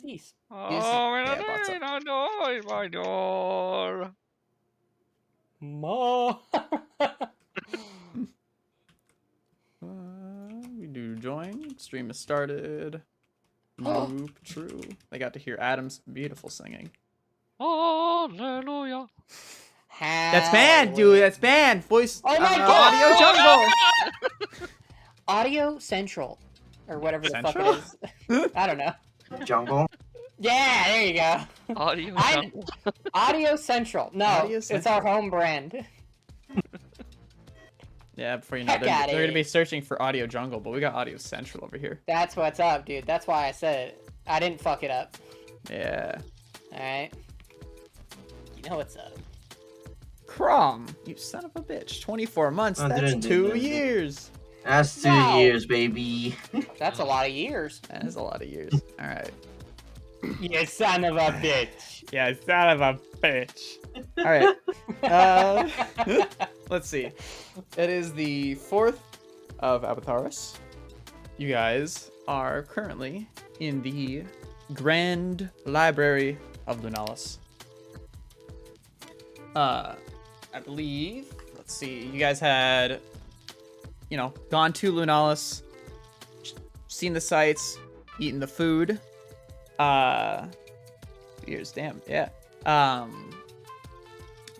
these? Oh, Yeah, bots up. my door. Ma. We do join. Stream has started. Nope, true. They got to hear Adam's beautiful singing. Hallelujah. That's banned, dude. That's banned. Voice. Oh my God! Audio jungle. Audio Central, or whatever the fuck Central? it is. I don't know. Jungle. Yeah, there you go. Audio I- jungle. Audio Central. No, Audio it's Central. our home brand. Yeah, before you know, Heck they're outta going to be here. searching for Audio Jungle, but we got Audio Central over here. That's what's up, dude. That's why I said it. I didn't fuck it up. Yeah. Alright. You know what's up. Crom, you son of a bitch. 24 months. That's 2 years. That's 2 Wow. years, baby. That's a lot of years. That is a lot of years. All right. You son of a bitch. Yeah, son of a bitch. All right. Let's see. It is the 4th of Abatharis. You guys are currently in the Grand Library of Lunalis. I believe, let's see, you guys had, gone to Lunalis, seen the sights, eaten the food. Years, damn, yeah.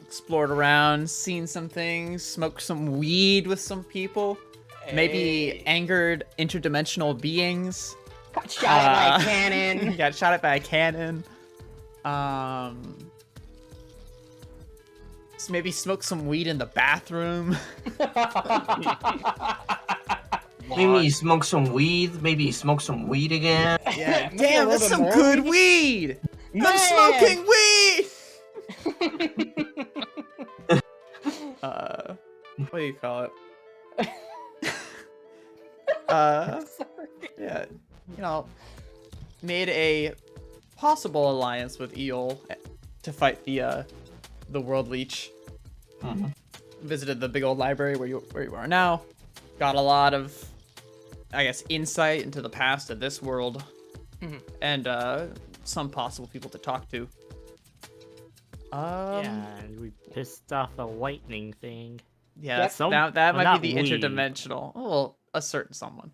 Explored around, seen some things, smoked some weed with some people, maybe Hey. angered interdimensional beings. Got shot at by a cannon. Got shot at by a cannon. Maybe smoked some weed in the bathroom. Maybe you smoke some weed. Maybe you smoke some weed again. Yeah, Maybe a damn, little that's bit some more good weed. weed. I'm Man. smoking weed. What do you call it? Yeah, made a possible alliance with Eol to fight the World Leech. Mhm. Visited the big old library where you are now. Got a lot of, I guess, insight into the past of this world, and some possible people to talk to. Yeah, we pissed off a lightning thing. Yeah, Yep. that well, might be the not we. interdimensional. Oh, well, a certain someone.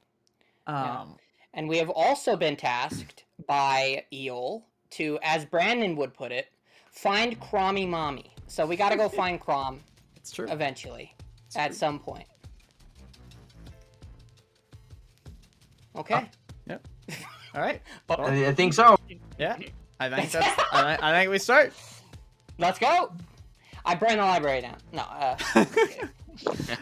Yeah. And we have also been tasked by Eol to, as Brandon would put it, find Crommy Mommy. So we gotta go find Crom It's true. eventually, at some point. Okay. Yep. All right. I think so. Yeah. I think that's. I think we start. Let's go! I burn the library down. No,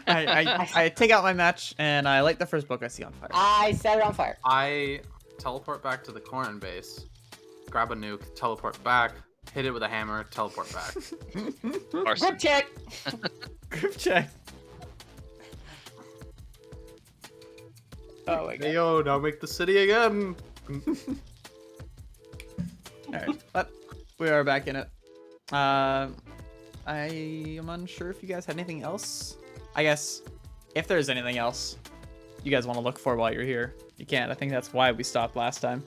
I take out my match and I light the first book I see on fire. I set it on fire. I teleport back to the Corrin base, grab a nuke, teleport back, hit it with a hammer, teleport back. Arson. Grip check! Group check. Oh my god. Hey, yo, now make the city again. All right, but we are back in it. I am unsure if you guys had anything else. I guess if there's anything else you guys want to look for while you're here, you can. I think that's why we stopped last time.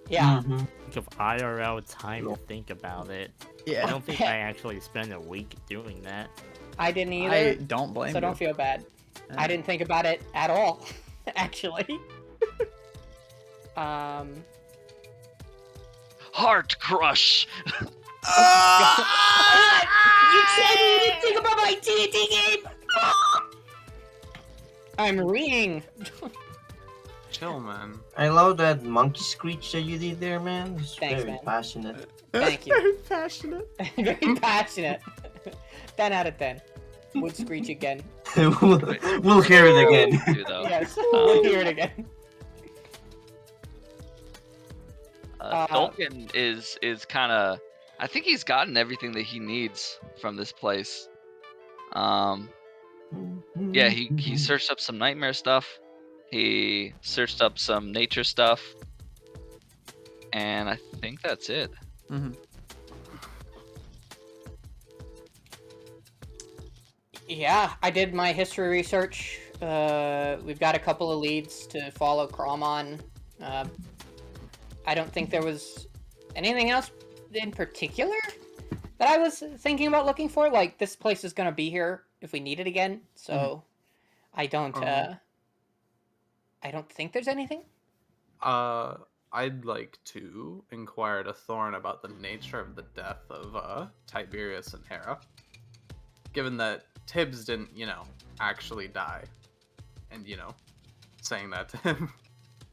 Yeah. Mhm. Think of IRL time to think about it. Yeah. I don't think I actually spent a week doing that. I didn't either. I don't blame so you. don't feel bad. Yeah. I didn't think about it at all, actually. Heart crush. You said you didn't think about my D&D game! I'm reading. Chill, man. I love that monkey screech that you did there, man. It's Thanks, very man. passionate. Thank you. Very passionate. Very passionate. 10 out of 10. Would screech again. we'll hear it again. Do, though. Yes, we'll hear it again. Tolkien is kind of. I think he's gotten everything that he needs from this place. Yeah, he searched up some nightmare stuff. He searched up some nature stuff, and I think that's it. Mm-hmm. Yeah, I did my history research. We've got a couple of leads to follow Crom on. I don't think there was Anything else in particular that I was thinking about looking for? Like, this place is gonna be here if we need it again, so I don't think there's anything. I'd like to inquire to Thorn about the nature of the death of Tiberius and Hera. Given that Tibbs didn't, actually die. And, saying that to him.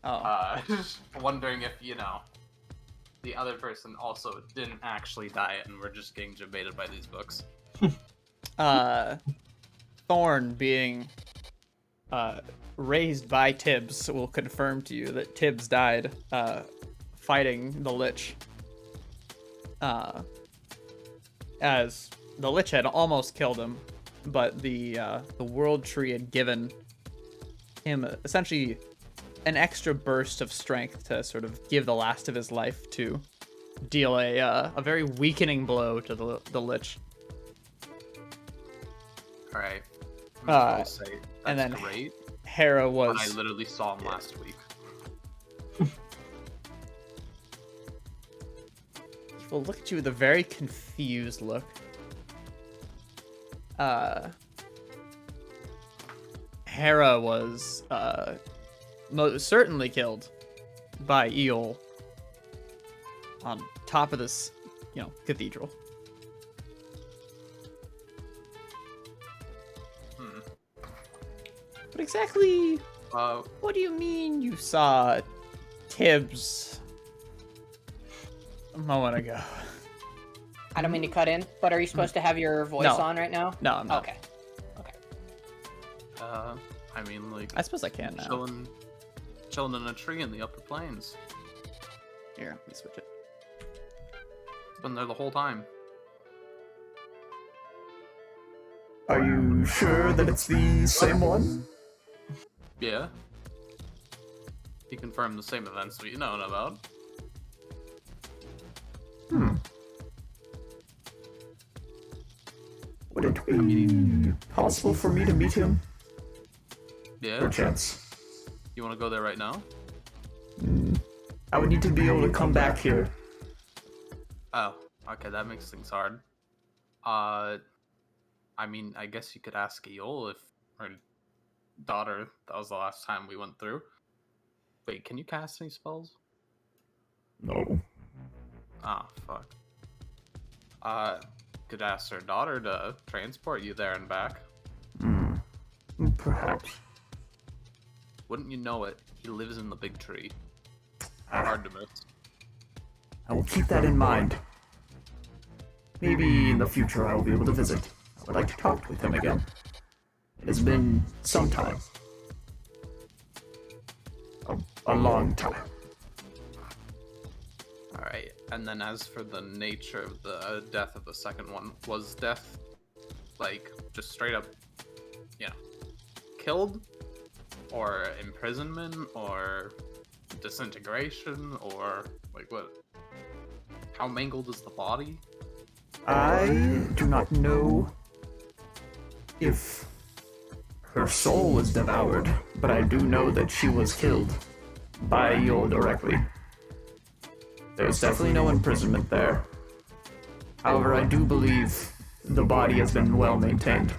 Oh. Wondering if, the other person also didn't actually die and we're just getting debated by these books. Thorn being raised by Tibbs will confirm to you that Tibbs died fighting the Lich. As the Lich had almost killed him, but the World Tree had given him essentially an extra burst of strength to sort of give the last of his life to deal a very weakening blow to the Lich. All right. Say, that's and then great. Hera was. I literally saw him last week. Will look at you with a very confused look. Hera was most certainly killed by Eol on top of this, cathedral. But exactly what do you mean you saw Tibbs a moment ago? I don't mean to cut in, but are you supposed to have your voice No. on right now? No, I'm not. Okay. I mean, like, I suppose I can now. chilling in a tree in the upper plains. Here, let me switch it. It's been there the whole time. Are you sure that it's the same one? Yeah. He confirmed the same events we know about. Would it be possible for me to meet him? Yeah. Perchance. You want to go there right now? I would need to be able to come back here. Oh, okay, that makes things hard. I mean, I guess you could ask Eol if her daughter, that was the last time we went through. Wait, can you cast any spells? No. Ah, fuck. Could ask her daughter to transport you there and back. Perhaps. Wouldn't you know it? He lives in the big tree. Hard to miss. I will keep that in mind. Maybe in the future I will be able to visit. I would like to talk with him again. It has been some time. A long time. Alright, and then as for the nature of the death of the second one, was death, like, just straight up, killed? Or imprisonment? Or disintegration? Or, like, what? How mangled is the body? I do not know if her soul was devoured, but I do know that she was killed by Yul directly. There's definitely no imprisonment there. However, I do believe the body has been well maintained.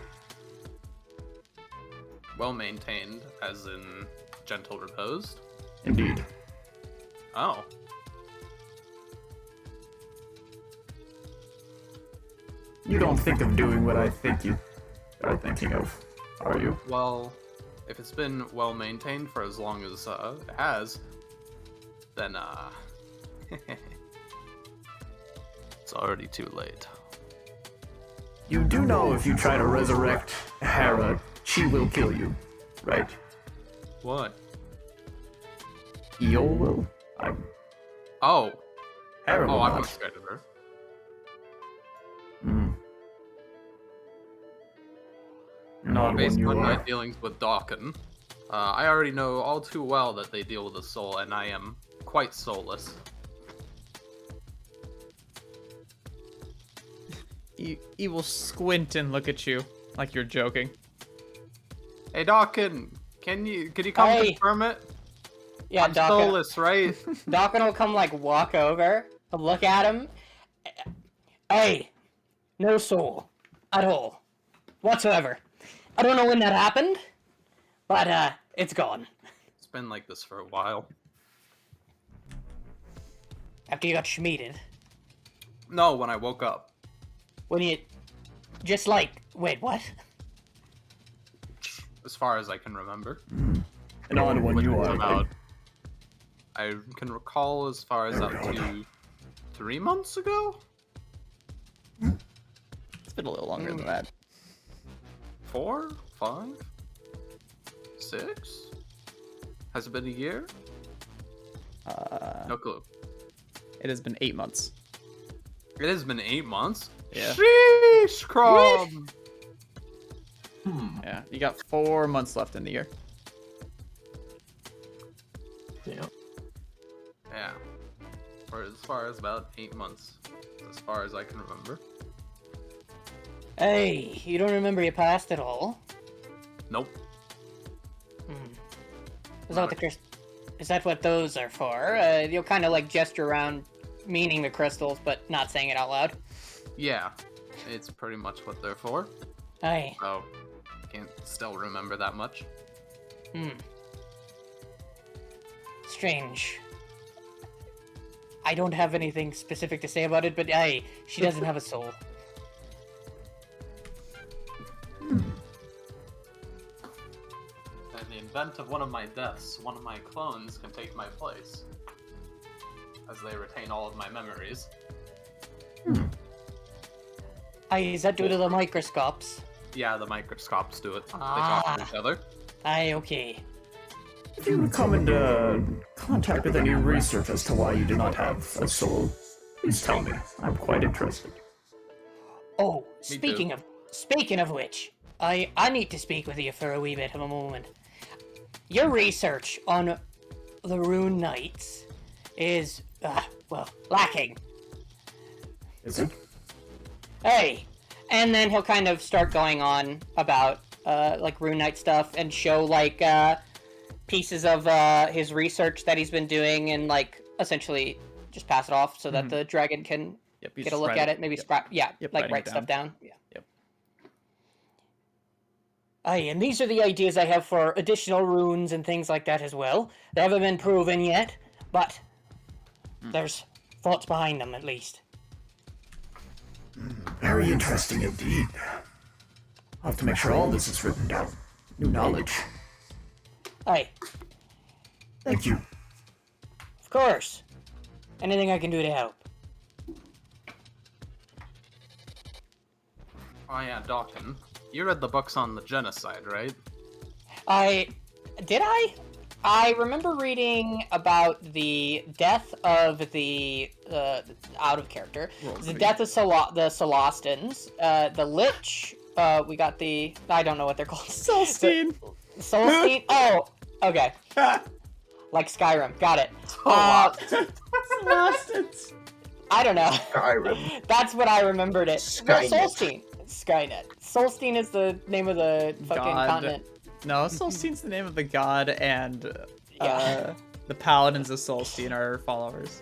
Well maintained, as in gentle reposed? Indeed. Oh. You don't think of doing what I think you are thinking of, are you? Well, if it's been well maintained for as long as it has, then it's already too late. You do know if you try to resurrect Hera, she will kill you, right? What? Eol will? Oh. Hera will I'm not. not scared of her. Not when Based you on my are. dealings with Dawkin, I already know all too well that they deal with the soul, and I am quite soulless. He will squint and look at you like you're joking. Hey Dawkin, could you come Hey. confirm it? Yeah, I'm soulless, right? Dawkin will come walk over I'll look at him. Hey, no soul at all, whatsoever. I don't know when that happened, but it's gone. It's been like this for a while. After you got schmeated. No, when I woke up. When you just like wait, what? As far as I can remember. An odd one Which you was are. about, I can recall as far as up to 3 months ago? It's been a little longer than that. 4? 5? 6? Has it been a year? No clue. It has been 8 months. It has been 8 months? Yeah. Sheesh, Crom! Yeah, you got 4 months left in the year. Yeah. Yeah. Or as far as about 8 months. As far as I can remember. Hey, you don't remember your past at all? Nope. Is that what the Is that what those are for? You'll kind of like gesture around, meaning the crystals, but not saying it out loud. Yeah. It's pretty much what they're for. Aye. So, can't still remember that much. Strange. I don't have anything specific to say about it, but aye, she doesn't have a soul. In the event of one of my deaths, one of my clones can take my place. As they retain all of my memories. Aye, is that due to the microscopes? Yeah, the microscopes do it. They Ah. talk to each other. Aye, okay. If you would come into contact with any research as to why you do not have a soul, please tell me. I'm quite interested. Oh, Me speaking of which, I need to speak with you for a wee bit of a moment. Your research on the Rune Knights is, well, lacking. Is it? Hey! And then he'll kind of start going on about, like, Rune Knight stuff and show, like, pieces of, his research that he's been doing and, like, essentially just pass it off so that the dragon can Yep, you get a just look write at it, maybe scrap, yeah, Yep, like, writing write it stuff down. Yeah. Yep. Aye, and these are the ideas I have for additional runes and things like that as well. They haven't been proven yet, but there's thoughts behind them, at least. Very interesting indeed. I'll have to make sure all this is written down. New knowledge. Aye, Thank you. of course. Anything I can do to help. Oh yeah, Dawkin. You read the books on the genocide, right? Did I? I remember reading about the death of the, out of character, the death of the Solastans, the Lich, we got the, I don't know what they're called. Solstein! Solstein? Oh, okay. Like Skyrim, got it. Solastans! I don't know. Skyrim. That's what I remembered it. Skynet. No, Solstein. Skynet. Solstein is the name of the fucking God. continent. No, Solstein's the name of the god, and Yeah. the paladins of Solstein are followers.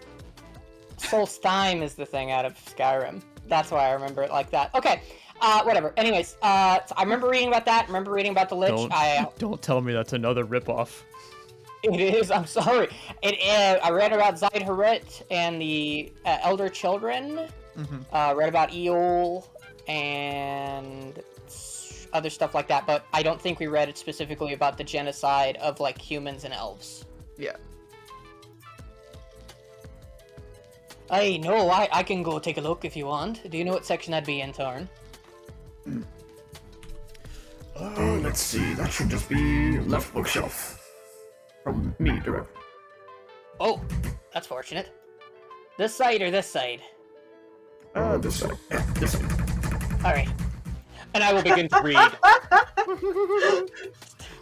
Solstheim is the thing out of Skyrim. That's why I remember it like that. Okay, whatever. Anyways, so I remember reading about that. Remember reading about the Lich. Don't tell me that's another ripoff. It is. I'm sorry. I read about Zydharit and the Elder Children. Read about Eol and other stuff like that, but I don't think we read it specifically about the genocide of like humans and elves. Yeah. Hey, no, I can go take a look if you want. Do you know what section that'd be in, Tarn? Let's see. That should just be left bookshelf. From me, directly. Oh, that's fortunate. This side or this side? This side. Yeah, this side. Alright. And I will begin to read.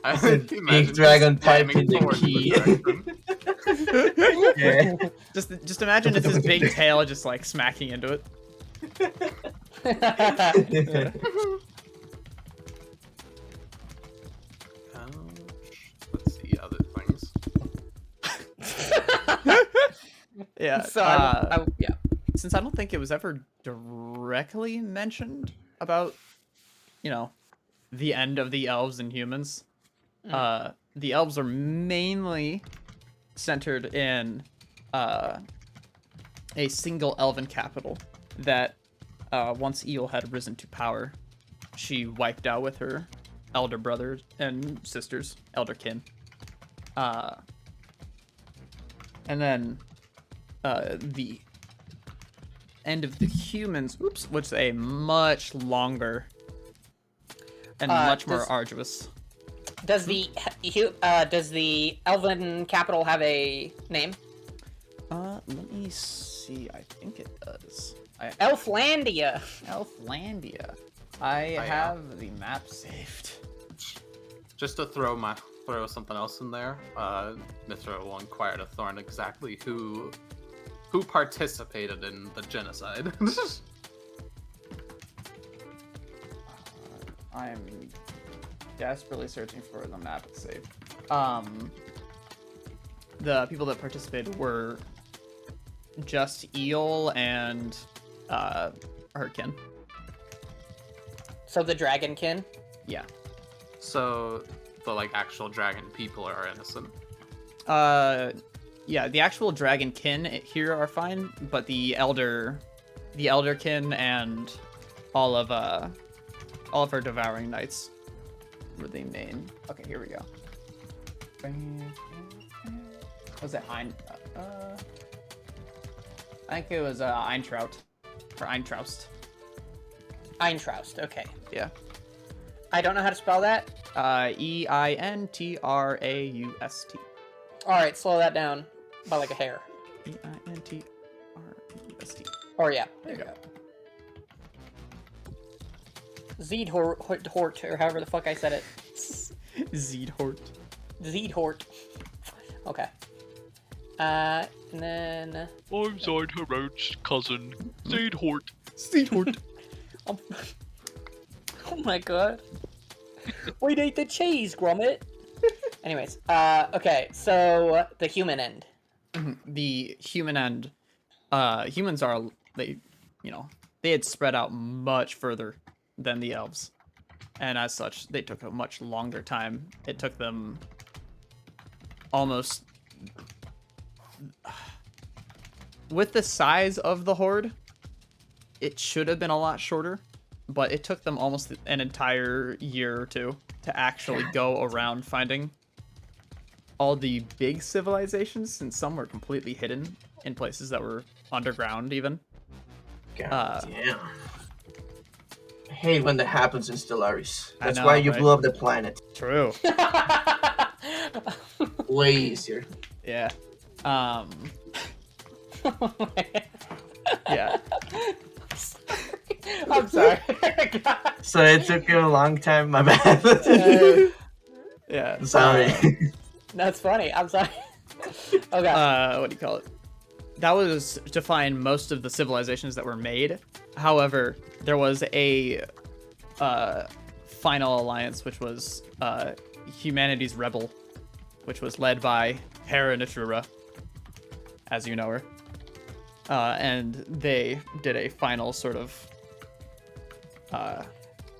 I Big dragon pipe in the key. Yeah. Just imagine it's his big tail just like smacking into it. Let's see other things. Yeah. So yeah. Since I don't think it was ever directly mentioned about, the end of the elves and humans, the elves are mainly centered in a single elven capital that once Eel had risen to power, she wiped out with her elder brothers and sisters, elder kin. And then the end of the humans, which is a much longer and much more arduous. Does the elven capital have a name? Let me see. I think it does. Elflandia. Elflandia. I have the map saved. Just to throw something else in there, Mithra will inquire to Thorn exactly who participated in the genocide. I'm desperately searching for the map to save. The people that participated were just Eel and her kin. So the dragonkin. Yeah. So the actual dragon people are innocent. Yeah, the actual dragon kin here are fine, but the elder kin and all of her devouring knights were the main. Okay, here we go. Was it I think it was Eintraut or Eintraust. Eintraust. Okay. Yeah. I don't know how to spell that. Eintraust. All right, slow that down by like a hair. Eintraust. Or yeah, there you go. Zeedhort, or however the fuck I said it. Zeedhort. Zeedhort. Okay. And then... I'm Zardharot's cousin, Zeedhort. Zeedhort. Oh my god. We'd eat the cheese, Gromit. Anyways, okay, so the human end. The human end. Humans are, they had spread out much further than the elves. And as such, they took a much longer time. It took them almost... With the size of the horde, it should have been a lot shorter, but it took them almost an entire year or two to actually go around finding all the big civilizations, since some were completely hidden in places that were underground even. God damn. I hate when that happens in Stellaris. That's know, why you right? blew up the planet. True. Way easier. Yeah. Yeah. I'm sorry. So it took you a long time, my bad. Yeah. Sorry. That's funny. I'm sorry. Okay. What do you call it? That was to find most of the civilizations that were made. However, there was a final alliance, which was Humanity's Rebel, which was led by Hera Natura, as you know her. And they did a final sort of What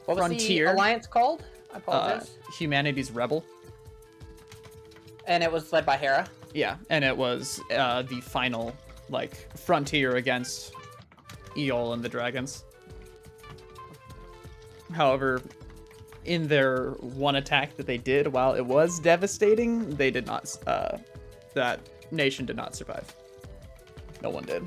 was frontier. the alliance called? I apologize. Humanity's Rebel. And it was led by Hera. Yeah, and it was the final frontier against Eol and the dragons. However, in their one attack that they did, while it was devastating, they did not. That nation did not survive. No one did.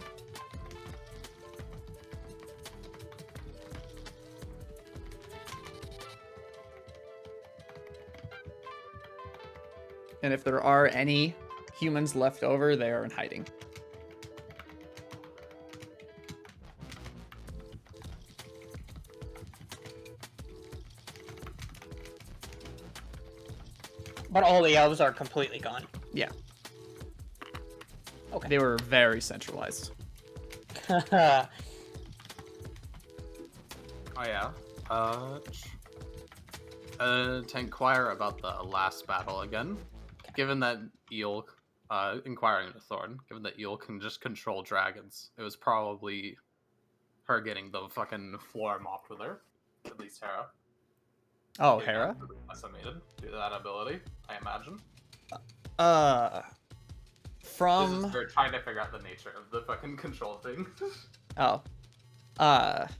And if there are any humans left over, they are in hiding. But all the elves are completely gone. Yeah. Okay. They were very centralized. Oh yeah. To inquire about the last battle again. Given that Eel inquiring to Thorn, given that Eel can just control dragons. It was probably her getting the fucking floor mopped with her. At least Hera. Oh, Getting Hera? absolutely decimated due to that ability, I imagine. This From is we're trying to figure out the nature of the fucking control thing. oh, at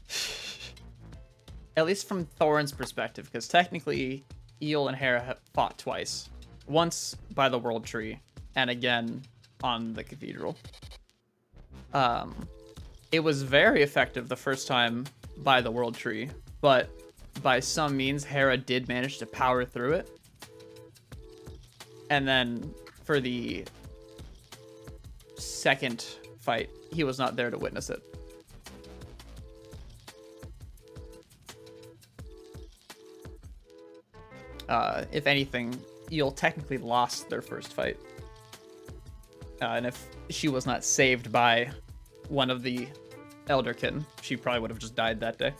least from Thorin's perspective, because technically Eel and Hera have fought twice. Once by the World Tree, and again on the Cathedral. It was very effective the first time by the World Tree, but by some means Hera did manage to power through it. And then for the second fight, he was not there to witness it. If anything, Eel technically lost their first fight. And if she was not saved by one of the Elderkin, she probably would have just died that day.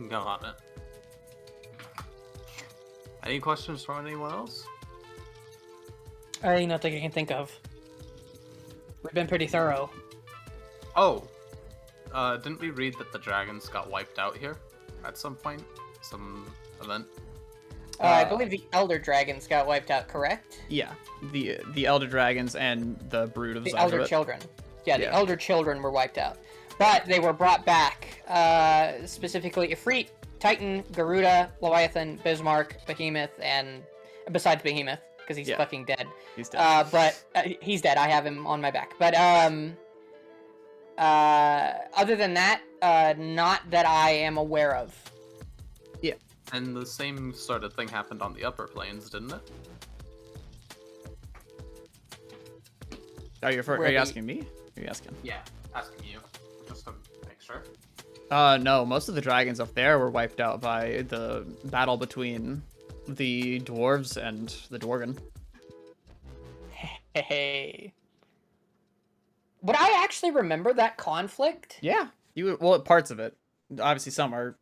Got it. Any questions from anyone else? Nothing I can think of. We've been pretty thorough. Oh, didn't we read that the dragons got wiped out here at some point? Some event? I believe the Elder Dragons got wiped out, correct? Yeah, the Elder Dragons and the Brood of The Zygarde. Elder Children. Yeah, the Yeah. Elder Children were wiped out. But they were brought back. Specifically Ifrit, Titan, Garuda, Leviathan, Bismarck, Behemoth, and besides Behemoth, because he's fucking dead. He's dead. But he's dead. I have him on my back. But other than that, not that I am aware of. Yeah. And the same sort of thing happened on the upper planes, didn't it? Are you asking me? Are you asking? Yeah, asking you, just to make sure. No, most of the dragons up there were wiped out by the battle between the dwarves and the Dworgen. Hey. Would I actually remember that conflict? Yeah, parts of it. Obviously, some are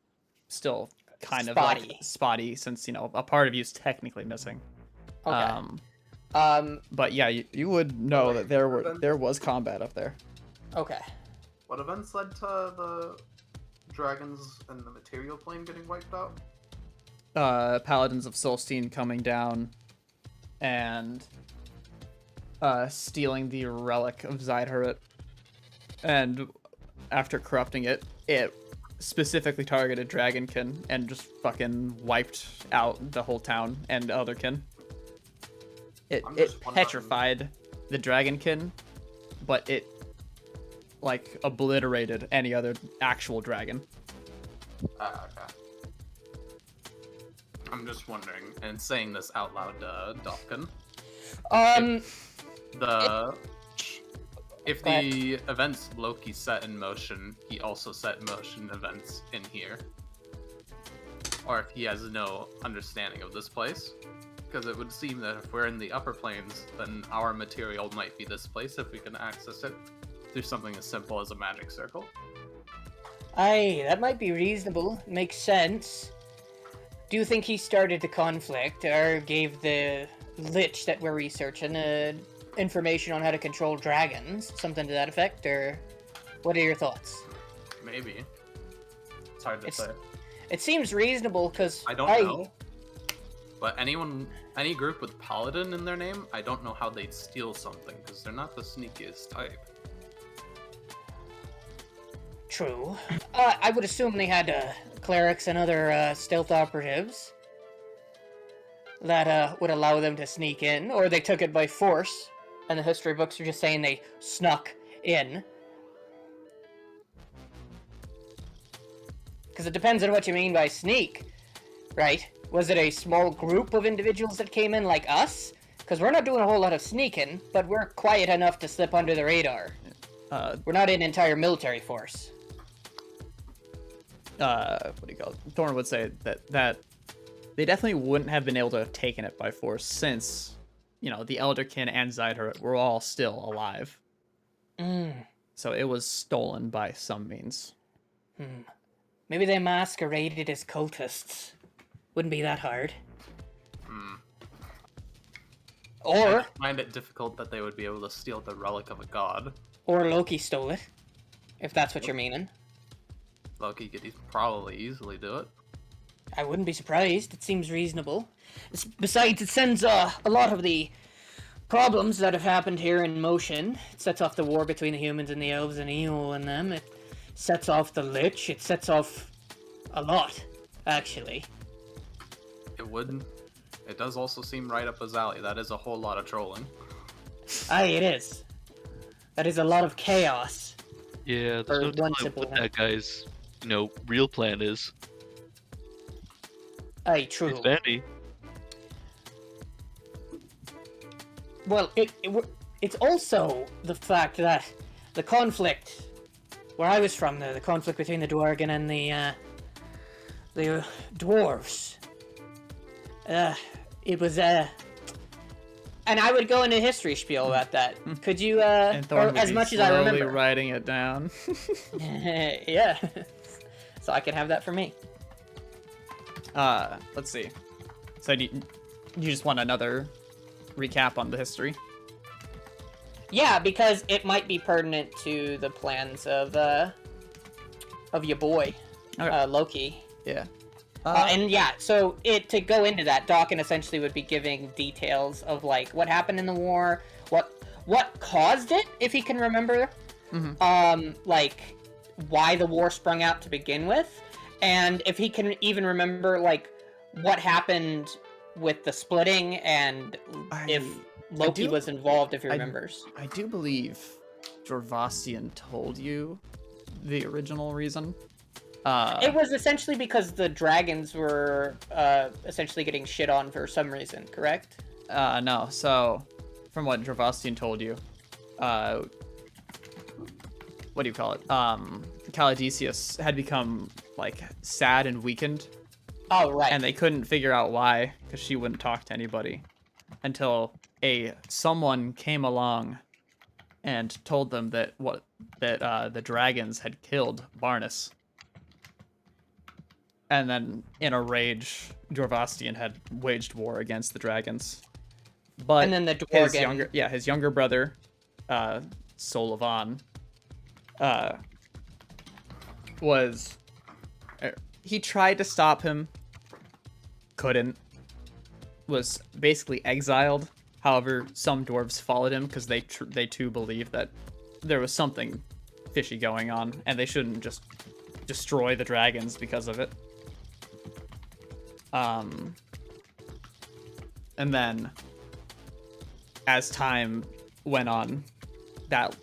still kind of like spotty, since a part of you is technically missing. Okay. But yeah, you would know that there was combat up there. Okay. What events led to the dragons and the material plane getting wiped out? Paladins of Solstein coming down and stealing the relic of Zygarde, and after corrupting it, it specifically targeted Dragonkin and just fucking wiped out the whole town and Otherkin. It petrified the Dragonkin, but it like obliterated any other actual dragon. Okay. I'm just wondering, and saying this out loud, Dolphin. If the events Loki set in motion, he also set in motion events in here. Or if he has no understanding of this place. Because it would seem that if we're in the upper planes, then our material might be this place if we can access it through something as simple as a magic circle. Aye, that might be reasonable. Makes sense. Do you think he started the conflict, or gave the lich that we're researching information on how to control dragons? Something to that effect, or what are your thoughts? Maybe. It's hard to say. It seems reasonable, because I don't know. But any group with paladin in their name, I don't know how they'd steal something, because they're not the sneakiest type. True. I would assume they had clerics and other stealth operatives that would allow them to sneak in, or they took it by force, and the history books are just saying they snuck in. Because it depends on what you mean by sneak, right? Was it a small group of individuals that came in like us? Because we're not doing a whole lot of sneaking, but we're quiet enough to slip under the radar. We're not an entire military force. What do you call it? Thorn would say that they definitely wouldn't have been able to have taken it by force, since, the Elderkin and Zygarde were all still alive. So it was stolen by some means. Maybe they masqueraded as cultists. Wouldn't be that hard. I Or find it difficult that they would be able to steal the relic of a god. Loki stole it, if that's what you're meaning. Loki could probably easily do it. I wouldn't be surprised. It seems reasonable. Besides, it sends a lot of the problems that have happened here in motion. It sets off the war between the humans and the elves and Eo and them. It sets off the Lich. It sets off a lot, actually. It wouldn't. It does also seem right up his alley. That is a whole lot of trolling. Aye, it is. That is a lot of chaos. Yeah, Or there's no one telling simple what one. that guy's, real plan is. Aye, true. He's Bandy. Well, it's also the fact that the conflict where I was from, the conflict between the Dwarven and the dwarves. It was and I would go into history spiel about that. Could you And Thorn or would as be much as I slowly remember? writing it down. Yeah. So I can have that for me. Let's see. So do you just want another recap on the history? Yeah, because it might be pertinent to the plans of your boy, Okay. Loki. Yeah. And yeah, so to go into that, Dawkins essentially would be giving details of like what happened in the war, what caused it, if he can remember, like why the war sprung out to begin with, and if he can even remember like what happened with the splitting and if Loki was involved, if he remembers. I do believe Jorvastian told you the original reason. It was essentially because the dragons were essentially getting shit on for some reason, correct? No. So, from what Jorvastian told you, what do you call it? Caladesius had become like sad and weakened, Oh, right. and they couldn't figure out why because she wouldn't talk to anybody until someone came along and told them that the dragons had killed Barnus. And then, in a rage, Jorvastian had waged war against the dragons. But And then the his Dworgen. his younger brother, Solovan, he tried to stop him, couldn't, was basically exiled. However, some dwarves followed him because they too believed that there was something fishy going on, and they shouldn't just destroy the dragons because of it. And then, as time went on, that,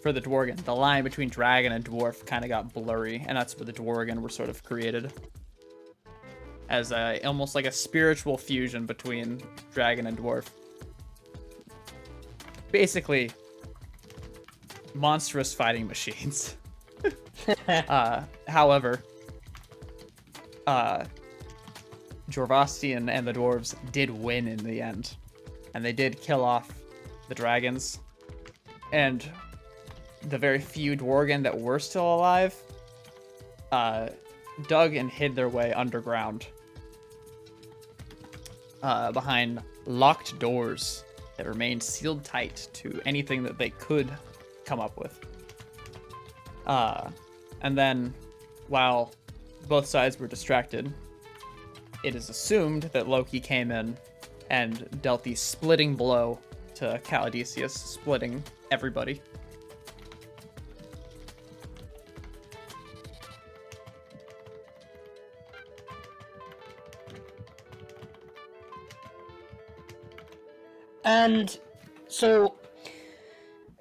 for the Dworgen, the line between dragon and dwarf kind of got blurry, and that's where the Dworgen were sort of created. As almost like a spiritual fusion between dragon and dwarf. Basically, monstrous fighting machines. However, Jorvastian and the dwarves did win in the end, and they did kill off the dragons, and the very few Dworgen that were still alive dug and hid their way underground behind locked doors that remained sealed tight to anything that they could come up with. And then, while both sides were distracted, it is assumed that Loki came in and dealt the splitting blow to Caladesius, splitting everybody. And so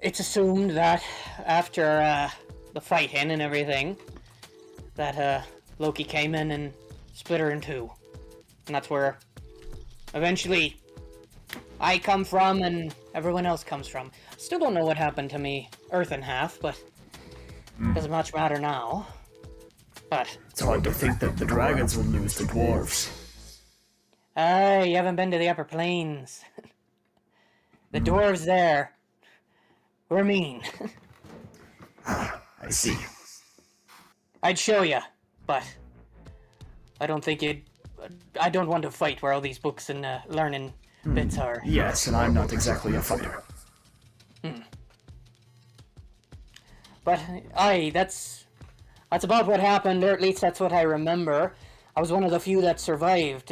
it's assumed that after the fight in and everything, that Loki came in and split her in two. And that's where eventually I come from and everyone else comes from. Still don't know what happened to me, Earth in half, but doesn't much matter now. But It's hard to think that the dragons would lose to dwarves. you haven't been to the upper plains. The dwarves there were mean. I see. I'd show you, but I don't think it. I don't want to fight where all these books and learning bits are. Yes, and I'm not exactly a fighter. But that's about what happened, or at least that's what I remember. I was one of the few that survived.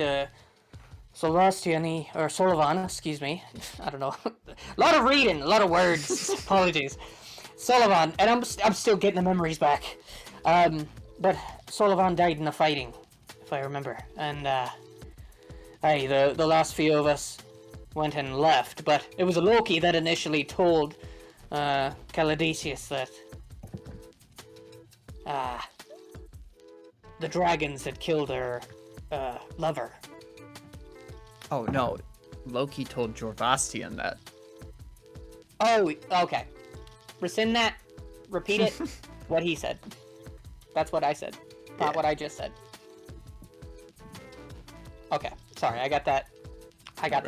Sullivan, excuse me. I don't know. A lot of reading, a lot of words. Apologies. Sullivan, and I'm still getting the memories back. But Sullivan died in the fighting, if I remember. And the last few of us went and left. But it was Loki that initially told Calidasius that the dragons had killed her lover. Oh no, Loki told Jorvastian that. Oh, okay. Rescind that. Repeat it. What he said. That's what I said. Not what I just said. Okay. Sorry, I got that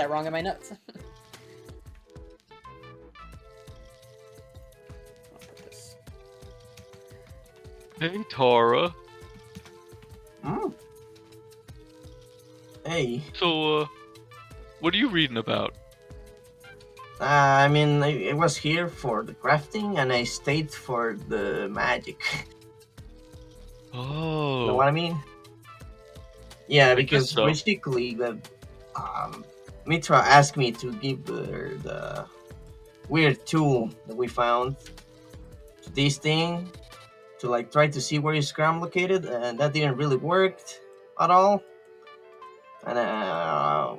wrong in my notes. Hey, Tara. Hmm. Hey. So, what are you reading about? I mean, I was here for the crafting and I stayed for the magic. Oh. Know what I mean? Yeah, because so. basically Mitra asked me to give her the weird tool that we found to this thing to like try to see where his scram located, and that didn't really work at all. And I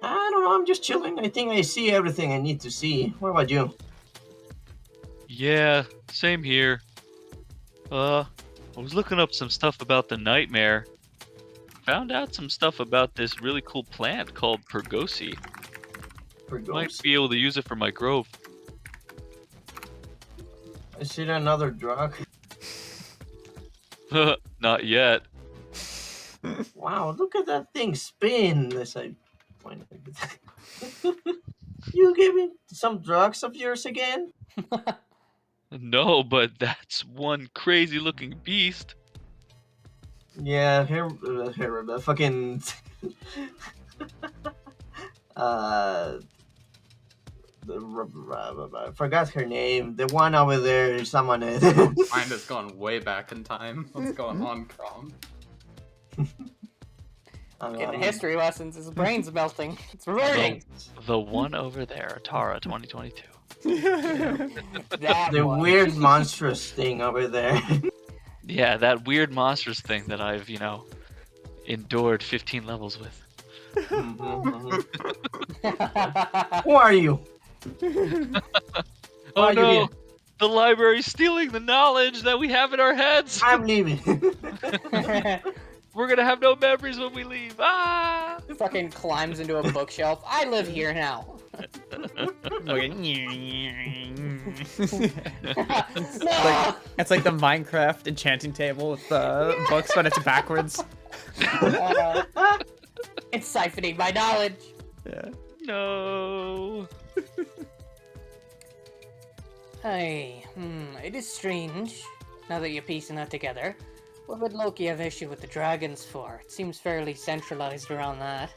don't know, I'm just chilling. I think I see everything I need to see. What about you? Yeah, same here. I was looking up some stuff about the nightmare. Found out some stuff about this really cool plant called Pergosi. Might be able to use it for my grove. Is it another drug? Not yet. Wow, look at that thing spin as I point at it. You giving some drugs of yours again? No, but that's one crazy looking beast. Yeah, here, fucking. I forgot her name. The one over there is someone. Mind has gone way back in time. What's going on, Crom? Getting history lessons. His brain's melting. It's learning. The one over there, Tara 2022. That The one. weird monstrous thing over there. Yeah, that weird monsters thing that I've, endured 15 levels with. Who are you? Oh you no! here? The library's stealing the knowledge that we have in our heads! I'm leaving. We're gonna have no memories when we leave! Ah! Fucking climbs into a bookshelf. I live here now. It's like the Minecraft enchanting table with the books, but it's backwards. It's siphoning my knowledge. Yeah. No. Hey, it is strange, now that you're piecing that together. What would Loki have issue with the dragons for? It seems fairly centralized around that.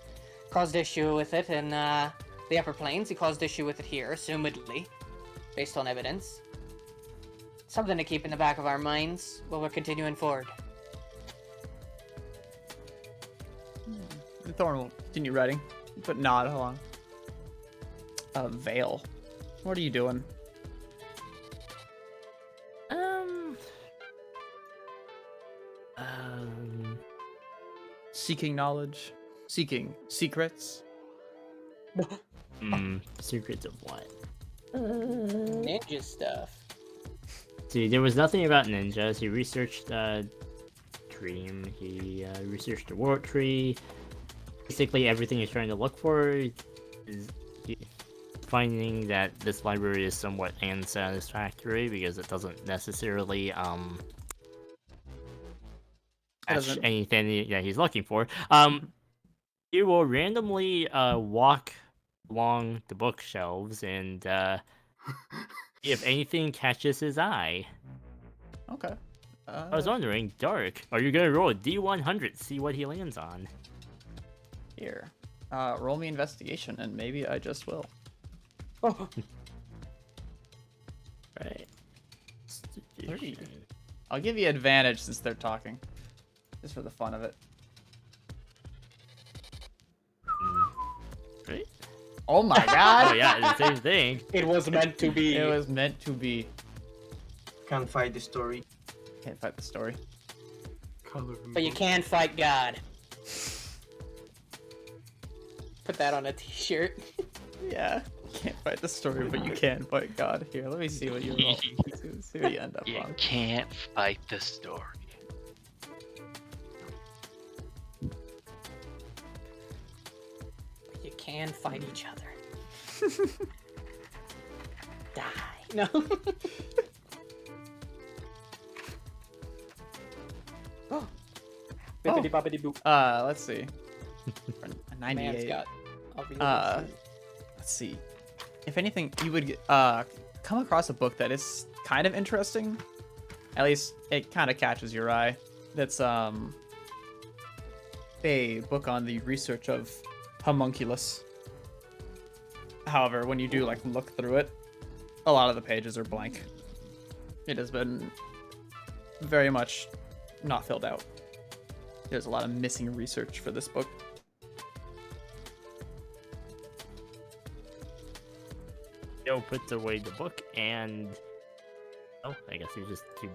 Caused issue with it in the upper planes, he caused issue with it here, assumedly, based on evidence. Something to keep in the back of our minds while we're continuing forward. Thorn will continue writing, but nod along. Vale, what are you doing? Seeking knowledge, seeking secrets. Secrets of what? Ninja stuff. See, there was nothing about ninjas. He researched Dream. He researched the Wart Tree. Basically, everything he's trying to look for is finding that this library is somewhat unsatisfactory because it doesn't necessarily match anything that he's looking for. He will randomly walk along the bookshelves and if anything catches his eye, Okay. I was wondering, Dark, are you gonna roll a D100, see what he lands on? Here. Roll me investigation, and maybe I just will. Oh, Right. 3. I'll give you advantage since they're talking. Just for the fun of it. Right? Oh my god! Oh yeah, the same thing. it was meant to be. It was meant to be. Can't fight the story. Can't fight the story. But you can fight God. Put that on a t-shirt. Yeah. Can't fight the story, but you can fight God. Here, let me see what you roll. See what you end up You on. can't fight the story. But you can fight each other. Die. No. Oh. Bippity boppity boop. Let's see. For a Man's 98. got a real Let's see. If anything, you would come across a book that is kind of interesting. At least it kind of catches your eye. That's a book on the research of homunculus. However, when you do like look through it, a lot of the pages are blank. It has been very much not filled out. There's a lot of missing research for this book. Joe puts away the book and I guess he just keep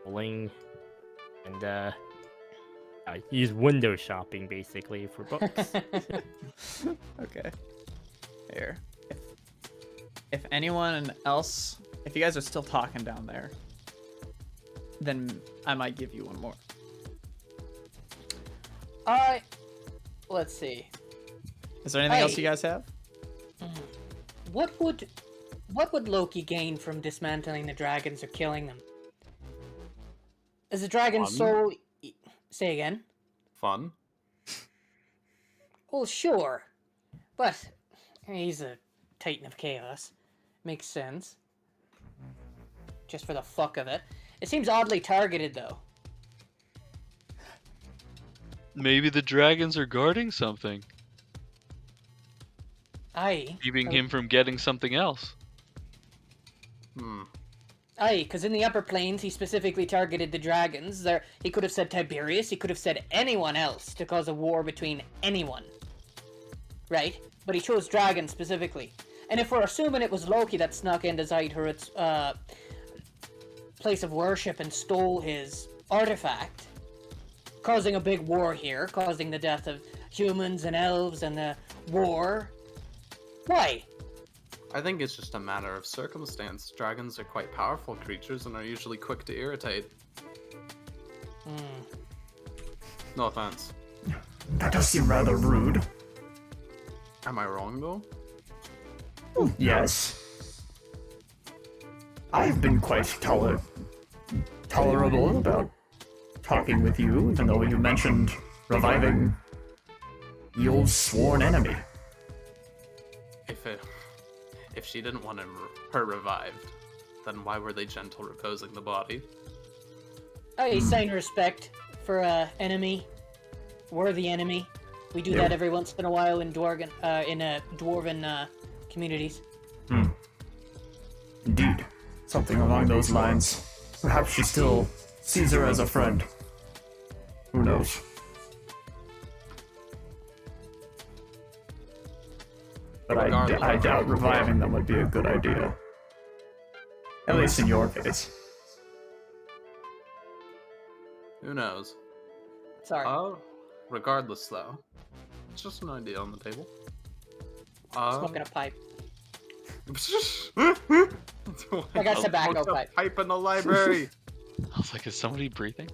rolling and he's window shopping basically for books. Okay. Here. If anyone else, if you guys are still talking down there, then I might give you one more. Let's see. Is there anything else you guys have? What would Loki gain from dismantling the dragons or killing them? Is the dragon Fun. soul... Say again? Fun. Well, sure. But he's a Titan of Chaos. Makes sense. Just for the fuck of it. It seems oddly targeted, though. Maybe the dragons are guarding something, Aye. keeping him from getting something else. Aye, because in the upper planes, he specifically targeted the dragons. There, he could have said Tiberius, he could have said anyone else to cause a war between anyone. Right? But he chose dragons specifically. And if we're assuming it was Loki that snuck into Zeidhurt's place of worship and stole his artifact, causing a big war here, causing the death of humans and elves and the war, why? I think it's just a matter of circumstance. Dragons are quite powerful creatures and are usually quick to irritate. No offense. That does seem rather rude. Am I wrong though? Yes. I've been quite tolerable about talking with you, even though you mentioned reviving the old sworn enemy. If she didn't want her revived, then why were they gentle reposing the body? I sign respect for enemy, worthy enemy. We do that every once in a while in dwarven communities. Indeed. Something along those lines. Perhaps she still sees her as a friend. Who knows? But I doubt reviving them would be a good idea. At least in your case. Who knows? Sorry. Regardless though, it's just an idea on the table. Smoking a pipe. I got tobacco a pipe. pipe in the library. I was like, is somebody breathing?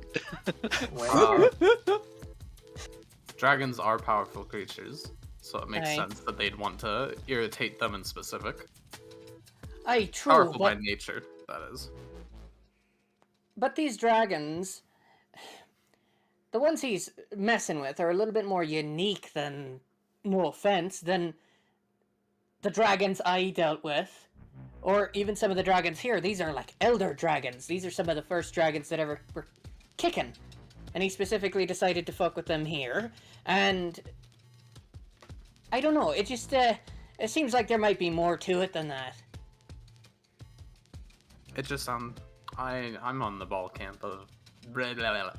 Dragons are powerful creatures, so it makes Aye. sense that they'd want to irritate them in specific. Aye, true, Powerful by but, nature, that is. but these dragons, the ones he's messing with are a little bit more unique than, no offense, than the dragons I dealt with. Or even some of the dragons here, these are like elder dragons. These are some of the first dragons that ever were kicking. And he specifically decided to fuck with them here. And I don't know, it just, it seems like there might be more to it than that. It just I'm on the ball camp of blah, blah, blah.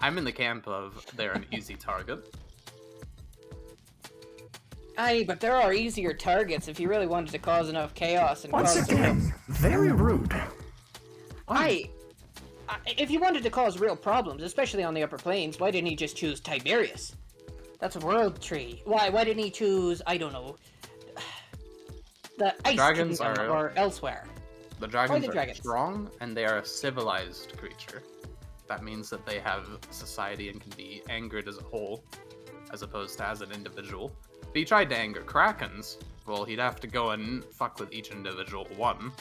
I'm in the camp of they're an easy target. Aye, but there are easier targets if you really wanted to cause enough chaos and Once cause again, very rude. Aye, if you wanted to cause real problems, especially on the upper planes, why didn't he just choose Tiberius? That's a world tree. Why didn't he choose, I don't know, the Ice Dragons Kingdom are- or elsewhere? The dragons the are dragons? strong, and they are a civilized creature. That means that they have society and can be angered as a whole, as opposed to as an individual. If he tried to anger Krakens, well, he'd have to go and fuck with each individual one.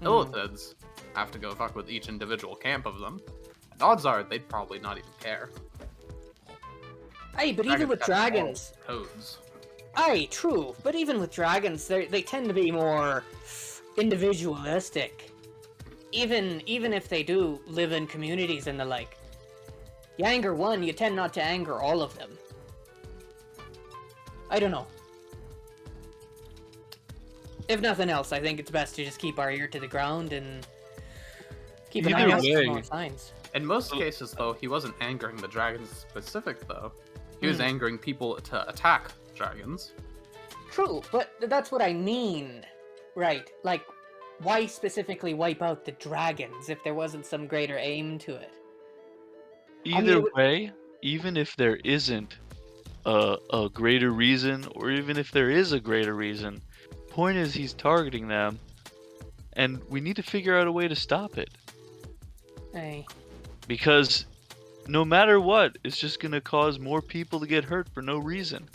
Illithids have to go fuck with each individual camp of them. And odds are they'd probably not even care. Aye, but even with have dragons... all codes. Aye, true. But even with dragons, they tend to be more individualistic. Even if they do live in communities and the like. You anger one, you tend not to anger all of them. I don't know. If nothing else, I think it's best to just keep our ear to the ground and keep an eye Either out for way. more signs. In most cases, though, he wasn't angering the dragons specific, though. He was angering people to attack dragons. True, but that's what I mean. Right, like, why specifically wipe out the dragons if there wasn't some greater aim to it? Either it would- way, even if there isn't a greater reason, or even if there is a greater reason, point is he's targeting them, and we need to figure out a way to stop it. Aye. Because no matter what, it's just gonna cause more people to get hurt for no reason.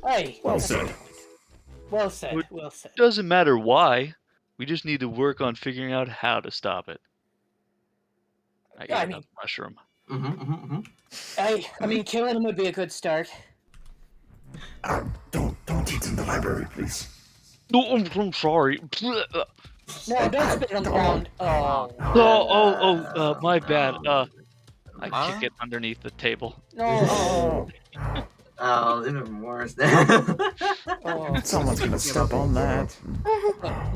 Aye. Well that's a said. good point. Well said, Would- well said. Doesn't matter why, we just need to work on figuring out how to stop it. I Yeah, got I another mean- mushroom. I mean, killing him would be a good start. Don't eat in the library, please. No, I'm sorry. No, don't spit it on the ground. Oh. My bad. I kick it underneath the table. No. Oh, even worse. Oh. Someone's gonna step on that.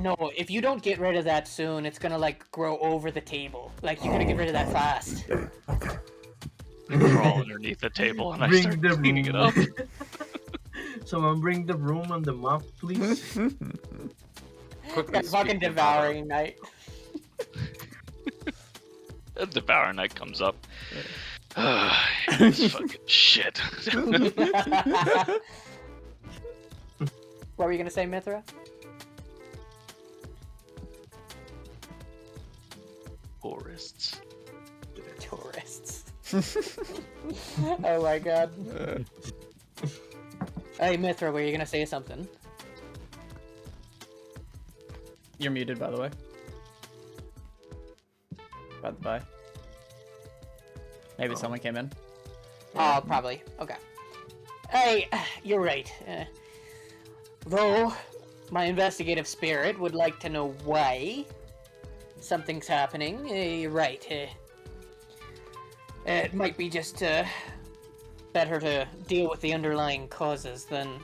No, if you don't get rid of that soon, it's gonna, like, grow over the table. Like, you gotta get rid of that fast. Okay. Crawl underneath the table and I Bring start the cleaning it up. Someone bring the room on the map, please. Quickly That fucking speaking of, devouring night. The Devourer Knight comes up. This fucking shit. What were you gonna say, Mithra? Tourists. Tourists. Oh my god. Hey, Mithra, were you gonna say something? You're muted, by the way. By. Maybe someone came in. Oh, probably. Okay. Hey, you're right. Though, my investigative spirit would like to know why something's happening. You're right. It might be just better to deal with the underlying causes than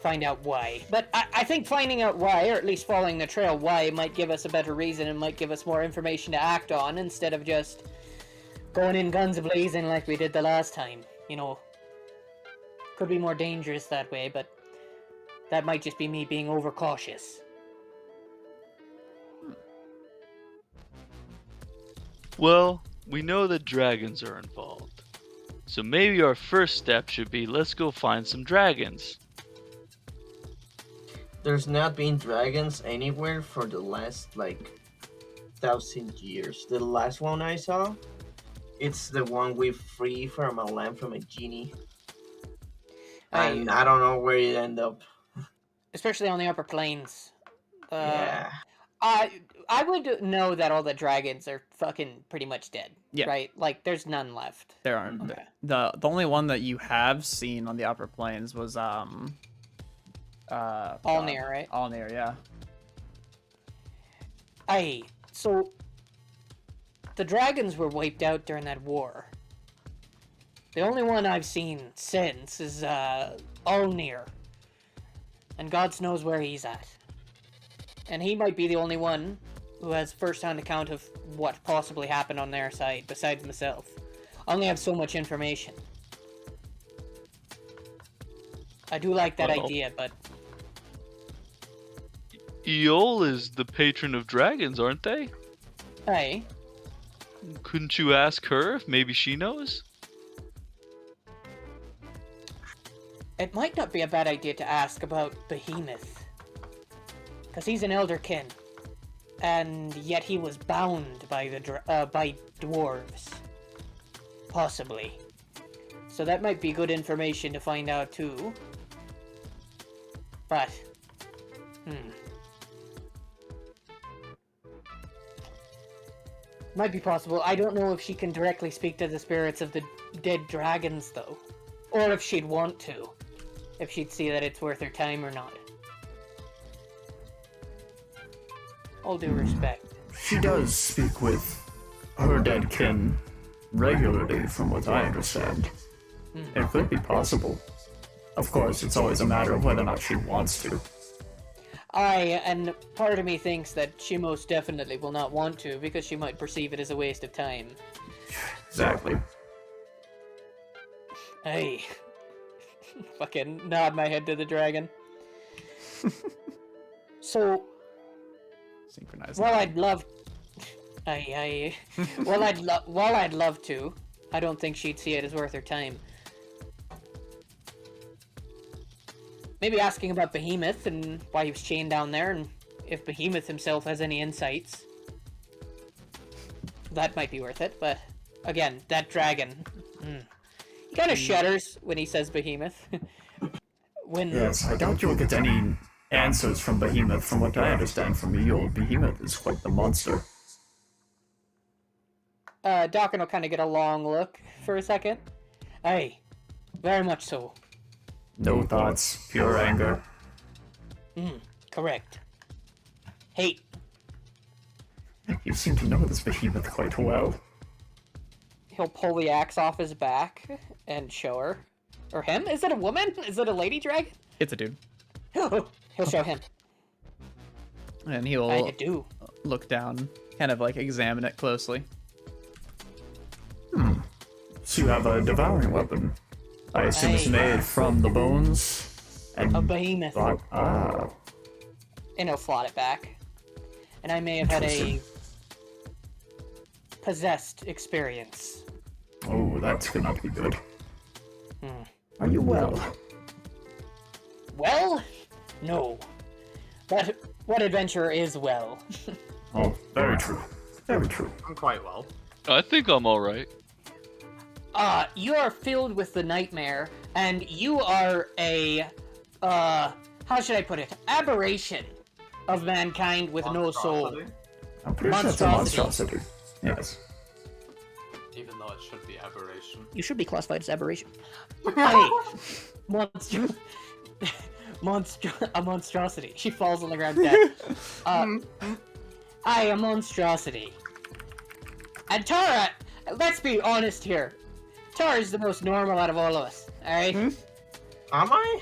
find out why. But I think finding out why, or at least following the trail why, might give us a better reason and might give us more information to act on instead of just going in guns blazing like we did the last time. You know, could be more dangerous that way, but that might just be me being overcautious. Well, we know that dragons are involved. So maybe our first step should be let's go find some dragons. There's not been dragons anywhere for the last, 1,000 years. The last one I saw, it's the one we free from a lamp from a genie. And I don't know where it ended up. Especially on the upper plains. Yeah. I would know that all the dragons are fucking pretty much dead. Yeah. Right? Like, there's none left. There aren't. Okay. The only one that you have seen on the upper plains was All near, right? All near, yeah. Aye, so the dragons were wiped out during that war. The only one I've seen since is Ulnir. And God knows where he's at. And he might be the only one who has first-hand account of what possibly happened on their side, besides myself. I only have so much information. I do like that idea, but... Eol is the patron of dragons, aren't they? Aye. Couldn't you ask her if maybe she knows? It might not be a bad idea to ask about Behemoth. Because he's an elderkin. And yet he was bound by the by dwarves. Possibly. So that might be good information to find out too. But... Might be possible. I don't know if she can directly speak to the spirits of the dead dragons, though. Or if she'd want to. If she'd see that it's worth her time or not. All due respect. She does speak with her dead kin regularly, from what I understand. It could be possible. Of course, it's always a matter of whether or not she wants to. Aye, and part of me thinks that she most definitely will not want to, because she might perceive it as a waste of time. Exactly. Aye. Fucking nod my head to the dragon. So, Synchronized. while I'd love... while I'd love to, I don't think she'd see it as worth her time. Maybe asking about Behemoth and why he was chained down there, and if Behemoth himself has any insights. That might be worth it, but again, that dragon. He kind of shudders when he says Behemoth. Yes, I doubt you'll get any answers from Behemoth. From what I understand from Eol, Behemoth is quite the monster. Dakin will kind of get a long look for a second. Aye, very much so. No thoughts, pure anger. Correct. Hate. You seem to know this Behemoth quite well. He'll pull the axe off his back and show her. Or him? Is it a woman? Is it a lady dragon? It's a dude. He'll show him. And I he'll do. look down, kind of like examine it closely. So you have a devouring weapon. I assume it's Aye. made from the bones and A behemoth. Ah, And he'll slot it back. And I may have had a possessed experience. oh, that's gonna be good. Are you well? Well? No. But what adventurer is well? Oh, very true. Very true. I'm quite well. I think I'm alright. You are filled with the nightmare, and you are a, how should I put it? Aberration of mankind with no soul. Monstrosity, I'm pretty sure it's a monstrosity. Yes. Even though it should be aberration. You should be classified as aberration. Hey, a monstrosity. She falls on the ground dead. I a monstrosity. And Tara, let's be honest here. Tara is the most normal out of all of us. Alright? Am I?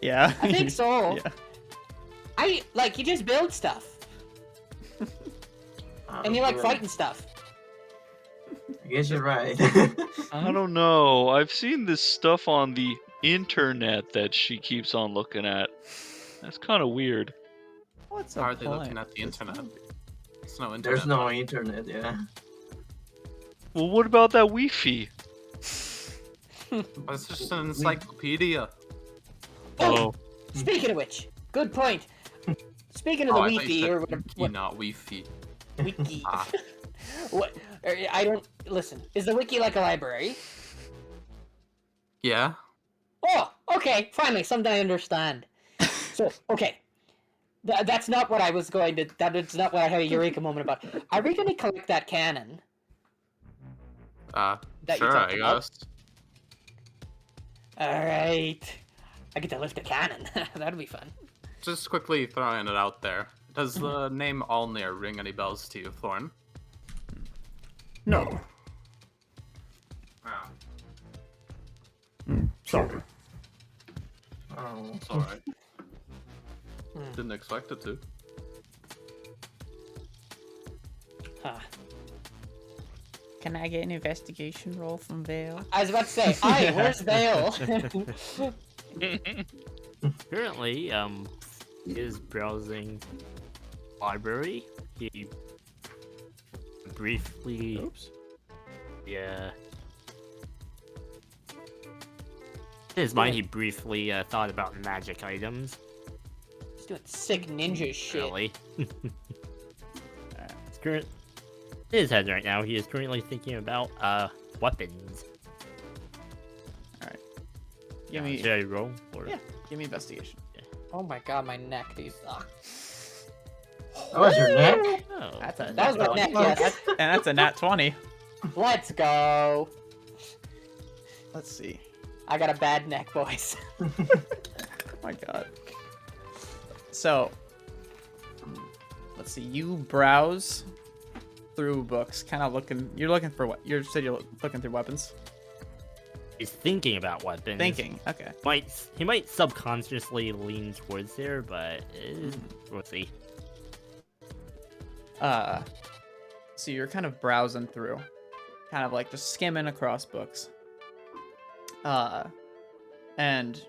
Yeah. I think so. Yeah. You just build stuff. And you like fighting stuff. I guess you're right. I don't know. I've seen this stuff on the internet that she keeps on looking at. That's kind of weird. What's How are they looking at the internet? There's no internet. There's no internet, yeah. Well, what about that Wi-Fi? It's just an encyclopedia. Oh, Speaking of which, good point. Speaking of the I thought you wiki said or wiki, what not Wi-Fi. wiki. Ah. What? I don't listen. Is the wiki like a library? Yeah. Oh, okay. Finally, something I understand. So, okay. That's not what I was going to. That's not what I had a eureka moment about. Are we going to collect that cannon? That you Sure, talked I about? guess. All right. I get to lift a cannon. That'd be fun. Just quickly throwing it out there. Does the name Alnir ring any bells to you, Thorn? No. Wow. Sorry. Oh. It's alright. Didn't expect it to. Huh. Can I get an investigation roll from Vale? I was about to say, hi, where's Vale? Currently, he is browsing library. He briefly. Oops. Yeah. In his mind, he briefly thought about magic items. He's doing sick ninja shit. Really. He's current. In his head right now, he is currently thinking about weapons. Alright. Give me. Should I roll? Or... Yeah. Give me investigation. Oh my god, my neck, dude. Ugh. That was your neck? Oh, That's a That was my neck, yes. And that's a nat 20. Let's go. Let's see. I got a bad neck, boys. Oh my god. So, let's see. You browse through books, kind of looking. You're looking for what? You said you're looking through weapons. he's thinking about weapons. Thinking. Okay. He might subconsciously lean towards there, but we'll see. So you're kind of browsing through, kind of like just skimming across books. And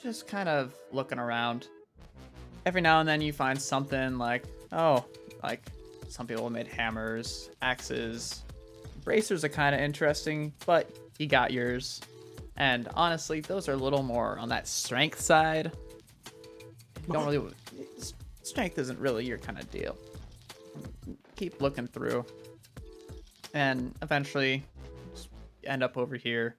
just kind of looking around. Every now and then you find something like, oh, like some people made hammers, axes. Bracers are kind of interesting, but you got yours. And honestly, those are a little more on that strength side. You don't really, strength isn't really your kind of deal. Keep looking through, and eventually just end up over here.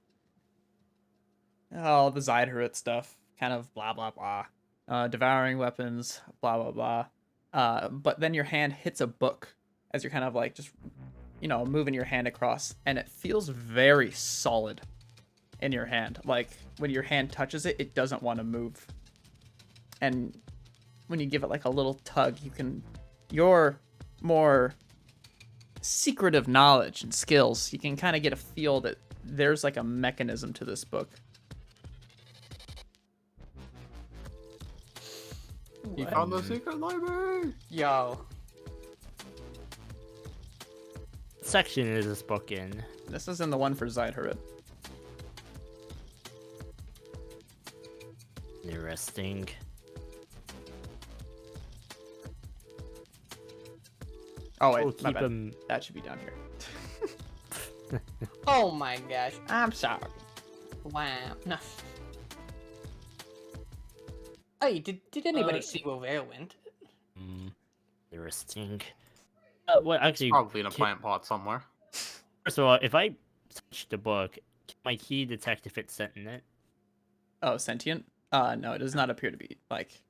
All the Zyderit stuff, kind of blah blah blah. Devouring weapons, blah blah blah. But then your hand hits a book as you're kind of like just, moving your hand across, and it feels very solid in your hand. Like when your hand touches it, it doesn't want to move. And when you give it like a little tug, your more secretive knowledge and skills, you can kind of get a feel that there's like a mechanism to this book. You found the secret library! Yo. What section is this book in? This is in the one for Zyderit. Interesting. Oh wait, We'll my keep bad. him. That should be down here. Oh my gosh. I'm sorry. Wow. No. Hey, did anybody see where Vale went? Interesting. Well, actually, Probably in a plant pot somewhere. first of all, if I touch the book, can my key detect if it's sent in it? Oh, sentient? No, it does not appear to be. Like,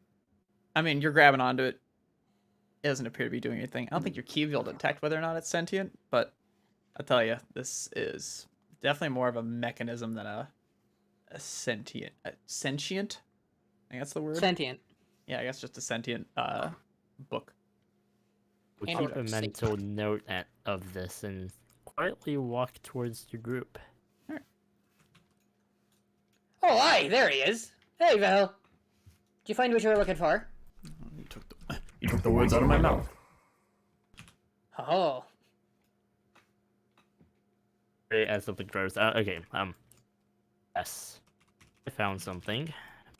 I mean, you're grabbing onto it. It doesn't appear to be doing anything. I don't think your key will detect whether or not it's sentient, but I'll tell you, this is definitely more of a mechanism than a sentient. Sentient? I think that's the word. Sentient. Yeah, I guess just a sentient book. We'll And keep a or mental note of this and quietly walk towards the group. Oh, hi, there he is. Hey, Vale. Did you find what you were looking for? You took the words out of my mouth. Oh. As something grows. Okay. Yes, I found something,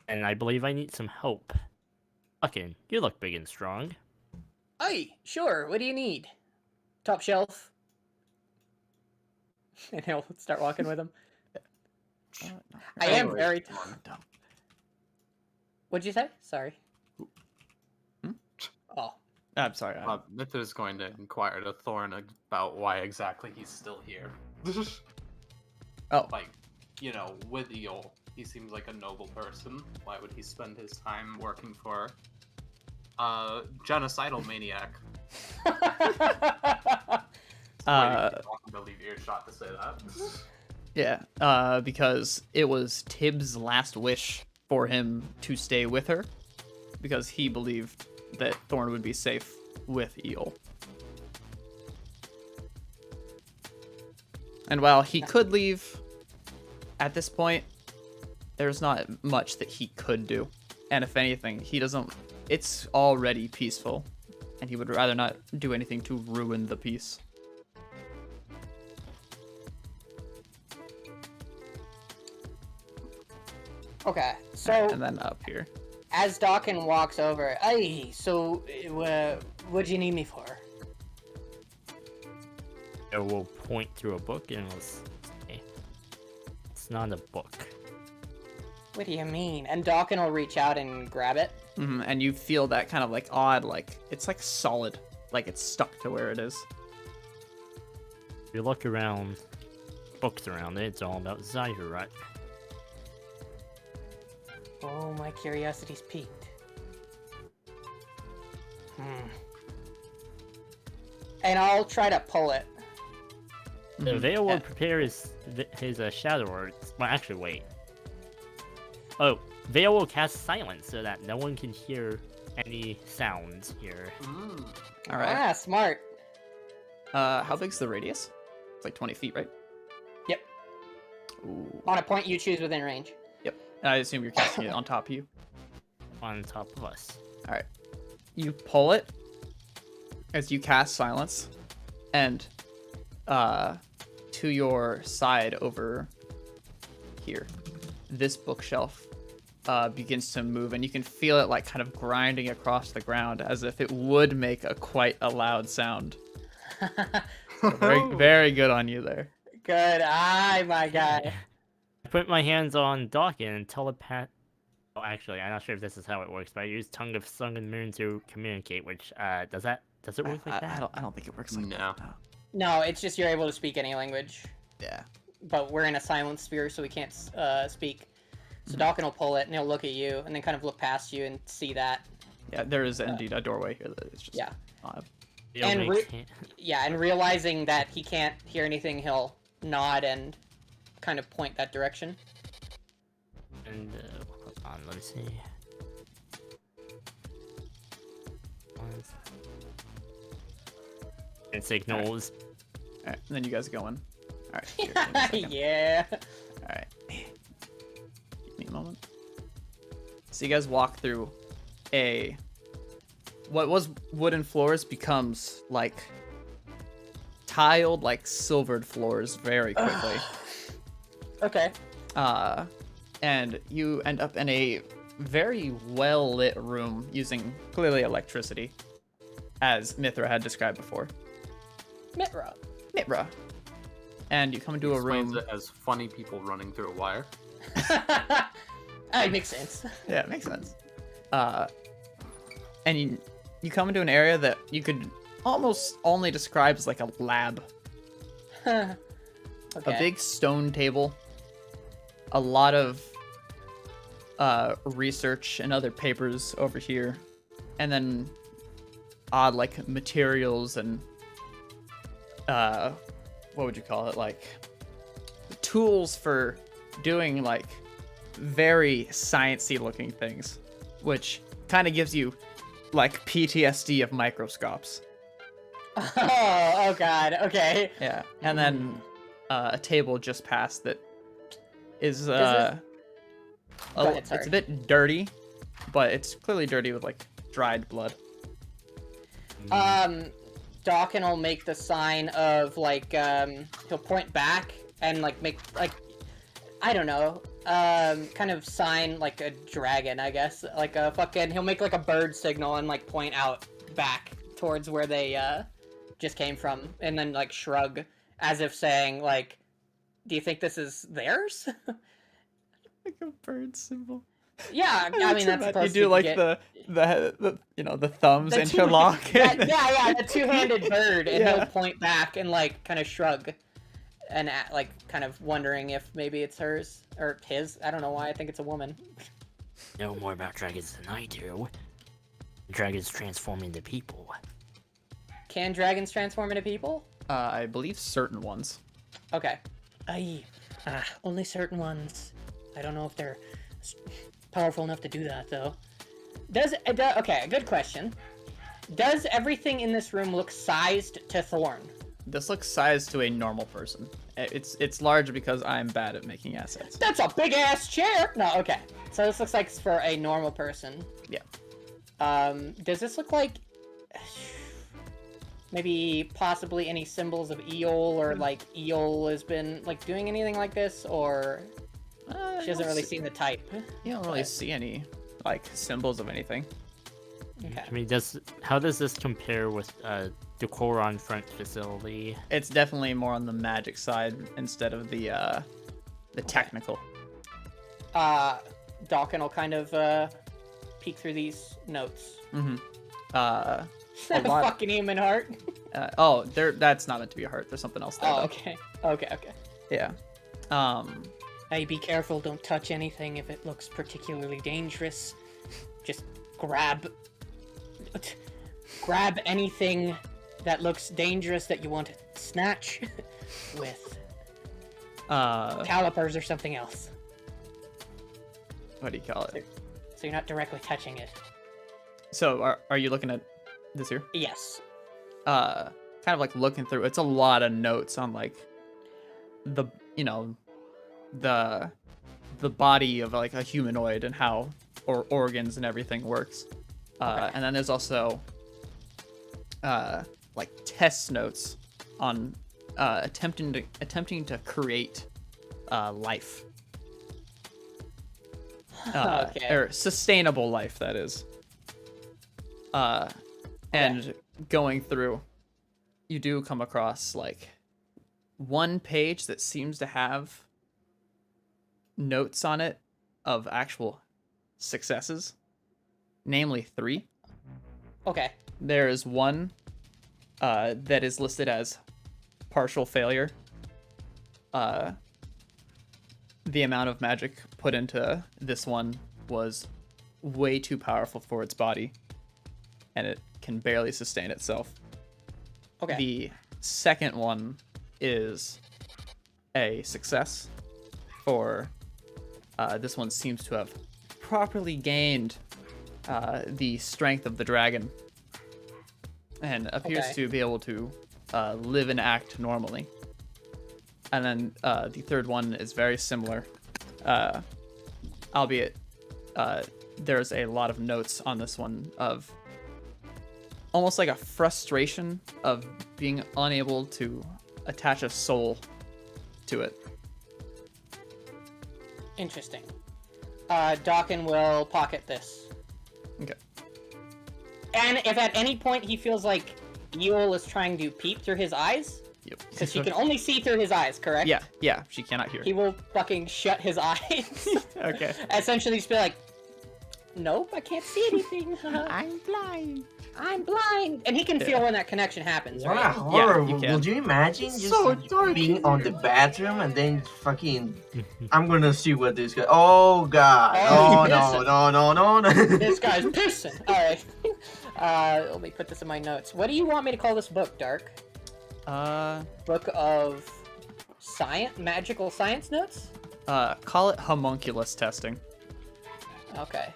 and I believe I need some help. Fucking, you look big and strong. Hey, sure. What do you need? Top shelf. And he'll start walking with him. I am Anyway, very. What'd you say? Sorry. Oh. I'm sorry. Mithra's going to inquire to Thorn about why exactly he's still here. Oh. Like, with Eol, he seems like a noble person. Why would he spend his time working for a genocidal maniac? I believe earshot to say that. Yeah, because it was Tibbs' last wish for him to stay with her because he believed that Thorn would be safe with Eel. And while he could leave, at this point, there's not much that he could do. And if anything, it's already peaceful, and he would rather not do anything to ruin the peace. Okay, so And then up here. as Dawkin walks over, hey, so what'd you need me for? I will point through a book and we'll say, it's not a book. What do you mean? And Dawkin will reach out and grab it. And you feel that kind of like odd, like it's like solid, like it's stuck to where it is. You look around, books around it, it's all about Zyurite. Oh, my curiosity's piqued. And I'll try to pull it. The Veil will prepare his shadow arts. Well, actually, wait. Oh, Veil will cast silence so that no one can hear any sounds here. All right. Ah, smart. How big's the radius? It's like 20 feet, right? Yep. Ooh. On a point you choose within range. Yep. And I assume you're casting it on top of you. On top of us. All right. You pull it as you cast silence, and to your side over here, this bookshelf begins to move, and you can feel it like kind of grinding across the ground as if it would make quite a loud sound. So very, very good on you there. Good eye, my guy. I put my hands on Dawkin and telepath. Oh, actually, I'm not sure if this is how it works, but I use Tongue of Sun and Moon to communicate. Which does it work like that? I don't think it works like No. that. No. No, it's just you're able to speak any language. Yeah. But we're in a silent sphere, so we can't speak. So Dawkin will pull it, and he'll look at you, and then kind of look past you and see that. Yeah, there is indeed a doorway here that is just Yeah. odd. Veil And makes and realizing that he can't hear anything, he'll nod and kind of point that direction. And hold on, let me see. And signals. All right, and then you guys go in. All right. Here, give me a second. Yeah. All right. Give me a moment. So you guys walk through what was wooden floors becomes like tiled, like silvered floors very quickly. Okay. And you end up in a very well lit room using clearly electricity, as Mithra had described before. Mitra. And you come into a Explains room. it as funny people running through a wire. It makes sense. Yeah, it makes sense. And you come into an area that you could almost only describe as like a lab. Okay. A big stone table. A lot of research and other papers over here. And then odd like materials and what would you call it? Like tools for doing like very sciencey looking things, which kind of gives you like PTSD of microscopes. Oh god. Okay. Yeah, and then a table just past that is Go ahead, it's sorry. a bit dirty, but it's clearly dirty with like dried blood. Dawkin will make the sign of like he'll point back and like make like I don't know, kind of sign like a dragon, I guess, like a fucking he'll make like a bird signal and like point out back towards where they just came from, and then like shrug as if saying like, do you think this is theirs? Like a bird symbol. Yeah, I mean that's supposed you do to like get... the you know, the thumbs The interlock. yeah, the two-handed bird, and Yeah. he'll point back and like kind of shrug, and like kind of wondering if maybe it's hers or his. I don't know why I think it's a woman. Know more about dragons than I do. Dragons transform into people. Can dragons transform into people? I believe certain ones. Okay. Only certain ones. I don't know if they're powerful enough to do that, though. Okay, good question. Does everything in this room look sized to Thorn? This looks sized to a normal person. It's large because I'm bad at making assets. That's a big ass chair. No, okay. So this looks like it's for a normal person. Yeah. Does this look like maybe possibly any symbols of Eol, or like Eol has been like doing anything like this, or she hasn't really seen the type? You don't really see any like symbols of anything. Okay. I mean, how does this compare with the Coron front facility? It's definitely more on the magic side instead of the technical. Dawkin will kind of peek through these notes. Mm-hmm. Fucking human heart. That's not meant to be a heart. There's something else there. Oh, though. okay. Okay. Yeah. Hey, be careful. Don't touch anything if it looks particularly dangerous. Just grab anything that looks dangerous that you want to snatch with calipers or something else. What do you call it? So you're not directly touching it. So are you looking at this here? Yes. Kind of like looking through. It's a lot of notes on like the body of like a humanoid and how organs and everything works. And then there's also like test notes on attempting to create life. Okay. Or sustainable life, that is. And going through, you do come across like one page that seems to have notes on it of actual successes, namely 3. Okay. There is one that is listed as partial failure. The amount of magic put into this one was way too powerful for its body, and it can barely sustain itself. Okay. The second one is a success for this one seems to have properly gained the strength of the dragon and appears to be able to live and act normally. And then the third one is very similar, albeit there's a lot of notes on this one of almost like a frustration of being unable to attach a soul to it. Interesting. Dawkin will pocket this. Okay. And if at any point he feels like Eol is trying to peep through his eyes, Yep. because she can only see through his eyes, correct? Yeah, she cannot hear. He will fucking shut his eyes. Okay. Essentially just be like, nope, I can't see anything. I'm blind. I'm blind. And he can feel when that connection happens, What a right? horror! you can. Would you imagine just So dark being on the bathroom and then fucking? I'm gonna see what this guy. Oh god! Oh, No! This guy's pissing. Alright. Let me put this in my notes. What do you want me to call this book, Dark? Book of magical science notes? Call it homunculus testing. Okay.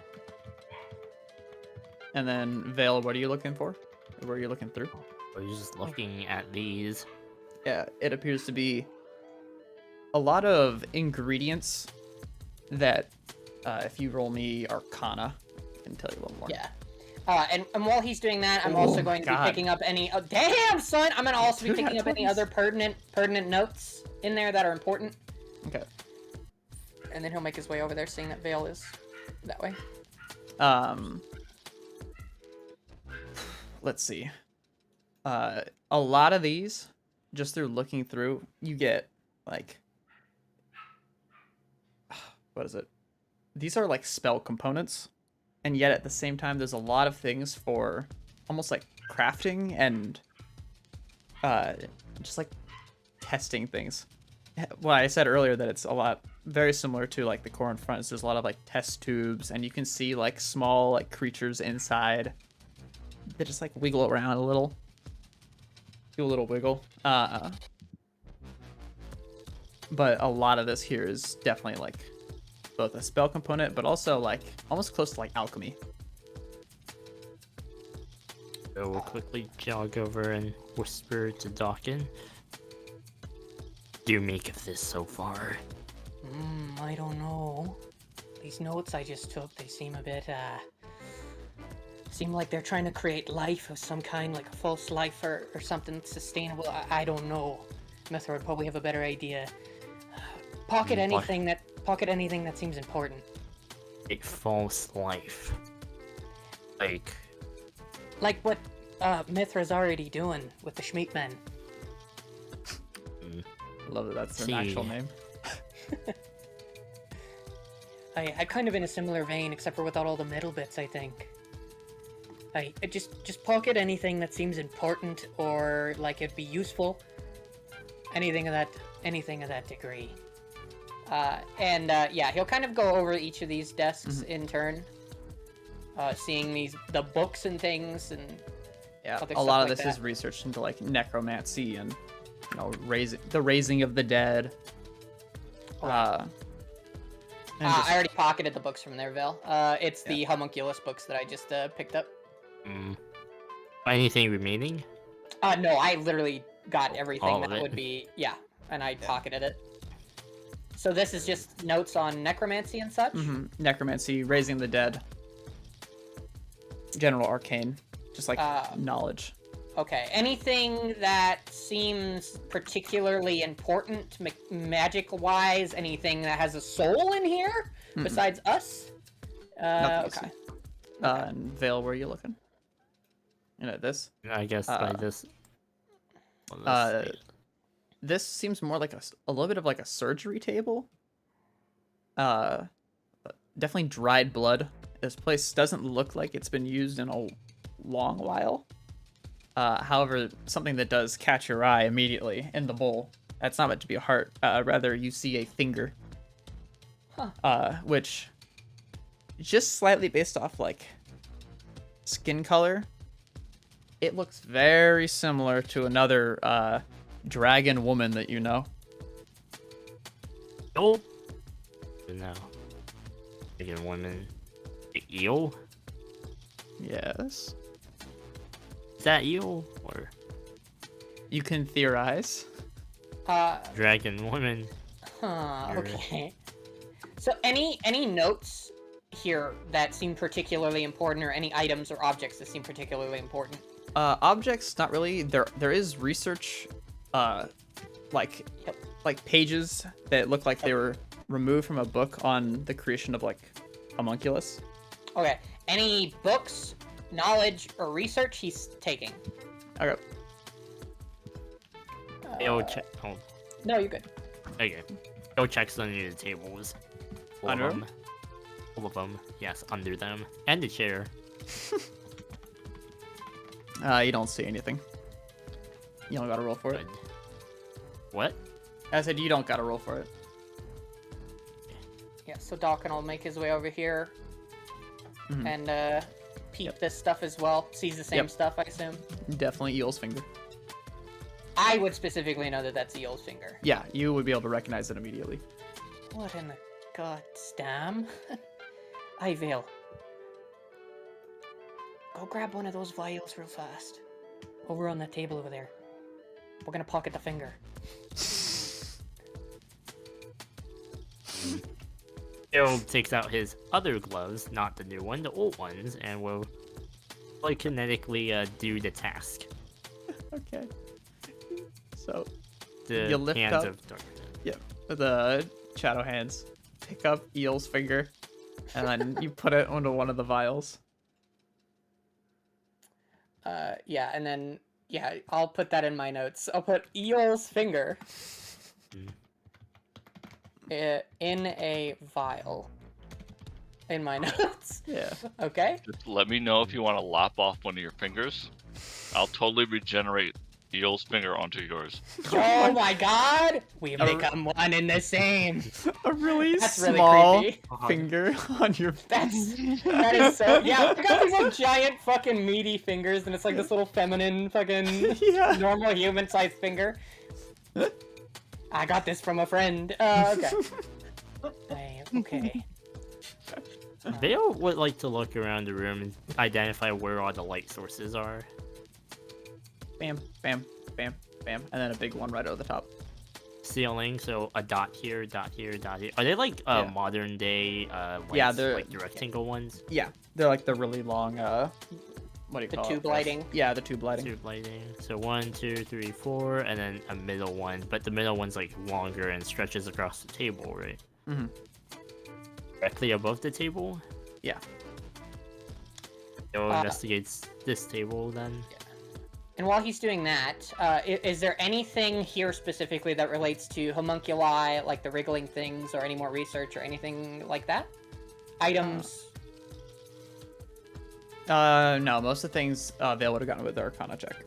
And then Vale, what are you looking for? Where are you looking through? I was just looking at these. Yeah, it appears to be a lot of ingredients that, if you roll me Arcana, I can tell you a little more. Yeah. And while he's doing that, I'm also going to be picking up any. Oh, damn, son! I'm gonna also be picking up any other pertinent notes in there that are important. Okay. And then he'll make his way over there, seeing that Vale is that way. Let's see. A lot of these, just through looking through, you get like, what is it? These are like spell components, and yet at the same time, there's a lot of things for almost like crafting and just like testing things. Well, I said earlier that it's a lot very similar to like the core in front. There's a lot of like test tubes, and you can see like small like creatures inside. They just like wiggle around a little. Do a little wiggle. But a lot of this here is definitely like both a spell component, but also like almost close to like alchemy. So we'll quickly jog over and whisper to Dawkin. What do you make of this so far? I don't know. These notes I just took, they seem a bit, seem like they're trying to create life of some kind, like a false life or something sustainable. I don't know. Mithra would probably have a better idea. Pocket anything that seems important. A false life. Like what Mithra's already doing with the Schmeatmen. Love that that's an See. actual name. I kind of in a similar vein, except for without all the middle bits, I think. I just pocket anything that seems important or like it'd be useful. Anything of that degree. Yeah, he'll kind of go over each of these desks in turn. Seeing the books and things and Yeah, other a stuff lot of like this that. is research into like necromancy and the raising of the dead. And just- I already pocketed the books from there, Val. It's the homunculus books that I just picked up. Anything remaining? No, I literally got everything All of that it? would be, and I pocketed it. So this is just notes on necromancy and such? necromancy, raising the dead, general arcane, just like knowledge. Okay, anything that seems particularly important magic-wise, anything that has a soul in here besides us? Nothing Okay. And Vale, where are you looking? You know this? I guess by this. This seems more like a little bit of like a surgery table. Definitely dried blood. This place doesn't look like it's been used in a long while. However, something that does catch your eye immediately in the bowl. That's not meant to be a heart. Rather, you see a finger. Which, just slightly based off like skin color, it looks very similar to another dragon woman that you know. Eel? No. Dragon woman. Eel? Yes. Is that eel? Or You can theorize. dragon woman? Okay. So any notes here that seem particularly important, or any items or objects that seem particularly important? Objects, not really. There is research, like pages that look like they were removed from a book on the creation of like homunculus. Okay. Any books, knowledge, or research he's taking? Okay. Eel check. Oh, No, you're good. okay. Eel checks under the tables. All Under of 'em? them. All of them. Yes, under them. And the chair. You don't see anything. You don't gotta roll for it. Good. What? I said you don't gotta roll for it. Yeah, so Dawkin will make his way over here and peep this stuff as well. Sees the same Yep. stuff, I assume. Definitely Eel's finger. I would specifically know that that's Eel's finger. Yeah, you would be able to recognize it immediately. What in the goddamn? Aye, Vale. Go grab one of those vials real fast. Over on that table over there. We're gonna pocket the finger. Eel takes out his other gloves, not the new one, the old ones, and will like kinetically do the task. Okay. So, The You lift hands up- of darkness. yep, the shadow hands pick up Eel's finger, and then you put it onto one of the vials. Yeah, and then, yeah, I'll put that in my notes. I'll put Eel's finger in a vial in my notes. Yeah. Okay? Just let me know if you want to lop off one of your fingers. I'll totally regenerate Eel's finger onto yours. Oh my god! We become one and the same. A really That's really small creepy. finger on your. That is so. Yeah, I got these like giant fucking meaty fingers, and it's like this little feminine fucking Yeah. normal human sized finger. I got this from a friend. Okay. Okay. Vale would like to look around the room and identify where all the light sources are. Bam, bam, bam, bam, and then a big one right over the top. Ceiling, so a dot here, dot here, dot here. Are they like Yeah. modern day lights, Yeah, they're- like the rectangle ones? Yeah, they're like the really long. What do you The call tube it? lighting. Yeah, the tube lighting. Tube lighting. So 1, 2, 3, 4, and then a middle one, but the middle one's like longer and stretches across the table, right? Mm-hmm. Directly above the table. Yeah. So investigates this table then. And while he's doing that, is there anything here specifically that relates to homunculi, like the wriggling things, or any more research or anything like that? Items? No, most of the things Vale would have gotten with their Arcana check.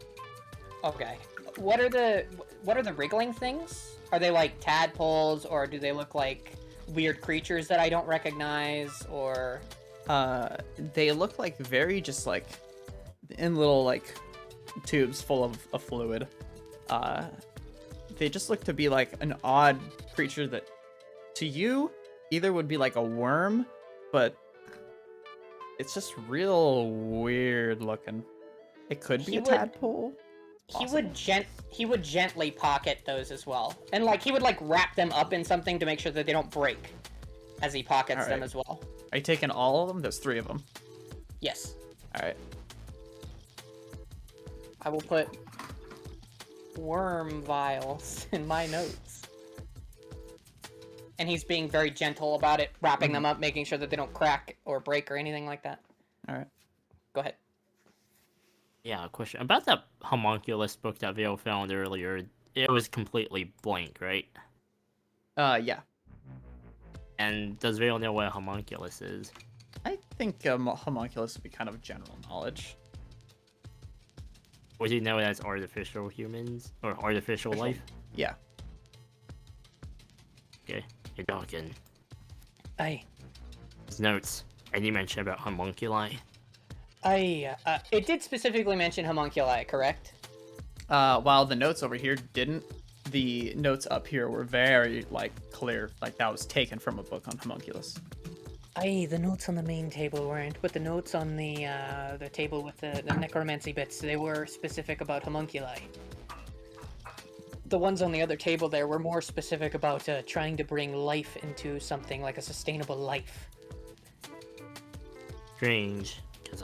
Okay. What are the wriggling things? Are they like tadpoles, or do they look like weird creatures that I don't recognize, or... They look like very just like in little like tubes full of fluid. They just look to be like an odd creature that to you either would be like a worm, but it's just real weird looking. It could be He a would- tadpole. He would gently pocket those as well. And like he would like wrap them up in something to make sure that they don't break as he pockets them Alright. as well. Are you taking all of them? There's 3 of them. Yes. All right. I will put worm vials in my notes. And he's being very gentle about it, wrapping them up, making sure that they don't crack or break or anything like that. All right. Go ahead. Yeah, a question about that homunculus book that Vale found earlier. It was completely blank, right? Yeah. And does Vale know what a homunculus is? I think homunculus would be kind of general knowledge. Would you know it as artificial humans or artificial life? Yeah. Okay, you're talking. Aye. His notes. Any mention about homunculi? It did specifically mention homunculi, correct? While the notes over here didn't, the notes up here were very like clear, like that was taken from a book on homunculus. Aye, the notes on the main table weren't, but the notes on the table with the necromancy bits, they were specific about homunculi. The ones on the other table there were more specific about trying to bring life into something like a sustainable life. Strange, because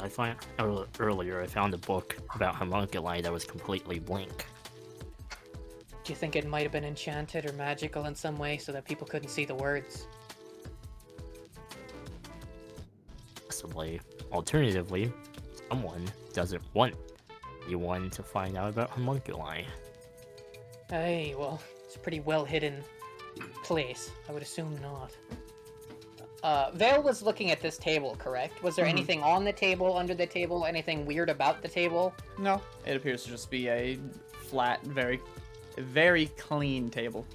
earlier I found a book about homunculi that was completely blank. Do you think it might have been enchanted or magical in some way so that people couldn't see the words? Possibly. Alternatively, someone doesn't want anyone to find out about homunculi. Aye, well, it's a pretty well hidden place. I would assume not. Vale was looking at this table, correct? Was there anything on the table, under the table, anything weird about the table? No, it appears to just be a flat, very clean table.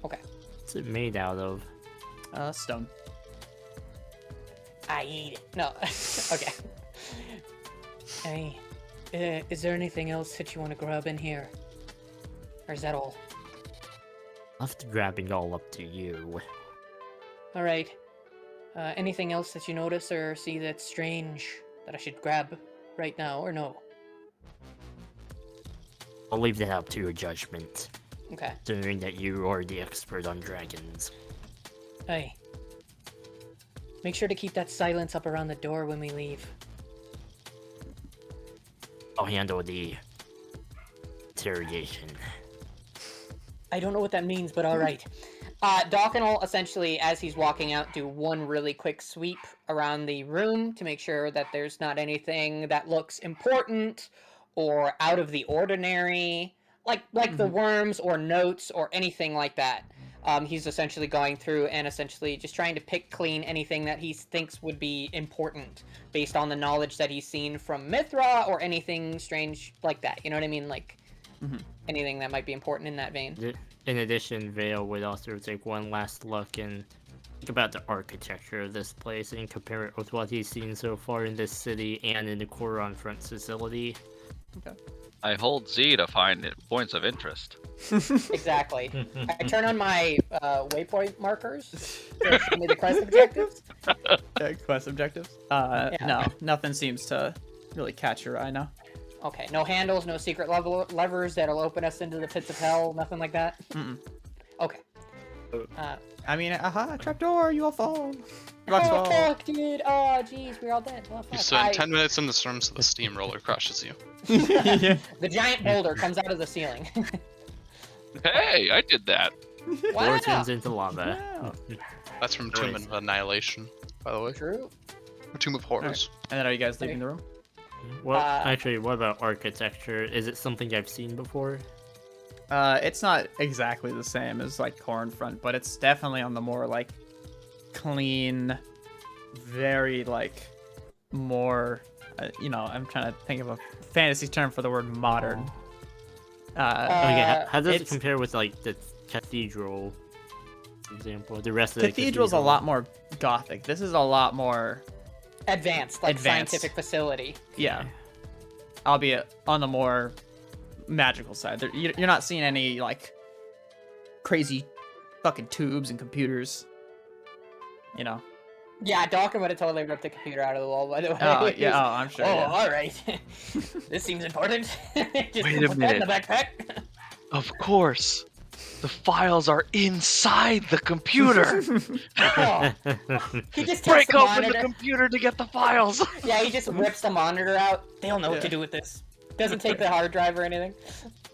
Okay. What's it made out of? Stone. I eat it. No. Okay. Hey, is there anything else that you want to grab in here? Or is that all? Left grabbing all up to you. Alright. Anything else that you notice or see that's strange that I should grab right now, or no? I'll leave that up to your judgment, Okay. considering that you are the expert on dragons. Hey. Make sure to keep that silence up around the door when we leave. I'll handle the interrogation. I don't know what that means, but alright. Dawkin will essentially, as he's walking out, do one really quick sweep around the room to make sure that there's not anything that looks important or out of the ordinary, like the worms or notes or anything like that. He's essentially going through and essentially just trying to pick clean anything that he thinks would be important based on the knowledge that he's seen from Mithra or anything strange like that. You know what I mean? Like anything that might be important in that vein. In addition, Vale would also take one last look and think about the architecture of this place and compare it with what he's seen so far in this city and in the Coron Front facility. Okay. I hold Z to find points of interest. Exactly. I turn on my waypoint markers, to show me the quest objectives? Quest objectives? No, nothing seems to really catch your eye now. Okay, no handles, no secret levers that'll open us into the pits of hell, nothing like that? Mm-mm. Okay. I mean, trapdoor, you all fall. Oh, fuck, dude. Oh, jeez, we're all dead. Well, You fuck. spend 10 minutes in the storm, so the steamroller crushes you. The giant boulder comes out of the ceiling. Hey, I did that. Wow. Or turns into lava. Wow. That's from Tomb of Annihilation, by the way. True. Or Tomb of Horrors. And then are you guys leaving the room? Well, actually, what about architecture? Is it something I've seen before? It's not exactly the same as like Cornfront, but it's definitely on the more like clean, very like more. I'm trying to think of a fantasy term for the word modern. Okay, how does it it's- compare with like the cathedral, for example? The rest of Cathedral's the a lot more gothic. This is a lot more, Advanced, like Advanced. scientific facility. yeah, albeit on the more magical side. You're not seeing any like crazy fucking tubes and computers. Yeah, Dawkins would have totally ripped the computer out of the wall, by the way. I'm sure. Oh, yeah. all right. This seems important. Just Wait a put that in the minute. backpack. Of course. The files are inside the computer. Oh, he just takes Break the open the monitor. computer to get the files. Yeah, he just rips the monitor out. They don't know what to do with this. Doesn't take the hard drive or anything.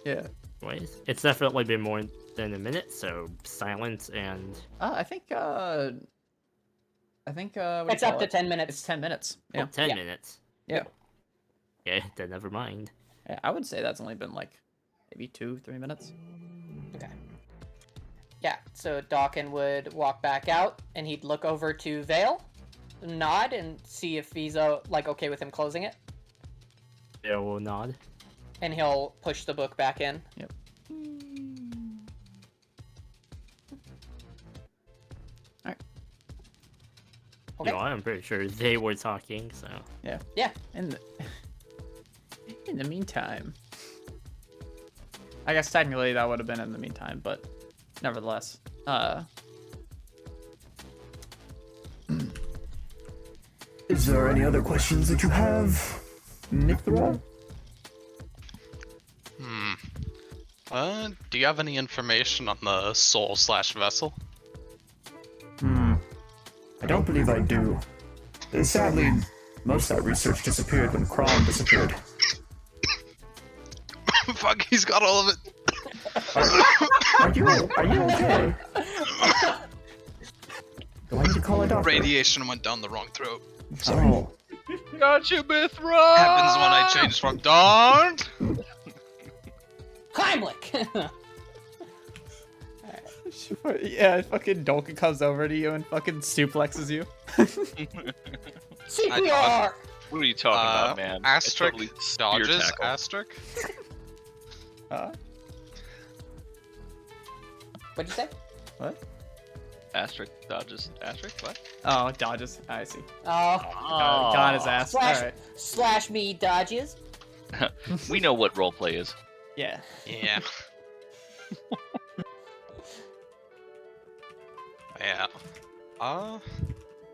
Yeah. Ways. It's definitely been more than a minute, so silence and I think. What do you It's up call to it? 10 minutes. It's 10 minutes. Yeah. 10 Yeah. minutes. Yeah. Yeah, then never mind. Yeah, I would say that's only been like maybe 2-3 minutes. Okay. Yeah, so Dawkins would walk back out, and he'd look over to Vale, nod, and see if he's okay with him closing it, They will nod. and he'll push the book back in. Yep. Okay. No, I'm pretty sure they were talking, so. Yeah. In the meantime, I guess technically that would have been in the meantime, but nevertheless, Is there any other questions that you have, Mithra? Do you have any information on the soul/vessel? I don't believe I do. Sadly, most of that research disappeared when Crom disappeared. Fuck, he's got all of it. Are you okay? Do I need to call a doctor? Radiation went down the wrong throat. Oh, Got you, Mithra! Happens when I change from dawn. Heimlich! yeah, fucking Dolka comes over to you and fucking suplexes you. CPR! What are you talking about, man? I Asterisk totally spear dodges. tackle. Asterisk. What'd you say? What? Asterisk dodges. Asterisk what? Oh, dodges. I see. Oh, Got his ass. slash, Alright. slash me dodges. We know what roleplay is. Yeah. Yeah. Yeah.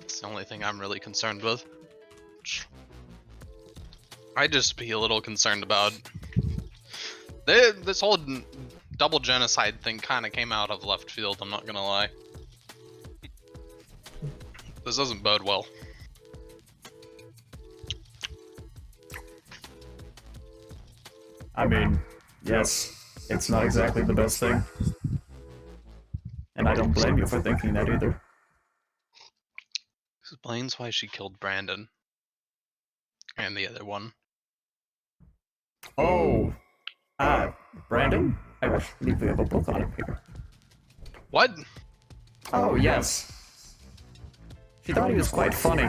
It's the only thing I'm really concerned with. I'd just be a little concerned about this whole double genocide thing. Kind of came out of left field. I'm not gonna lie. This doesn't bode well. I mean, yes, it's not exactly the best thing. And I don't blame you for thinking that either. Explains why she killed Brandon. And the other one. Oh, Brandon? I believe we have a book on him here. What? Oh, yes. She thought he was quite funny.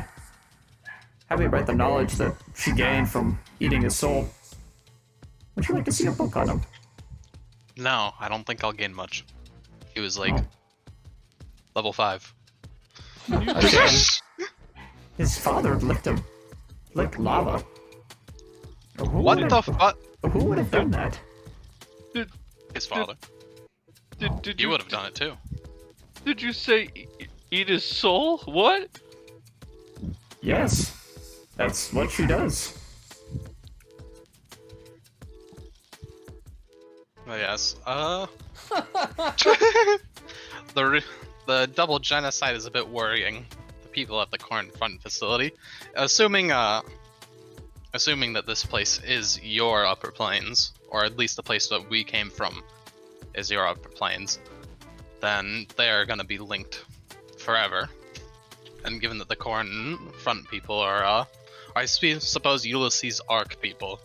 Happy about the knowledge that she gained from eating his soul. Would you like to see a book on him? No, I don't think I'll gain much. He was like level 5. Okay. His father licked him. Licked lava. What the fuck? Who would have done that? His father. Did You you would have done it too. Did you say Eat his soul? What? Yes, that's what she does. Oh, yes. The double genocide is a bit worrying. The people at the Corn Front facility, assuming that this place is your upper plains, or at least the place that we came from is your upper plains, then they are going to be linked forever. And given that the Corn Front people are, I suppose Ulysses Arc people,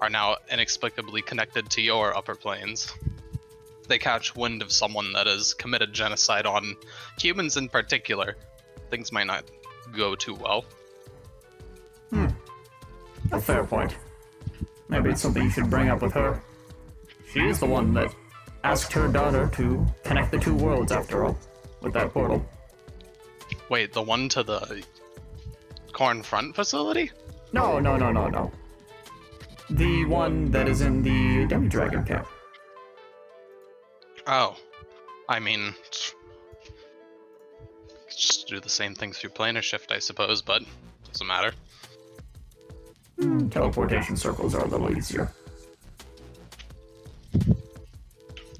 are now inexplicably connected to your upper plains. They catch wind of someone that has committed genocide on humans in particular, things might not go too well. A fair point. Maybe it's something you should bring up with her. She is the one that asked her daughter to connect the two worlds, after all, with that portal. Wait, the one to the Corn Front facility? No. The one that is in the Demi-Dragon camp. Oh, I mean, just do the same thing through planar shift, I suppose, but doesn't matter. Teleportation circles are a little easier.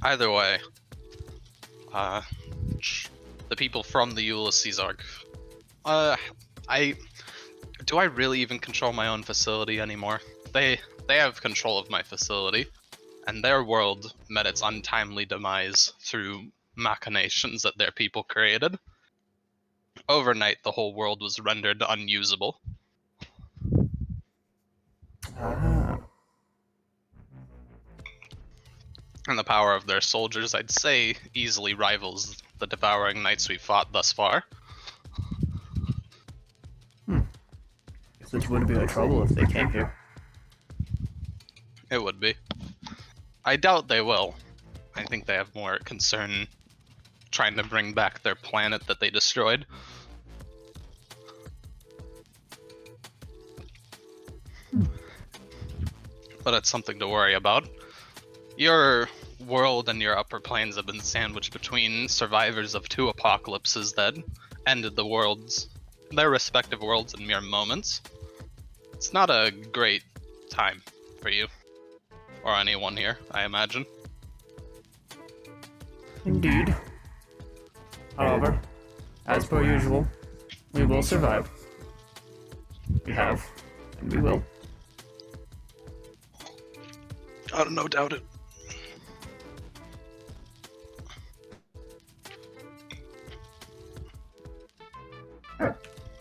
Either way, the people from the Ulysses Arc, do I really even control my own facility anymore? They have control of my facility, and their world met its untimely demise through machinations that their people created. Overnight, the whole world was rendered unusable. And the power of their soldiers, I'd say, easily rivals the devouring knights we've fought thus far. Guess this would be a trouble if they came here. It would be. I doubt they will. I think they have more concern trying to bring back their planet that they destroyed. But it's something to worry about. Your world and your upper planes have been sandwiched between survivors of two apocalypses that ended their respective worlds in mere moments. It's not a great time for you. Or anyone here, I imagine. Indeed. However, as per usual, we will survive. We have, and we will. I don't know, doubt it.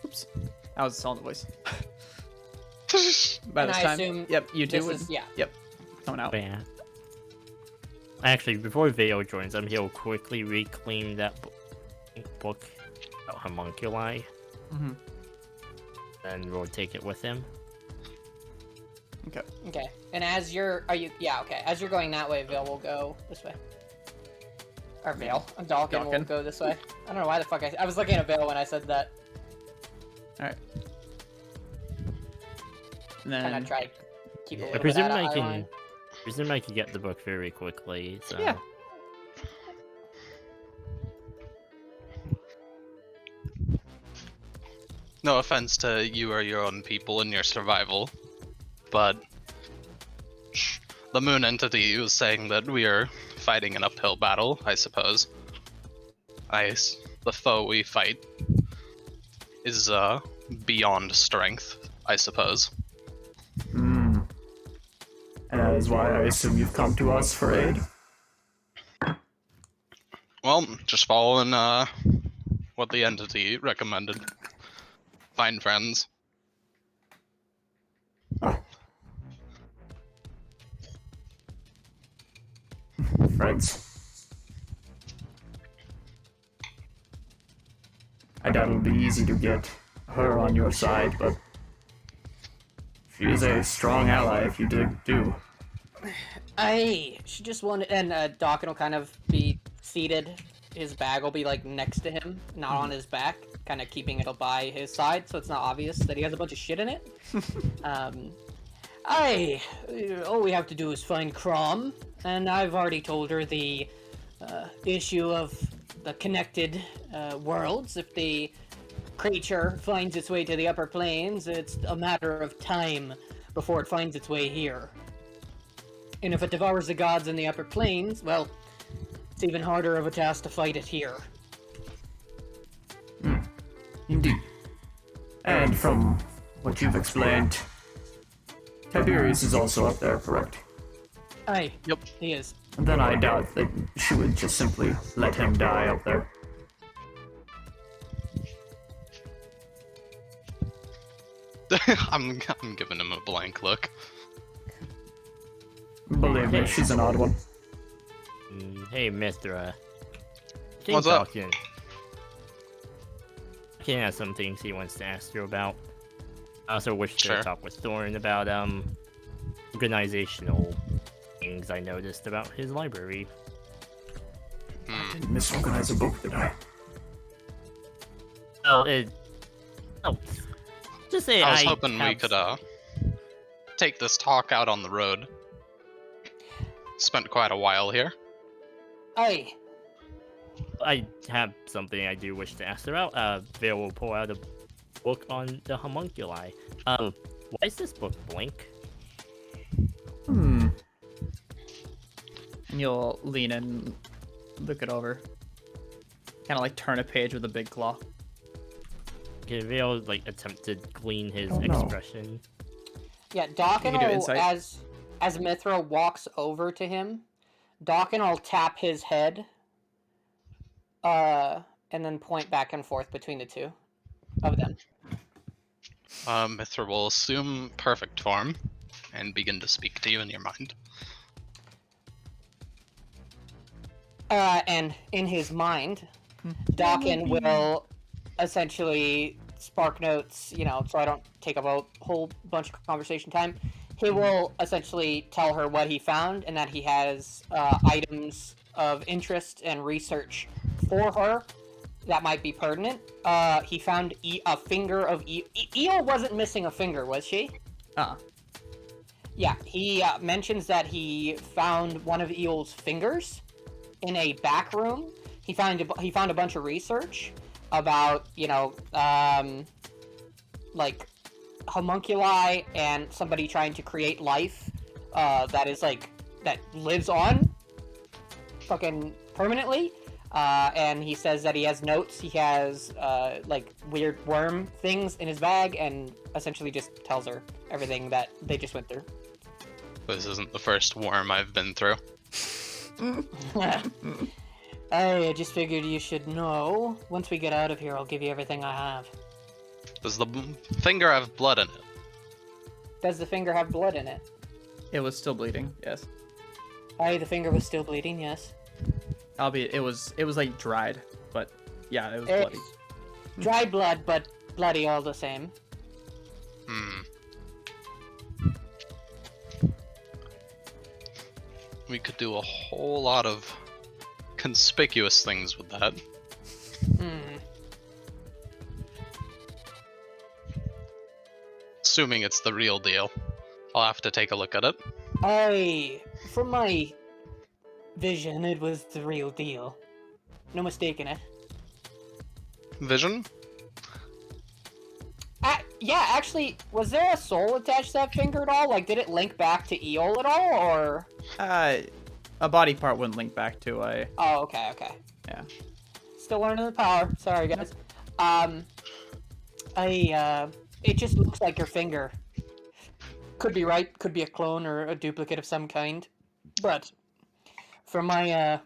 Oops. That was a solid voice. By And this I time, assume yep, you two this would, is- yeah. yep, coming out. But yeah. Actually, before Veo joins him, he'll quickly reclaim that book about homunculi, and we'll take it with him. Okay. Okay. And as you're going that way, Vale will go this way. Or Vale. Dalkin will Dalkin. go this way. I don't know why the fuck I was looking at Vale when I said that. Alright. And And I then, try to keep a I little bit presume out of I eye can. line. Presume I can get the book very quickly. So. Yeah. No offense to you or your own people and your survival, but the moon entity was saying that we are fighting an uphill battle, I suppose. The foe we fight is beyond strength, I suppose. And that is why I assume you've come to us for aid. Well, just following what the entity recommended. Find friends. Friends. I doubt it'll be easy to get her on your side, but she is a strong ally if you do. She just wanted, and Dawkin will kind of be seated. His bag will be like next to him, not on his back, kind of keeping it by his side, so it's not obvious that he has a bunch of shit in it. All we have to do is find Crom, and I've already told her the issue of the connected worlds. If the creature finds its way to the upper planes, it's a matter of time before it finds its way here. And if it devours the gods in the upper planes, well, it's even harder of a task to fight it here. Indeed. And from what you've explained, Tiberius is also up there, correct? Aye. Yep. He is. And then I doubt that she would just simply let him die up there. I'm giving him a blank look. Believe me, she's an odd one. Hey, Mithra. What's up? King has some things he wants to ask you about. I also wish to Sure. talk with Thorn about organizational things I noticed about his library. Misorganize a book, did I? Just say I was hoping we have- could take this talk out on the road. Spent quite a while here. Aye. I have something I do wish to ask about. Vale will pull out a book on the homunculi. Why is this book blank? And you'll lean in, look it over. Kind of like turn a page with a big claw. Can Vale attempt to glean his Oh, no. expression? Yeah, Dawkin You can do will, insight. as Mithra walks over to him, Dawkin will tap his head, and then point back and forth between the two of them. Mithra will assume perfect form and begin to speak to you in your mind. And in his mind, Dawkin will essentially spark notes, so I don't take up a whole bunch of conversation time. He will essentially tell her what he found and that he has items of interest and research for her that might be pertinent. He found a finger of Eel wasn't missing a finger, was she? Yeah, he mentions that he found one of Eel's fingers in a back room. He found a bunch of research about, like homunculi and somebody trying to create life that lives on fucking permanently. And he says that he has notes. He has weird worm things in his bag, and essentially just tells her everything that they just went through. This isn't the first worm I've been through. I just figured you should know. Once we get out of here, I'll give you everything I have. Does the finger have blood in it? Does the finger have blood in it? It was still bleeding, yes. Aye, the finger was still bleeding, yes. Albeit it was like dried, but yeah, it was It's bloody. dry blood, but bloody all the same. We could do a whole lot of conspicuous things with that. Assuming it's the real deal. I'll have to take a look at it. From my vision, it was the real deal. No mistaking it. Vision? Yeah, actually, was there a soul attached to that finger at all? Like, did it link back to Eol at all, or? A body part wouldn't link back to a... Oh, okay. Yeah. Still learning the power. Sorry, guys. It just looks like your finger. Could be right, could be a clone or a duplicate of some kind. But, from my,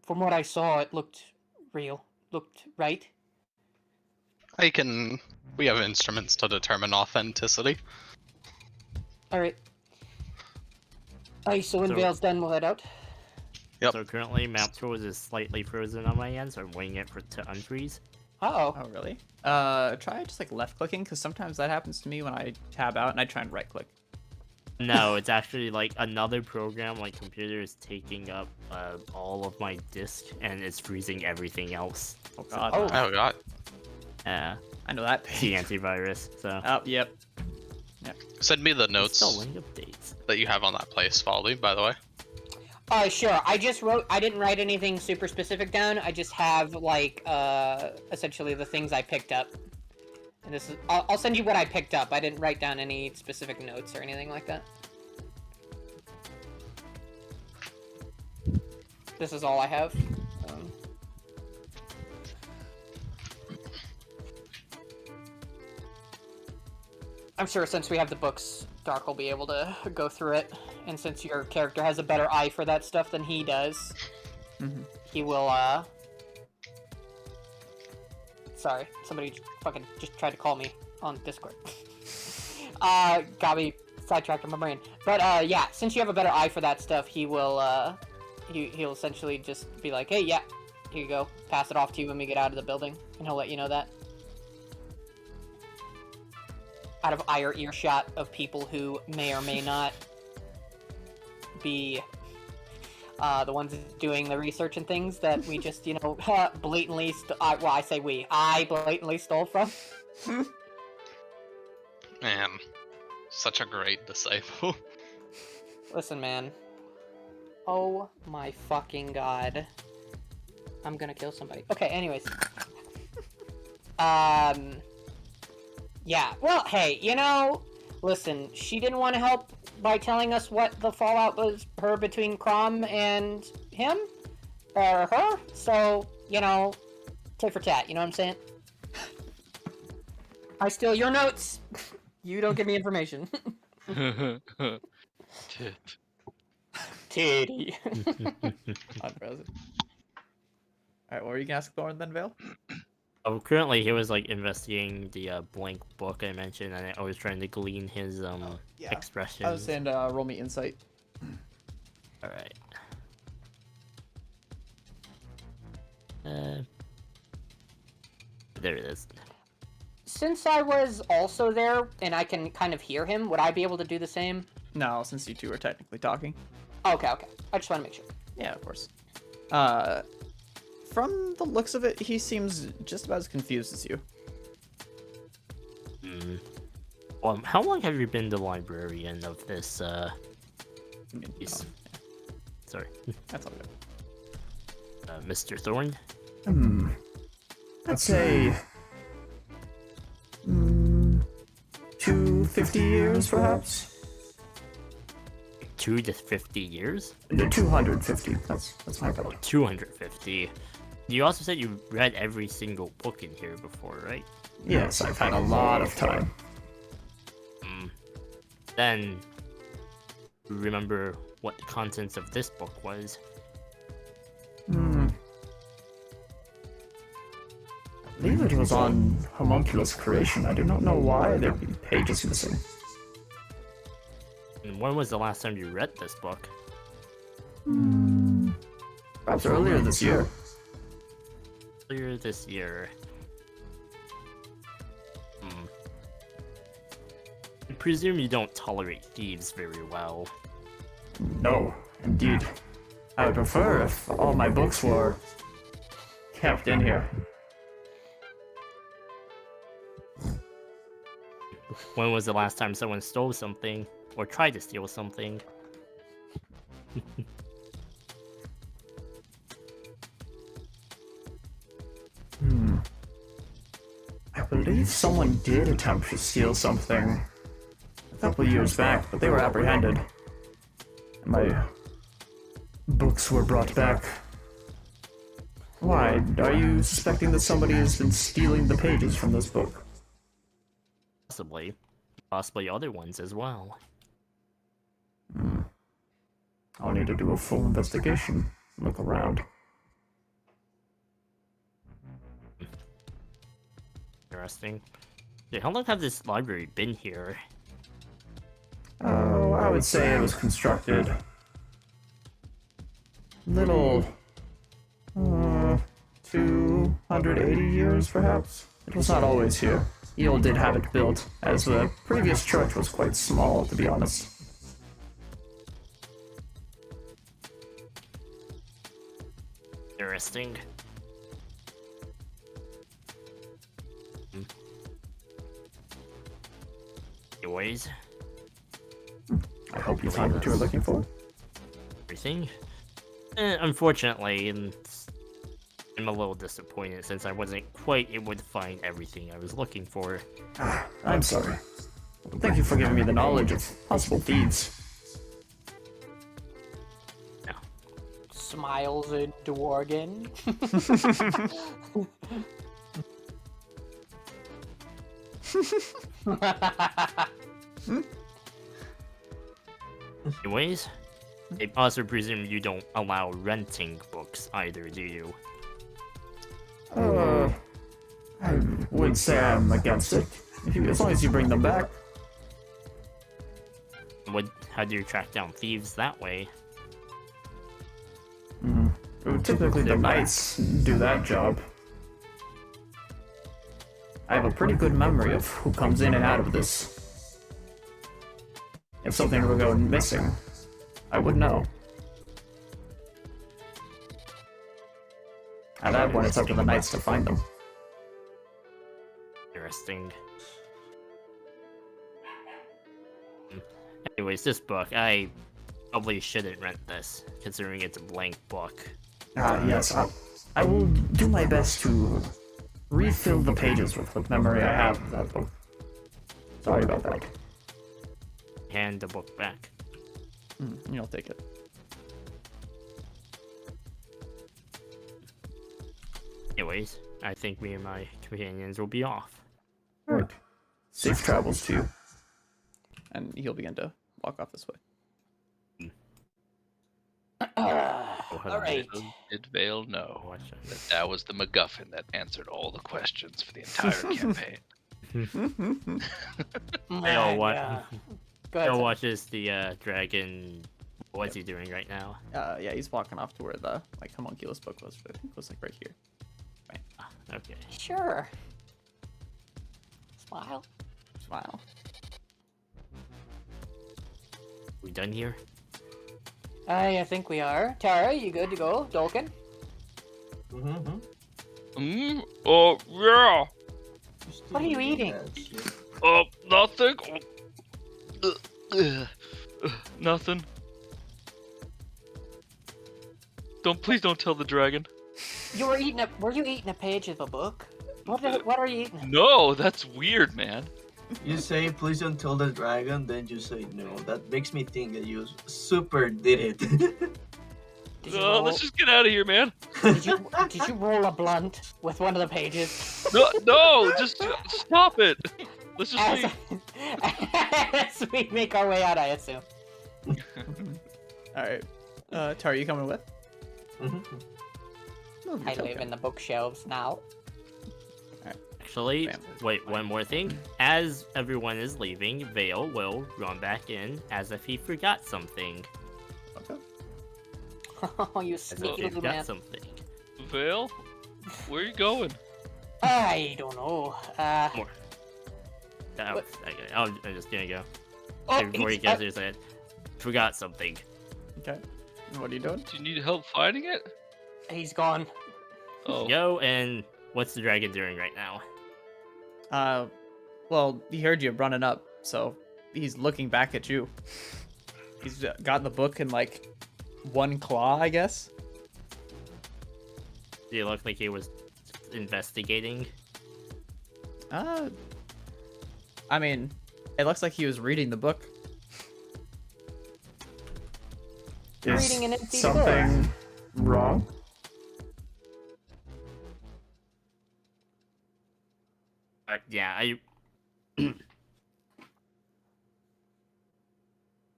from what I saw, it looked real. Looked right. We have instruments to determine authenticity. Alright. So when So- Vale's done, we'll head out. Yep. So currently, map tools is slightly frozen on my end, so I'm waiting it to unfreeze. Uh-oh. Oh, really? Try just like left clicking, because sometimes that happens to me when I tab out and I try and right click. No, it's actually like another program. My computer is taking up all of my disk, and it's freezing everything else. Oh god. Oh god. I know that The page. antivirus. So Oh, yep. Send me the notes installing updates. that you have on that place, Folly, by the way. Sure. I just wrote. I didn't write anything super specific down. I just have like essentially the things I picked up. And this is. I'll send you what I picked up. I didn't write down any specific notes or anything like that. This is all I have. I'm sure since we have the books, Dark will be able to go through it, and since your character has a better eye for that stuff than he does, he will, Sorry, somebody fucking just tried to call me on Discord. Got me sidetracked in my brain. But, yeah, since you have a better eye for that stuff, he will, he'll essentially just be like, hey, yeah, here you go. Pass it off to you when we get out of the building, and he'll let you know that. Out of eye or earshot of people who may or may not be the ones doing the research and things that we just, you know, blatantly, well, I say we, I blatantly stole from. Man, such a great disciple. Listen, man. Oh my fucking god. I'm gonna kill somebody. Okay, anyways. Yeah, well, hey, you know, listen, she didn't want to help by telling us what the fallout was her between Crom and him, or her, so, you know, tit for tat, you know what I'm saying? I steal your notes, you don't give me information. Tit. Titty. Unpresent. Alright, what were you gonna ask Thorn then, Vale? Oh, currently he was like investigating the blank book I mentioned, and I was trying to glean his yeah. expressions. I was saying roll me insight. All right. There it is. Since I was also there, and I can kind of hear him, would I be able to do the same? No, since you two are technically talking. Okay, okay. I just want to make sure. Yeah, of course. From the looks of it, he seems just about as confused as you. How long have you been the librarian of this, piece? Sorry. That's all good. Mr. Thorne? I'd say 250 years, perhaps. 2 to 50 years? No, 250. That's my bet. 250. You also said you read every single book in here before, right? Yes, I've had a lot of time. Then, remember what the contents of this book was? I believe it was on homunculus creation. I do not know why there'd be pages missing. And when was the last time you read this book? Perhaps earlier this year. Earlier this year. I presume you don't tolerate thieves very well. No, indeed. I would prefer if all my books were kept in here. When was the last time someone stole something? Or tried to steal something? I believe someone did attempt to steal something a couple years back, but they were apprehended. My books were brought back. Why? Are you suspecting that somebody has been stealing the pages from this book? Possibly. Possibly other ones as well. I'll need to do a full investigation. Look around. Interesting. Yeah, how long have this library been here? Oh, I would say it was constructed little 280 years, perhaps. It was not always here. Eel did have it built, as the previous church was quite small, to be honest. Interesting. Anyways, I hope you find what you were looking for. everything. Unfortunately, and I'm a little disappointed since I wasn't quite able to find everything I was looking for. I'm sorry. Thank you for giving me the knowledge of possible thieves. Smiles in Dworgen. Anyways, I also presume you don't allow renting books either, do you? I wouldn't say I'm against it. As long as you bring them back. How do you track down thieves that way? Typically the knights do that job. I have a pretty good memory of who comes in and out of this. If something were going missing, I would know. At that point, it's up to the knights to find them. Interesting. Anyways, this book, I probably shouldn't rent this, considering it's a blank book. Yes, I will do my best to refill the pages with what memory I have of that book. Sorry about that. Hand the book back. You'll take it. Anyways, I think me and my companions will be off. Alright. Safe travels to you. And he'll begin to walk off this way. All right. Did Vale know Watch that that was the MacGuffin that answered all the questions for the entire campaign? Vale Go ahead. watches the dragon. What's he doing right now? Yeah, he's walking off to where the homunculus book was. I think it was right here. Okay. Sure. Smile. Smile. We done here? I think we are. Tara, you good to go? Dolkin? Yeah. What are you eating? Nothing. Nothing. Please don't tell the dragon. Were you eating a page of a book? What are you eating? No, that's weird, man. You say, please don't tell the dragon, then you say no. That makes me think that you super did it. Let's just get out of here, man. Did you roll a blunt with one of the pages? No, just stop it. Let's just leave. As we make our way out, I assume. Alright. Tara, you coming with? I live in the bookshelves now. Actually, Family. wait, one more thing. As everyone is leaving, Vale will run back in as if he forgot something. Okay. Oh, you As if sneaky he little forgot man. something. Vale, where are you going? I don't know. More. What? I'm just gonna go. Oh, Before he gets there, said, forgot something. Okay. And what are you doing? Do you need help finding it? he's gone. Oh. Go, and what's the dragon doing right now? Well, he heard you running up, so he's looking back at you. He's got the book in, like, one claw, I guess. Did he look like he was investigating? I mean, it looks like he was reading the book. Is Reading an empty something wrong? Yeah, I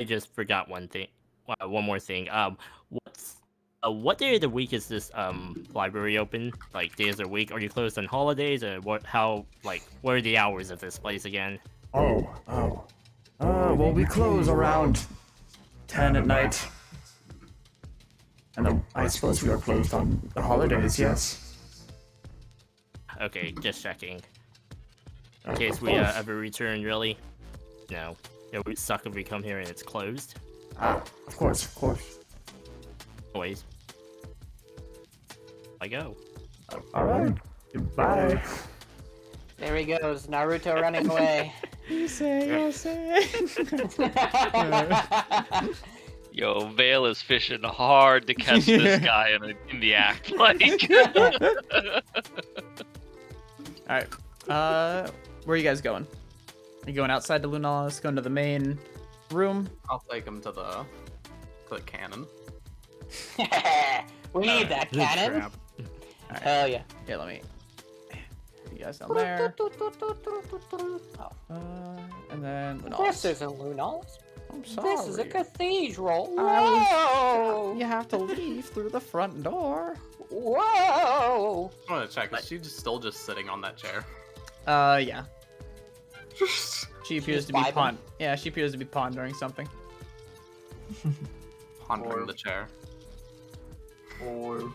just forgot one thing. One more thing. What day of the week is this library open? Like days of the week? Are you closed on holidays, or what? What are the hours of this place again? Well, we close around 10 at night. And then I suppose we are closed on the holidays, yes. Okay, just checking. In Of case we course. ever return, really? No. It would suck if we come here and it's closed. Of course, of course. Anyways. I go. Alright. Goodbye. There he goes, Naruto running away. You say. Yo, Vale is fishing hard to catch this guy in the act. Like, All right. Where are you guys going? Are you going outside the Lunalis? Going to the main room? I'll take him to the cannon. We need that Good cannon. trap. Hell yeah. Here, let me. You guys down there. Oh, And then this Lunalis. isn't Lunalis. I'm sorry. This is a cathedral. I Whoa! You have to leave through the front door. Whoa! I want to check. Is she still just sitting on that chair? Yeah. She appears just to be vibing. Yeah, she appears to be pondering something. Pondering the chair. Or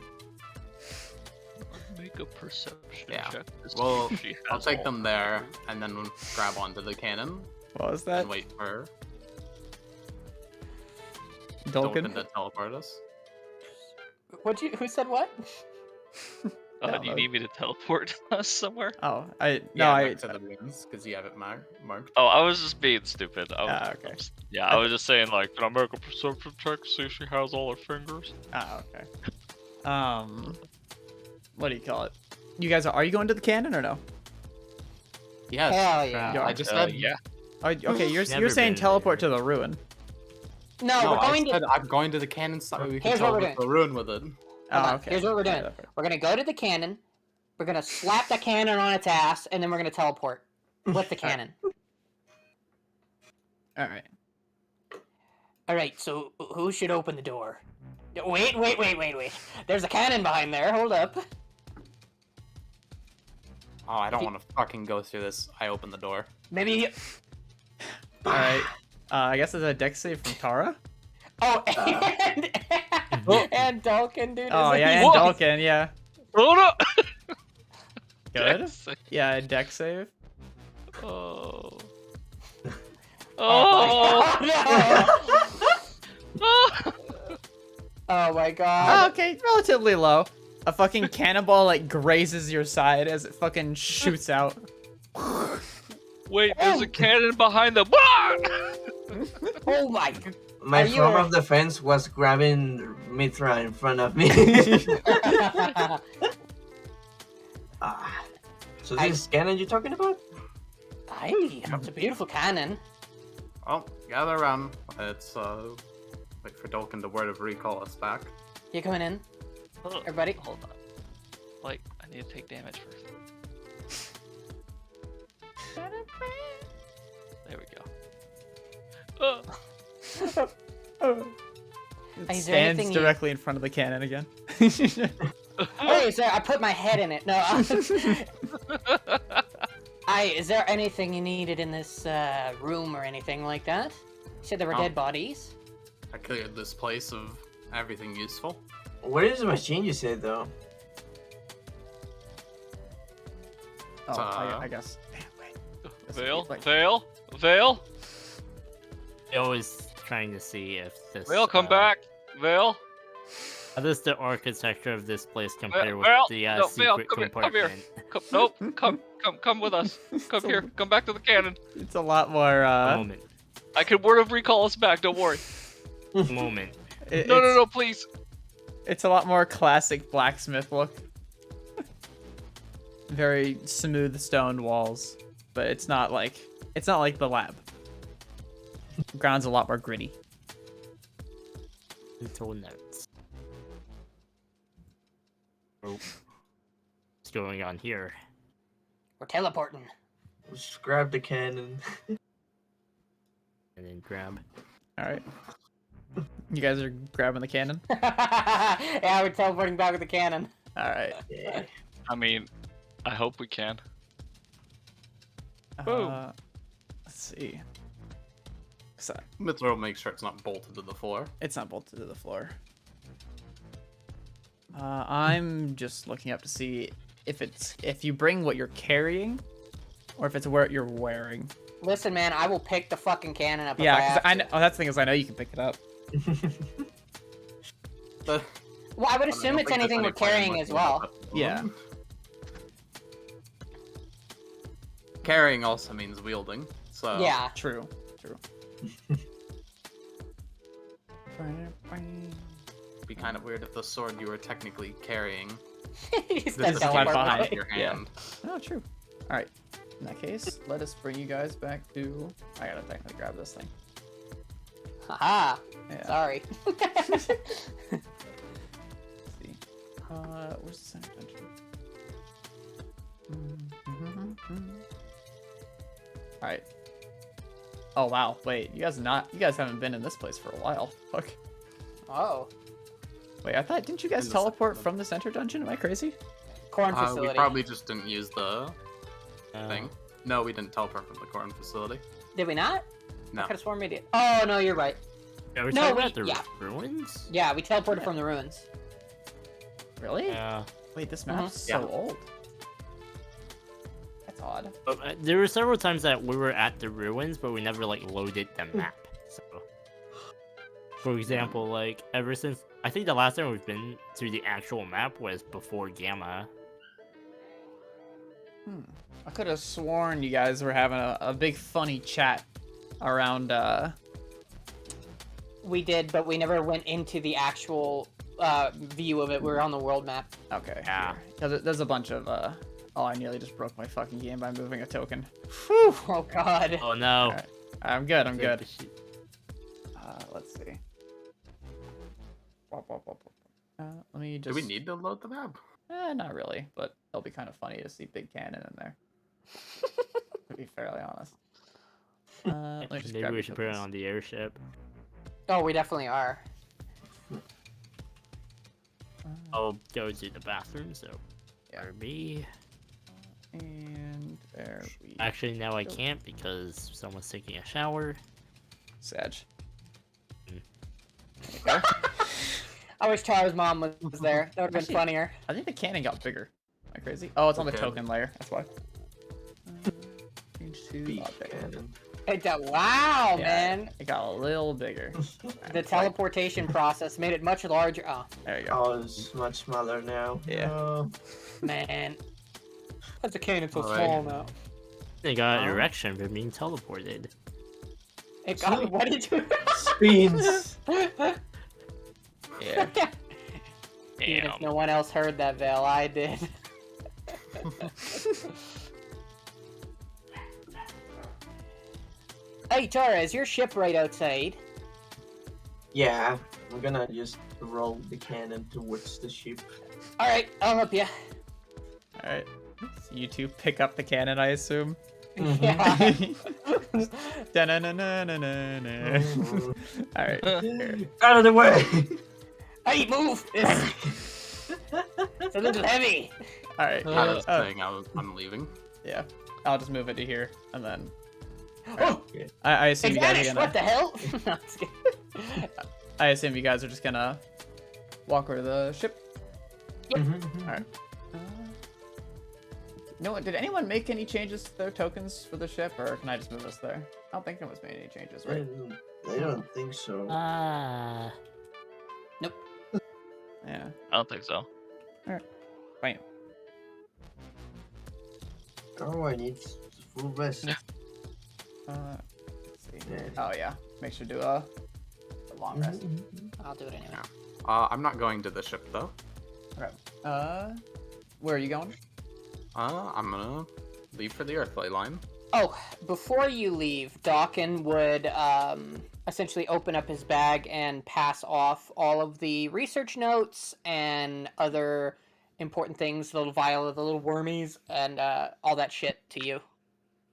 make a perception Yeah. check. to see Well, if she I'll has take all- them there and then grab onto the cannon What was that? and wait for her. Dolkin? to teleport us. Who said what? Do you need me to teleport us somewhere? Oh, I Back to the rooms because you have it marked. Oh, I was just being stupid. Okay. I was just saying, like, can I make a perception check to see if she has all her fingers? Okay. What do you call it? You guys are you going to the cannon or no? Yes. Hell yeah. Yeah. I just said Yeah. Oh, okay, you're Never saying been teleport to the ruin. No, No, we're I going said to. I'm going to the cannon so we can Here's what we're teleport to the ruin with it. Hold Oh, on, okay. Here's what we're doing. We're gonna go to the cannon. We're gonna slap the cannon on its ass, and then we're gonna teleport with the cannon. All right. All right. So who should open the door? Wait. There's a cannon behind there. Hold up. Oh, I don't want to fucking go through this. I open the door. Maybe. All right. I guess it's a dex save from Tara. Oh, and Dalkin, dude. Oh isn't yeah, he- and Dolkin, yeah. Oh no! Good. Dex. Yeah, dex save. Oh. Oh, Oh. no. Oh my god. Oh, okay, relatively low. A fucking cannonball like grazes your side as it fucking shoots out. Wait, there's a cannon behind the bar! Oh my. my Are you form a- of defense was grabbing Mithra in front of me. So this is cannon you're talking about? Aye, it's a beautiful cannon. Well, gather around. It's wait for Dolkin to word of recall us back. You coming in? Everybody? Hold on. Like, I need to take damage first. There we go. It Is there stands anything you- directly in front of the cannon again. Hey, sir, I put my head in it. No. Is there anything you needed in this room or anything like that? You said there were dead bodies. I cleared this place of everything useful. Where is the machine you said though? Oh, Uh, I guess. Damn, wait. This would be, Vale? like- Vale? Vale? I was trying to see if this. Vale, come back! Vale? How does the architecture of this place compare with Vale? the No, Vale, secret come here, come compartment? here. Come with us. Come here. Come back to the cannon. It's a lot more. Moment. I can word of recall us back. Don't worry. Moment. No, please. It's a lot more classic blacksmith look. Very smooth stone walls, but it's not like the lab. The ground's a lot more gritty. Little notes. Oh. What's going on here? We're teleporting. Just grab the cannon. And then grab. All right. You guys are grabbing the cannon. Yeah, we're teleporting back with the cannon. All right. Yeah. I mean, I hope we can. Let's see. So, Mithra will make sure it's not bolted to the floor. it's not bolted to the floor. I'm just looking up to see if you bring what you're carrying, or if it's what you're wearing. Listen, man, I will pick the fucking cannon up. if I Yeah, have because I to. know. Oh, that's the thing is I know you can pick it up. The- Well, I would I assume don't it's think there's anything any we're point in carrying looking as well. at the Yeah. room. Carrying also means wielding. So Yeah. True. Be kind of weird if the sword you were technically carrying He's This is not my teleport behind away. your hand. Oh, true. All right. In that case, let us bring you guys back to. I gotta technically grab this thing. Haha. Yeah. Sorry. Let's see. Where's the center dungeon? All right. Oh wow. Wait, you guys haven't been in this place for a while. Fuck. Oh. Wait, I thought didn't you guys In the teleport center. from the center dungeon? Am I crazy? Corn We facility. probably just didn't use the Uh, thing. No, we didn't teleport from the corn facility. Did we not? No. I could have sworn we did. Oh no, you're right. Yeah, we're No, talking we- about the yeah. ruins? Yeah, we teleported from the ruins. Really? Yeah. Wait, this map's Yeah. so old. That's odd. But, there were several times that we were at the ruins, but we never like loaded the map. So, for example, like ever since I think the last time we've been to the actual map was before Gamma. I could have sworn you guys were having a big funny chat around We did, but we never went into the actual view of it. We were on the world map. okay. Yeah. Because there's a bunch of oh, I nearly just broke my fucking game by moving a token. Oh god. Oh no. Alright. I'm good, I'm good. Shit. Let's see. Let me Do just we need to load the map? not really, but it'll be kind of funny to see Big Cannon in there. To be fairly honest. Let me just Maybe grab we your should put it tokens. on the airship. Oh, we definitely are. I'll go to the bathroom, so Yeah. for me. And there we Actually, now I go. can't because someone's taking a shower. Sag. I wish Tyler's mom was there. That would have been Actually- funnier. I think the cannon got bigger. Am I crazy? Oh, it's on the Okay. token layer. That's why. Change to Big object. cannon. Wow, Yeah, man. It got a little bigger. The teleportation process made it much larger. Oh, There you go. Oh, it's much smaller now. Yeah. Oh. man. Why's the cannon so Alright. small now? They got an Oh. erection for being teleported. It got what did you Spins. Yeah. Even if Damn. no one else heard that, Val, I did. Hey, Tara, is your ship right outside? Yeah, I'm gonna just roll the cannon towards the ship. Alright, I'll help you. All right. So you two pick up the cannon, I assume. Yeah. Da-na-na-na-na-na-na. All right. Here. Out of the way! Hey, move! It's a little heavy. All right. I was Oh, saying I'm leaving. yeah. I'll just move it to here, and then Oh, I assume you guys Spanish, are what the gonna. hell? No, I'm just kidding. I assume you guys are just gonna walk over the ship. All right. No, did anyone make any changes to their tokens for the ship, or can I just move us there? I don't think anyone's made any changes, right? I don't think so. Ah. Yeah. I don't think so. Bam. Oh, I need full vest. Let's see. Yeah. Oh yeah. Make sure to do a long rest. I'll do it anyway. I'm not going to the ship though. Okay. Where are you going? I'm gonna leave for the Earthlight line. Oh, before you leave, Dawkin would essentially open up his bag and pass off all of the research notes and other important things, the little vial of the little wormies, and all that shit to you.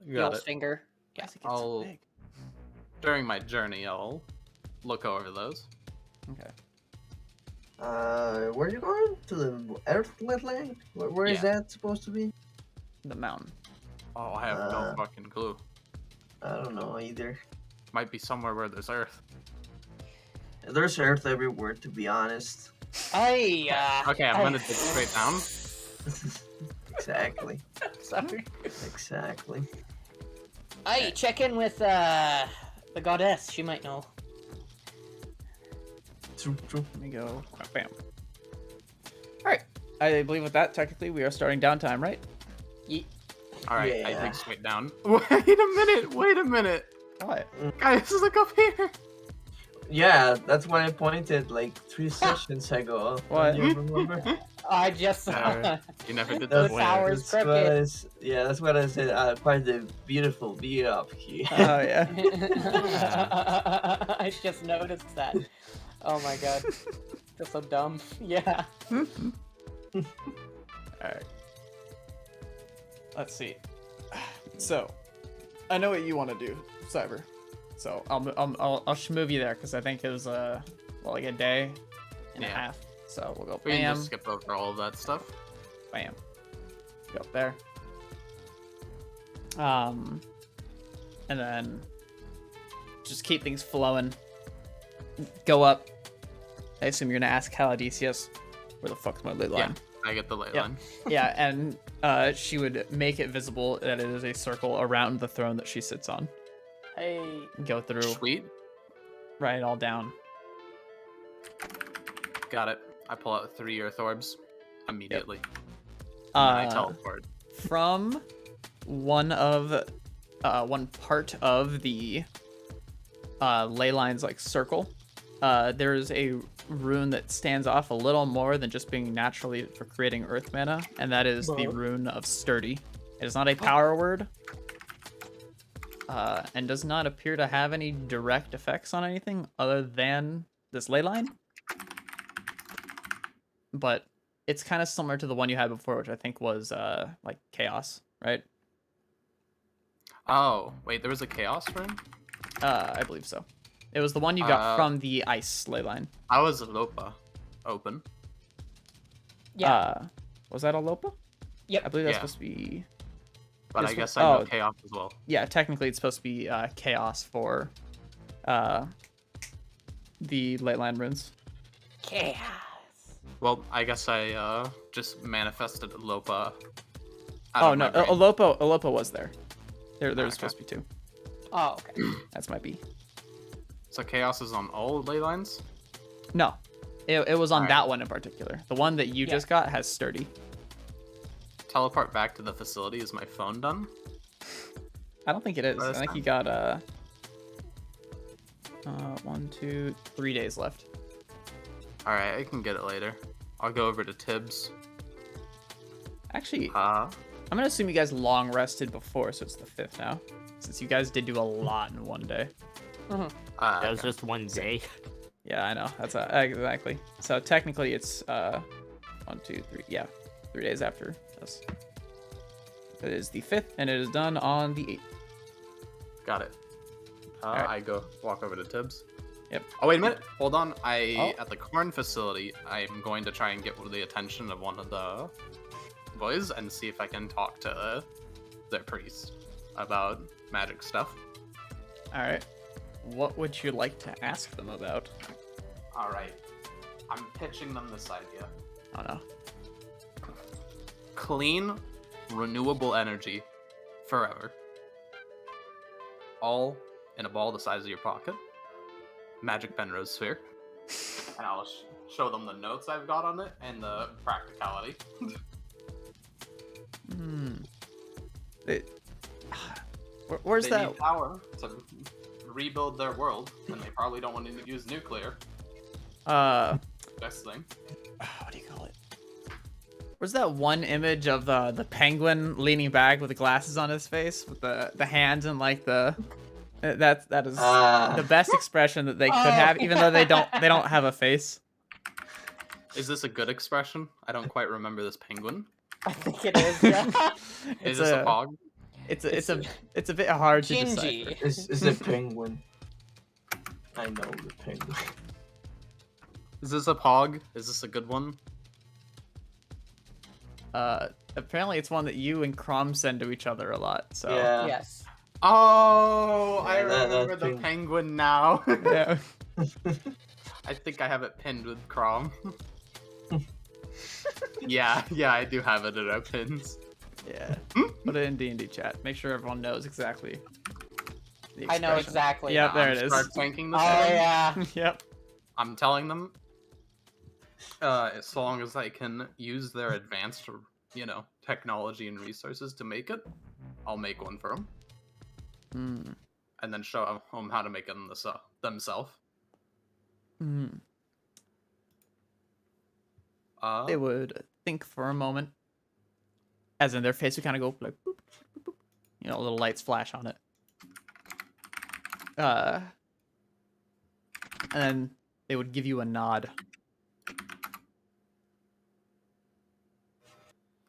The Got old it. finger. Yeah. Why does it get so I'll- big? During my journey, I'll look over those. Okay. Where are you going? To the Earthlit Line? Where is that supposed to be? The mountain. Oh, I have no Uh. fucking clue. I don't know either. Might be somewhere where there's Earth. There's Earth everywhere, to be honest. Okay, Okay, I'm gonna dig straight down. Exactly. Sorry. Exactly. Hey, check in with the goddess. She might know. True, true. Let me go. Bam. Alright. I believe with that, technically, we are starting downtime, right? Alright, I Yeah. dig straight down. Wait a minute! Wait a minute! What? Guys, look up here! Yeah, that's what I pointed like 3 sessions ago. What? Don't you remember? I just Never. You never did the that. tower's That's what crooked. yeah, that's what I said. Quite the beautiful view up here. Oh yeah. I just noticed that. Oh my god. That's so dumb. Yeah. Alright. Let's see. So, I know what you want to do, Cyber. So I'll move you there because I think it was like a day and a Yeah. half. So we'll go We can bam, just skip over all of that stuff. bam. Go up there. And then just keep things flowing. Go up. I assume you're gonna ask Caladesius, where the fuck's my ley line? I get the ley Yeah. line. Yeah, and she would make it visible that it is a circle around the throne that she sits on. Hey. Go through, Sweet. write it all down. Got it. I pull out 3 earth orbs immediately. And then I teleport. From one part of the ley lines like circle, there's a rune that stands off a little more than just being naturally for creating earth mana, and that is the rune of sturdy. It is not a power word, and does not appear to have any direct effects on anything other than this ley line. But it's kind of similar to the one you had before, which I think was like chaos, right? Oh, wait, there was a chaos rune? I believe so. It was the one you got from the ice ley line. I was Lopa open. Yeah. Was that a Lopa? Yep. I believe that's Yeah. supposed to be. But I This guess one- I know oh. chaos as well. Yeah, technically it's supposed to be chaos for the ley line runes. Chaos. Well, I guess I just manifested Lopa. Oh no, Alopa was there. There's Okay. supposed to be 2. Oh, okay. That's my B. So chaos is on all ley lines? No, it was on Alright. that one in particular. The one that you Yeah. just got has sturdy. Teleport back to the facility. Is my phone done? I don't think it is. Oh, I that's think fine. you got 1, 2, 3 days left. Alright, I can get it later. I'll go over to Tibbs. Actually, Uh, I'm gonna assume you guys long rested before, so it's the 5th now. Since you guys did do a lot in one day. That was okay. just one day. Yeah, I know. That's exactly. So technically, it's 1, 2, 3. Yeah, 3 days after us. It is the 5th, and it is done on the 8th. Got it. Alright. I go walk over to Tibbs. Yep. Oh, wait a minute. Hold on. Oh. At the corn facility, I'm going to try and get the attention of one of the boys and see if I can talk to their priest about magic stuff. All right. What would you like to ask them about? Alright. I'm pitching them this idea. Oh no. Clean, renewable energy forever. All in a ball the size of your pocket. Magic Benrose sphere. And I'll show them the notes I've got on it and the practicality. Where's They that? need power to rebuild their world, and they probably don't want to use nuclear. Best thing. What do you call it? Where's that one image of the penguin leaning back with the glasses on his face with the hands and like the that is the best expression that they could have, even though they don't have a face. Is this a good expression? I don't quite remember this penguin. I think it is. Yeah. Is this a pog? It's a bit hard to Gingy. decipher. It's a penguin. I know the penguin. Is this a pog? Is this a good one? Apparently it's one that you and Crom send to each other a lot. So Yeah. Yes. Oh, I Yeah, that remember the thing. penguin now. yeah. I think I have it pinned with Crom. yeah, I do have it in our pins. Yeah. Put it in D&D chat. Make sure everyone knows exactly. The I know expression. exactly. Yep, there I'm it is. Start tanking this Oh one. yeah. Yep. I'm telling them, as long as I can use their advanced, technology and resources to make it, I'll make one for them. Hmm. And then show them how to make them themselves. Mm. Uh, They would think for a moment, as in their face would kind of go like, boop, boop, boop. You know, little lights flash on it. And then they would give you a nod.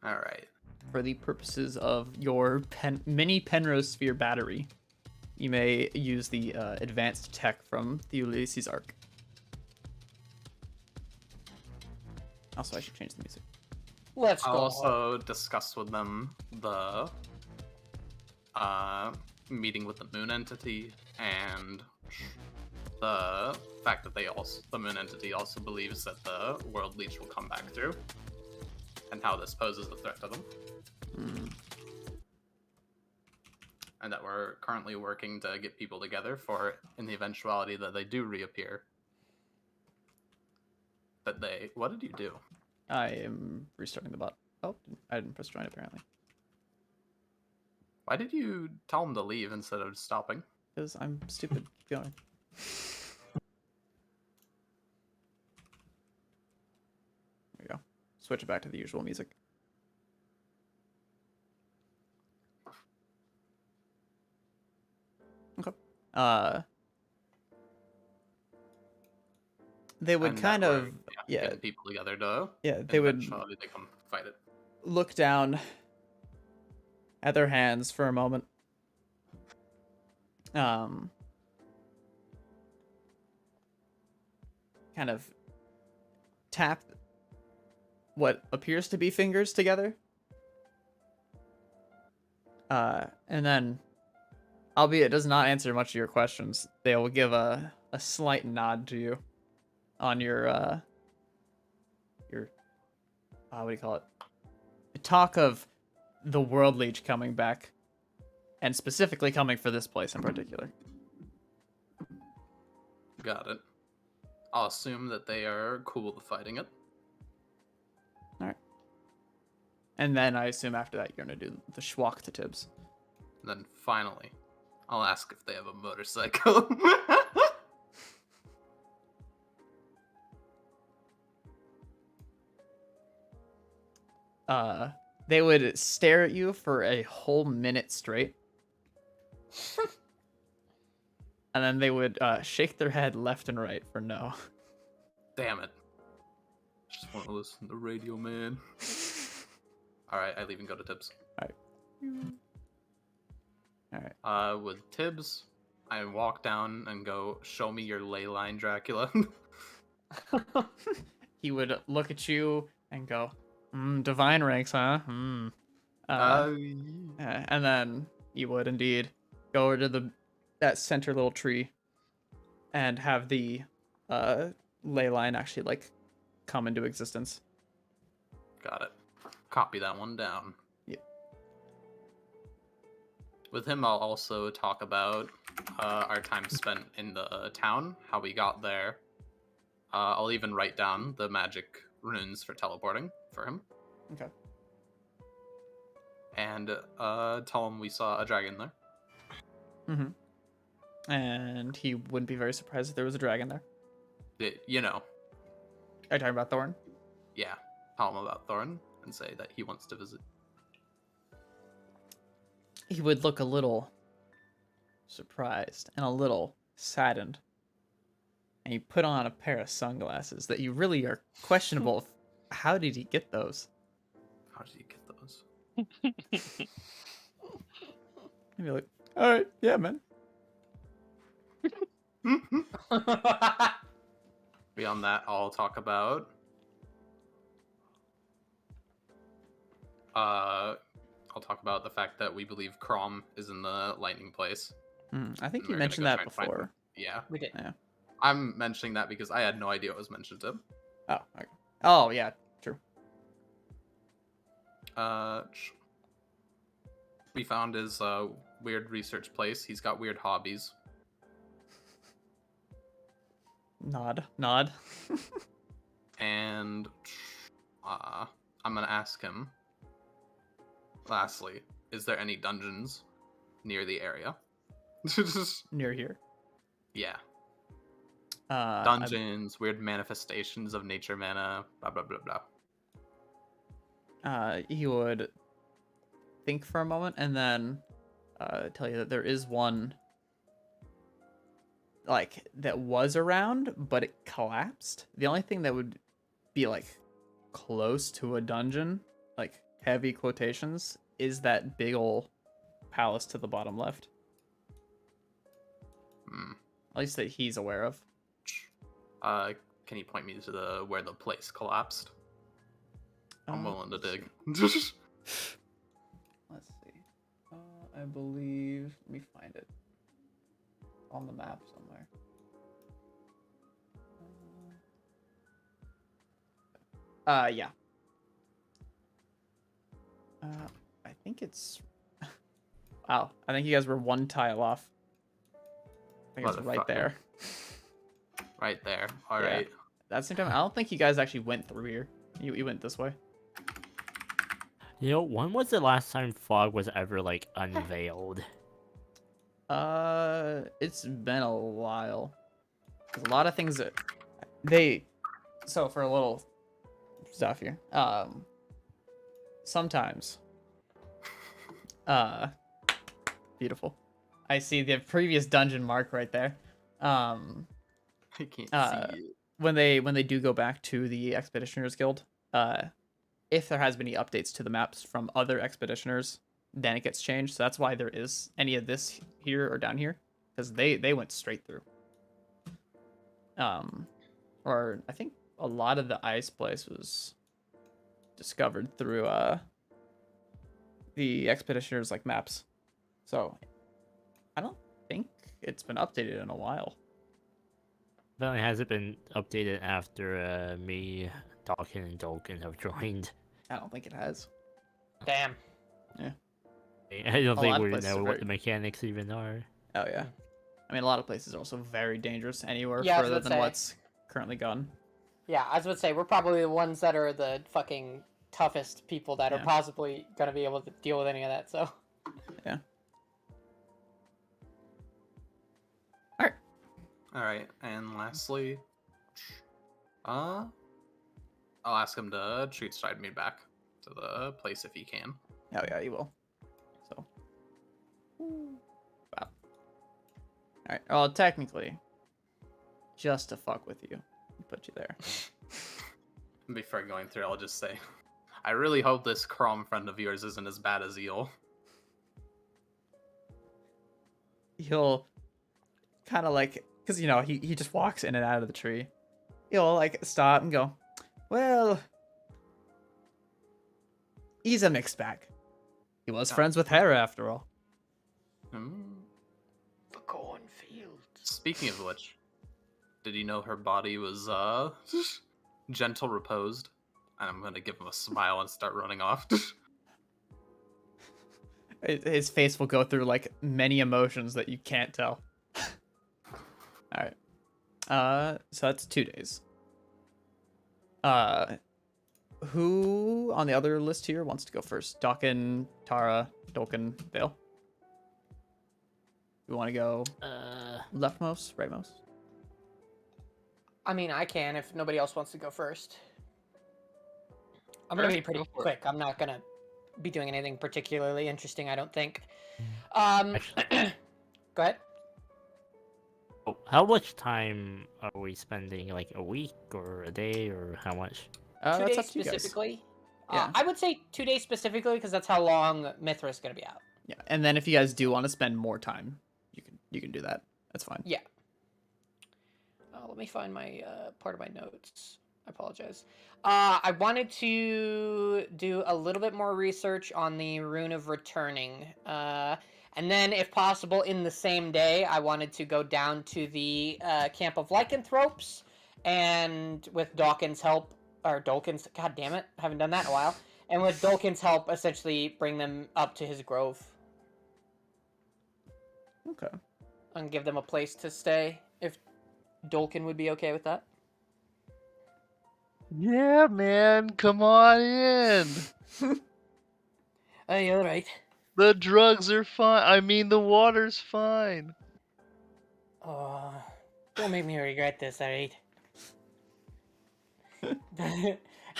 all right. For the purposes of your mini Penrose Sphere battery, you may use the advanced tech from the Ulysses Arc. Also, I should change the music. Let's I'll go. also discuss with them the meeting with the moon entity and the fact that the moon entity also believes that the world leech will come back through, and how this poses a threat to them. And that we're currently working to get people together for, in the eventuality that they do reappear, that they... What did you do? I am restarting the bot. Oh, I didn't press join apparently. Why did you tell them to leave instead of stopping? Because I'm stupid. Keep going. There we go. Switch it back to the usual music. Okay. They would And that kind of, we're, yeah, getting people together to... yeah, in they would eventuality they come fight it. look down at their hands for a moment. Kind of tap what appears to be fingers together. And then, albeit it does not answer much of your questions, they will give a slight nod to you on your what do you call it? Talk of the world leech coming back, and specifically coming for this place in particular. Got it. I'll assume that they are cool with fighting it. And then I assume after that you're gonna do the schwalk to Tibbs. And then finally, I'll ask if they have a motorcycle. They would stare at you for a whole minute straight. And then they would shake their head left and right for no. Damn it. Just want to listen to the radio, man. Alright, I leave and go to Tibbs. Alright. With Tibbs, I walk down and go, show me your ley line, Dracula. He would look at you and go, divine ranks, huh? And then you would indeed go over to that center little tree and have the ley line actually like come into existence. Got it. Copy that one down. Yep. With him, I'll also talk about our time spent in the town, how we got there. I'll even write down the magic runes for teleporting for him. Okay. And tell him we saw a dragon there. Mm-hmm. And he wouldn't be very surprised if there was a dragon there. You know. Are you talking about Thorn? Yeah. Tell him about Thorn and say that he wants to visit. He would look a little surprised and a little saddened. And he put on a pair of sunglasses that you really are questionable. How did he get those? How did he get those? And you're like, all right, yeah, man. Beyond that, I'll talk about the fact that we believe Crom is in the lightning place. I think And you we're gonna mentioned go that try and find before. him. Yeah. We did. Yeah. I'm mentioning that because I had no idea it was mentioned to him. Oh, okay. Oh, yeah, true. We found his weird research place. He's got weird hobbies. Nod. And I'm gonna ask him. Lastly, is there any dungeons near the area? Near here. Yeah. Dungeons, weird manifestations of nature mana, blah blah blah blah. He would think for a moment and then tell you that there is one like that was around, but it collapsed. The only thing that would be like close to a dungeon, like heavy quotations, is that big ol' palace to the bottom left. At least that he's aware of. Can you point me to where the place collapsed? I'm willing to dig. Let's see. I believe. Let me find it on the map somewhere. Yeah. I think it's. Wow, I think you guys were one tile off. I think it's right there. Right there. All Yeah. right. At the same time, I don't think you guys actually went through here. You went this way. You know, when was the last time fog was ever like unveiled? It's been a while. There's a lot of things that they. So for a little stuff here, sometimes, beautiful. I see the previous dungeon mark right there. I can't see it. When they do go back to the Expeditioners Guild, if there has been any updates to the maps from other expeditioners, then it gets changed. So that's why there is any of this here or down here, because they went straight through. Or I think a lot of the ice place was discovered through the expeditioners like maps. So I don't think it's been updated in a while. Apparently hasn't been updated after me, Dawkins, and Dolkin have joined. I don't think it has. Damn. I don't A think lot of we places know are what very- the mechanics even are. Oh yeah. I mean, a lot of places are also very dangerous anywhere Yeah, I was further gonna than say. what's currently gone. Yeah, I was about to say, we're probably the ones that are the fucking toughest people that are Yeah. possibly going to be able to deal with any of that, so. Yeah. All right, and lastly, I'll ask him to treat stride me back to the place if he can. Oh yeah, you will. So. Wow. Alright, well, technically, just to fuck with you, we put you there. Before going through, I'll just say, I really hope this Crom friend of yours isn't as bad as Eel. He'll kind of like, because, you know, he just walks in and out of the tree. He'll, like, stop and go, well, he's a mixed bag. He was friends with Hera, after all. The cornfield. Speaking of which, did you know her body was, gentle reposed? And I'm gonna give him a smile and start running off. His face will go through, like, many emotions that you can't tell. Alright. So that's 2 days. Who on the other list here wants to go first? Dawkin, Tara, Dolkin, Vale. We want to go leftmost, rightmost? I mean, I can if nobody else wants to go first. I'm going to be pretty Go for it. quick. I'm not going to be doing anything particularly interesting, I don't think. Actually- Go ahead. Oh, how much time are we spending? Like a week or a day, or how much? 2 That's days up to you guys. specifically. Yeah. I would say 2 days specifically because that's how long Mithra is going to be out. Yeah, and then if you guys do want to spend more time, you can do that. That's fine. Yeah. Let me find my part of my notes. I apologize. I wanted to do a little bit more research on the Rune of Returning. And then, if possible, in the same day, I wanted to go down to the camp of lycanthropes, and with Dawkins' help, or Dolkin's, god damn it, haven't done that in a while, and with Dolkin's help, essentially bring them up to his grove Okay. and give them a place to stay, if Dolkin would be okay with that. Yeah, man, come on in. Hey, alright. The drugs are fine. I mean, the water's fine. Don't make me regret this, alright?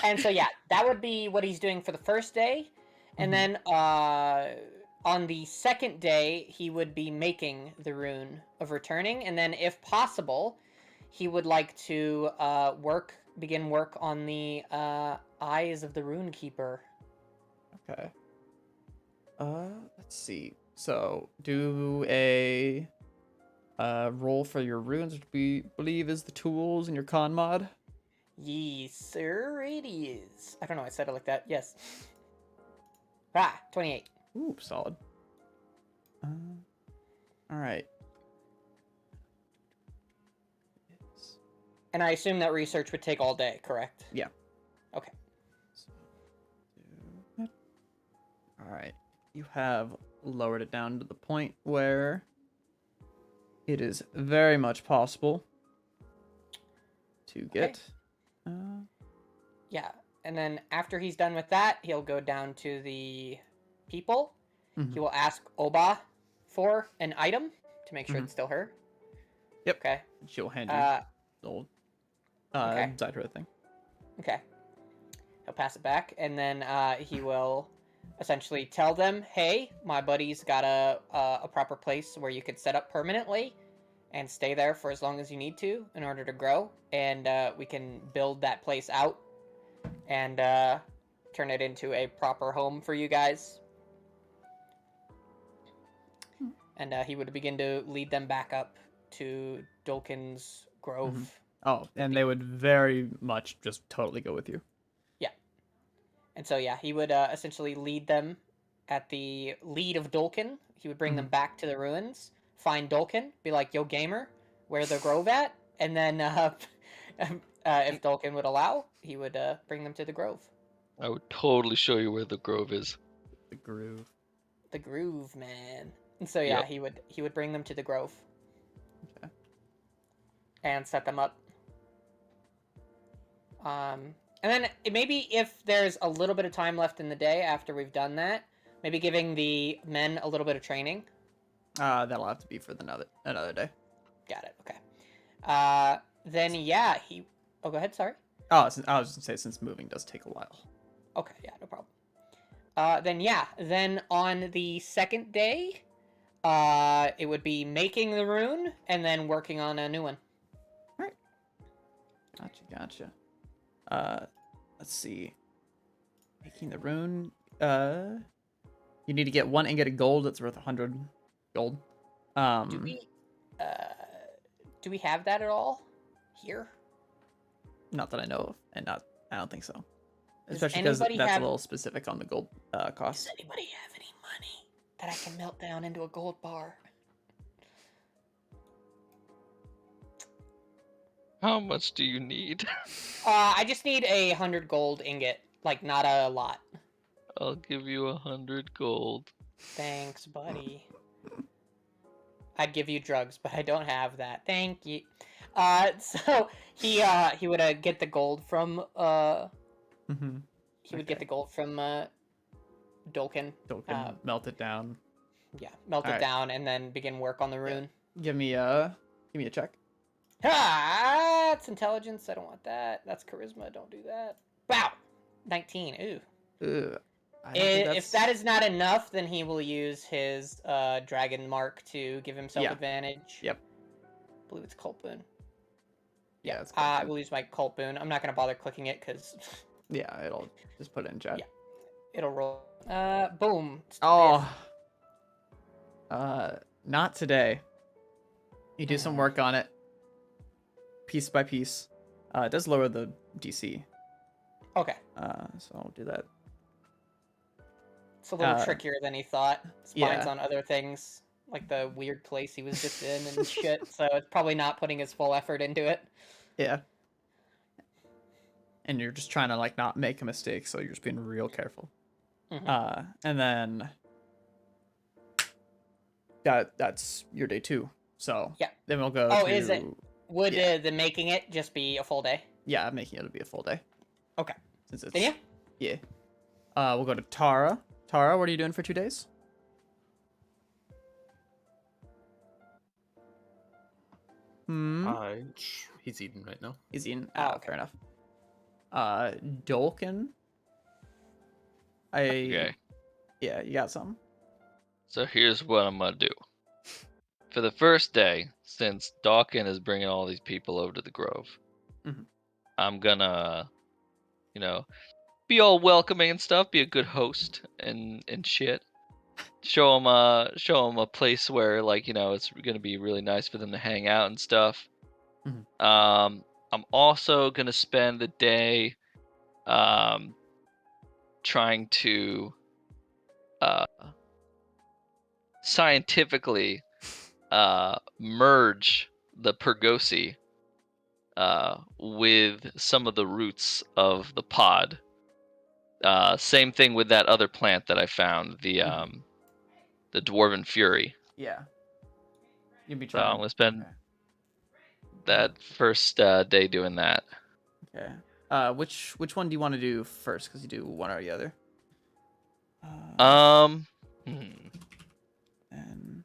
And so yeah, that would be what he's doing for the first day, and then on the second day he would be making the rune of returning, and then if possible, he would like to begin work on the eyes of the rune keeper. Okay. Let's see. So do a roll for your runes, which we believe is the tools in your con mod. Yes, sir, it is. I don't know, I said it like that. Yes. 28. Ooh, solid. All right. And I assume that research would take all day, correct? Yeah. Okay. All right. You have lowered it down to the point where it is very much possible to get. Yeah, and then after he's done with that, he'll go down to the people. He will ask Oba for an item to make sure it's still her. Yep. Okay. She'll hand you the old okay. Zytra thing. Okay. He'll pass it back, and then he will essentially tell them, "Hey, my buddy's got a proper place where you could set up permanently, and stay there for as long as you need to in order to grow, and we can build that place out and turn it into a proper home for you guys." And he would begin to lead them back up to Dolkin's Grove. Oh, and they would very much just totally go with you. Yeah. And so, yeah, he would essentially lead them at the lead of Dolkin. He would bring them back to the ruins, find Dolkin, be like, "Yo, gamer, where's the Grove at?" And then, if Dolkin would allow, he would bring them to the Grove. I would totally show you where the grove is. The groove. The Groove, man. And so, yeah, he would bring them to the Grove. Okay. And set them up. And then maybe if there's a little bit of time left in the day after we've done that, maybe giving the men a little bit of training. That'll have to be for another day. Got it. Okay. Then yeah, Oh, go ahead. Sorry. Oh, I was gonna say since moving does take a while. Okay. Yeah. No problem. Then on the second day, it would be making the rune and then working on a new one. All right. Gotcha. Let's see. Making the rune. You need to get 1 ingot of gold. That's worth 100 gold. Do we have that at all here? Not that I know of, and I don't think so. Does Especially because that's anybody a little specific on the gold cost. Does anybody have any money that I can melt down into a gold bar? How much do you need? I just need 100 gold ingot, like not a lot. I'll give you 100 gold. Thanks, buddy. I'd give you drugs, but I don't have that. Thank you. So he would get the gold from He would get the gold from Dolkin. Dolkin, melt it down. Yeah, melt it down and then begin work on the rune. Give me a check. That's intelligence. I don't want that. That's charisma. Don't do that. Wow, 19. Ooh. If that is not enough, then he will use his dragon mark to give himself advantage. Yep. I believe it's cult boon. Yeah, it's I will use my cult boon. I'm not gonna bother clicking it because. Yeah, it'll just put it in chat. Yeah, it'll roll. Boom. Oh. Not today. You do some work on it, piece by piece. It does lower the DC. Okay. So I'll do that. It's a little trickier than he thought. Spines yeah. on other things, like the weird place he was just in and shit. So it's probably not putting his full effort into it. Yeah. And you're just trying to like not make a mistake, so you're just being real careful. Mm-hmm. And then that's your day 2. So yeah. Then we'll go. Oh, to... is it? Would the making it just be a full day? Yeah, making it'll be a full day. Okay. Since it's then yeah. We'll go to Tara. Tara, what are you doing for 2 days? Hmm. He's eating right now. He's eating. Oh, Ah, okay. fair enough. Dolkin. Okay. Yeah, you got something. So here's what I'm gonna do. For the first day, since Dawkins is bringing all these people over to the Grove, Mhm. I'm gonna, be all welcoming and stuff, be a good host and shit. Show them a place where it's gonna be really nice for them to hang out and stuff. Mhm. I'm also gonna spend the day, trying to, scientifically, merge the Pergosi, with some of the roots of the pod. Same thing with that other plant that I found, the Dwarven Fury. Yeah. You'll be So I'm trying. gonna spend Okay. that first day doing that. Okay. Which one do you want to do first? Because you do one or the other. Um, And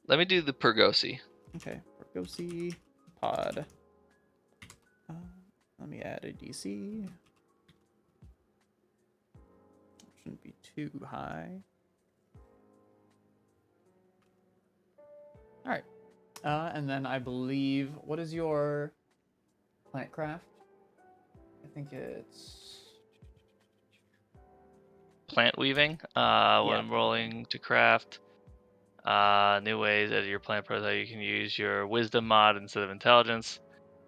Let me do the Pergosi. okay, go see pod. Let me add a DC. Shouldn't be too high. All right. And then I believe, what is your plant craft? I think it's Plant weaving. When rolling to craft new ways as your plant prototype, you can use your wisdom mod instead of intelligence.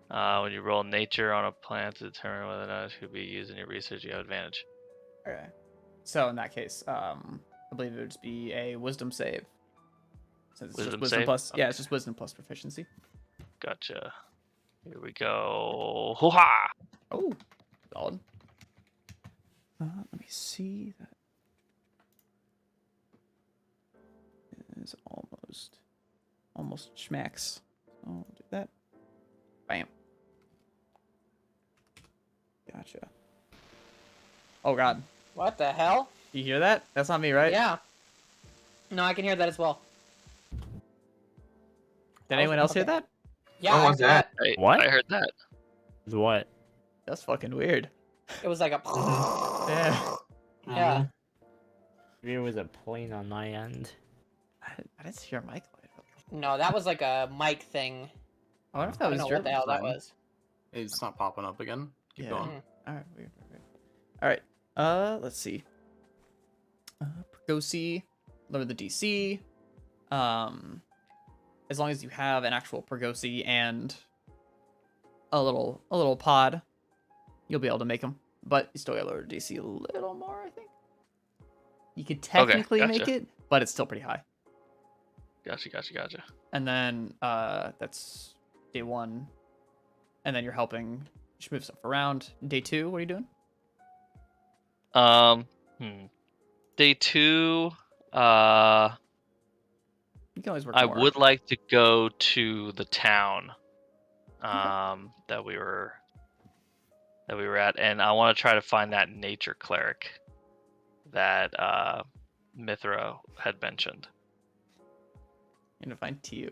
When you roll nature on a plant to determine whether or not it should be used in your research, you have advantage. okay. So in that case, I believe it would just be a wisdom save. Since it's just Wisdom wisdom save? plus, yeah, Okay. it's just wisdom plus proficiency. Gotcha. Here we go. Hoo-ha! Oh, solid. Let me see. That is almost schmacks. So I'll do that. Bam. Gotcha. Oh God, What the hell? you hear that? That's not me, right? Yeah. No, I can hear that as well. Did anyone else hear Okay. that? Yeah, What I was heard that? What? I heard that. What? That's fucking weird. It was like a. Yeah. Yeah. Maybe it was a plane on my end. I didn't see your mic light up. No, that was like a mic thing. I wonder if I that don't was know your. what the hell that Fine. was. It's not popping up again. Keep Yeah. going. All right. Weird. All right. Let's see. Go see. Lower the DC. As long as you have an actual Pergosi and a little pod, you'll be able to make them. But you still gotta lower the DC a little more, I think. You could technically make gotcha. it, but it's still pretty high. Gotcha. And then that's day 1, and then you're helping. You should move stuff around. Day 2, what are you doing? Day 2, You can always work I more. would like to go to the town that we were at, and I want to try to find that nature cleric that Mithra had mentioned. You're gonna find TU.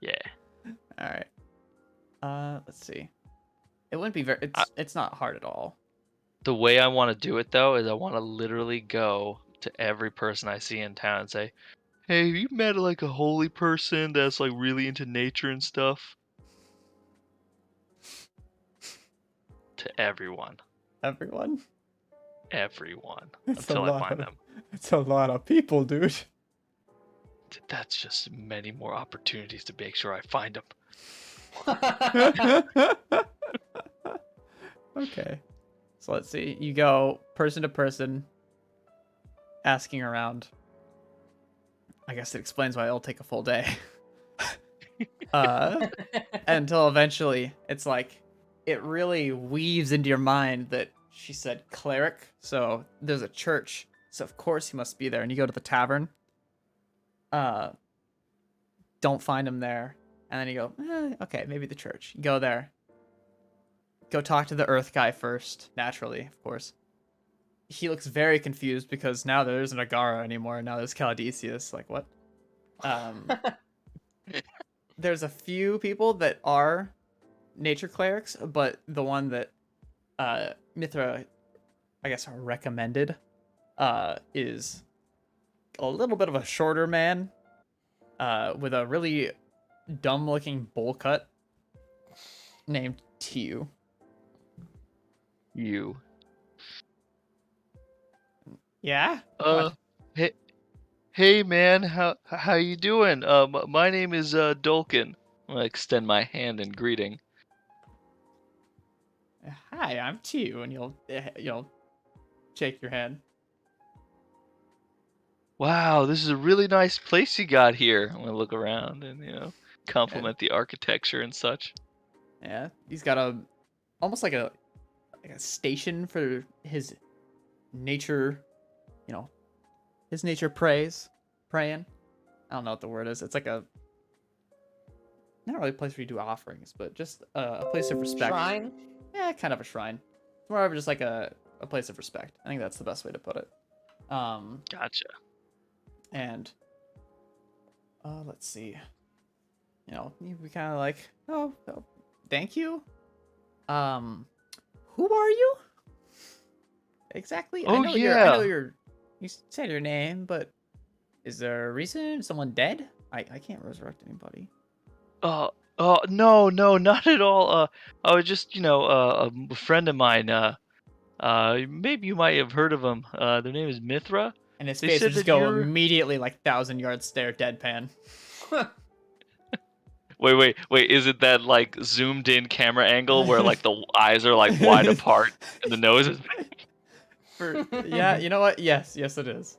Yeah. All right. Let's see. It wouldn't be very. It's not hard at all. The way I want to do it though is I want to literally go to every person I see in town and say, "Hey, have you met like a holy person that's like really into nature and stuff?" To everyone. Everyone. Until I find them. It's a lot of people, dude. That's just many more opportunities to make sure I find them. Okay. So let's see. You go person to person, asking around. I guess it explains why it'll take a full day. Until eventually it's like it really weaves into your mind that she said cleric, so there's a church, so of course he must be there. And you go to the tavern, don't find him there, and then you go, okay, maybe the church. You go there, go talk to the earth guy first, naturally, of course. He looks very confused because now there isn't Agara anymore, now there's Caladesius. Like, what? there's a few people that are nature clerics, but the one that Mithra, I guess, recommended is a little bit of a shorter man with a really dumb-looking bowl cut named Tiu. You. Yeah? Uh, hey, hey man, how you doing? My name is Dolkin. I extend my hand in greeting. Hi, I'm Tiu, and you'll shake your hand. Wow, this is a really nice place you got here. I'm gonna look around and compliment the architecture and such. Yeah, he's got almost like a station for his nature, his nature praying. I don't know what the word is. It's like not really a place where you do offerings, but just a place of respect. Shrine? Yeah, kind of a shrine. It's more of just like a place of respect. I think that's the best way to put it. Gotcha. And let's see. We kind of like, oh, thank you. Who are you? Exactly. Oh, I know yeah. you said your name, but is there a reason? Someone dead? I can't resurrect anybody. No, not at all. I was just, a friend of mine. Maybe you might have heard of him. Their name is Mithra. And his They face said would just that go you're- immediately like 1,000-yard stare, deadpan. Wait. Is it that like zoomed in camera angle where like the eyes are like wide apart and the nose is? Yeah, you know what? Yes, it is.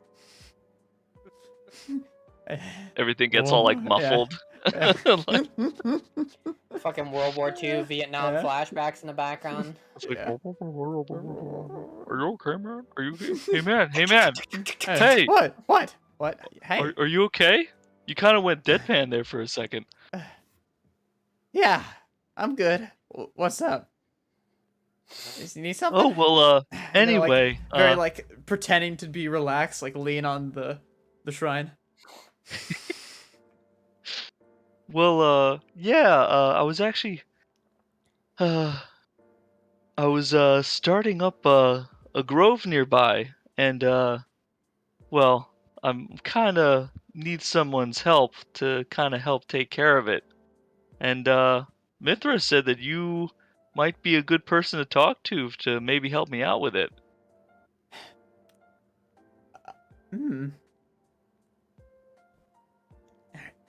Everything gets all like Yeah. muffled. Yeah. Like, Fucking World War II, Vietnam Yeah. flashbacks in the background. it's like, Yeah. Are you okay, man? Are you okay? Hey, man. Hey. What? Hey. Are you okay? You kind of went deadpan there for a second. Yeah, I'm good. What's up? You need something? Oh well. And they're, like, Anyway. very like pretending to be relaxed, like lean on the shrine. Well. Yeah. I was actually. I was starting up a grove nearby, and well, I'm kind of need someone's help to kind of help take care of it. And Mithra said that you might be a good person to talk to maybe help me out with it.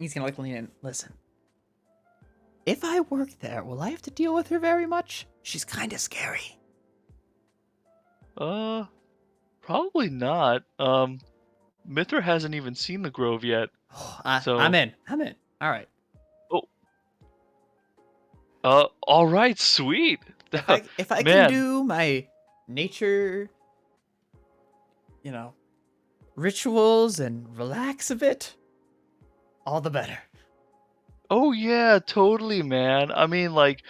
He's gonna like lean in. Listen. If I work there, will I have to deal with her very much? She's kind of scary. Probably not. Mithra hasn't even seen the grove yet. So I'm in. All right. All right, sweet. If I Man. can do my nature, rituals and relax a bit, all the better. Oh yeah, totally, man. I mean, like,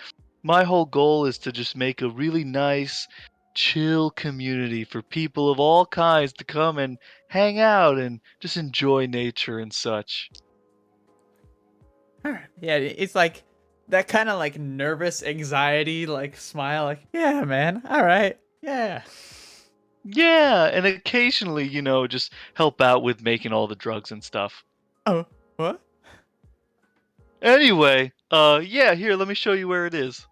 my whole goal is to just make a really nice, chill community for people of all kinds to come and hang out and just enjoy nature and such. All right. Yeah, it's like that kind of like nervous anxiety, like smile, like, yeah, man. All right. Yeah. Yeah, and occasionally, just help out with making all the drugs and stuff. Oh, what? Anyway, yeah, here, let me show you where it is.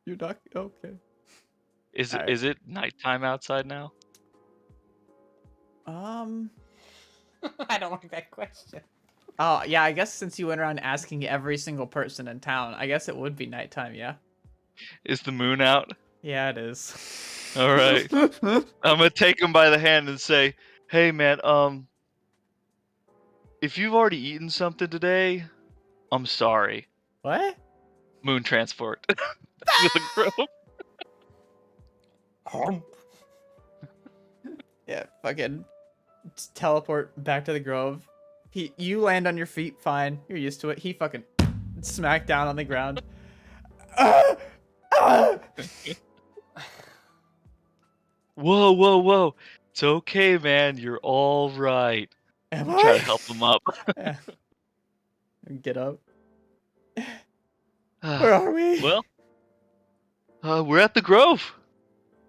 You're not okay. Is All it right. is it nighttime outside now? I don't like that question. Oh, yeah, I guess since you went around asking every single person in town, I guess it would be nighttime, yeah? Is the moon out? Yeah, it is. All right. I'm gonna take him by the hand and say, "Hey, man, if you've already eaten something today, I'm sorry." What? Moon transport. To the grove. Yeah, fucking teleport back to the grove. You land on your feet, fine. You're used to it. He fucking smack down on the ground. Whoa. It's okay, man. You're all right. Am Try I? to help him up. Yeah. Get up. Where are we? Well, we're at the Grove.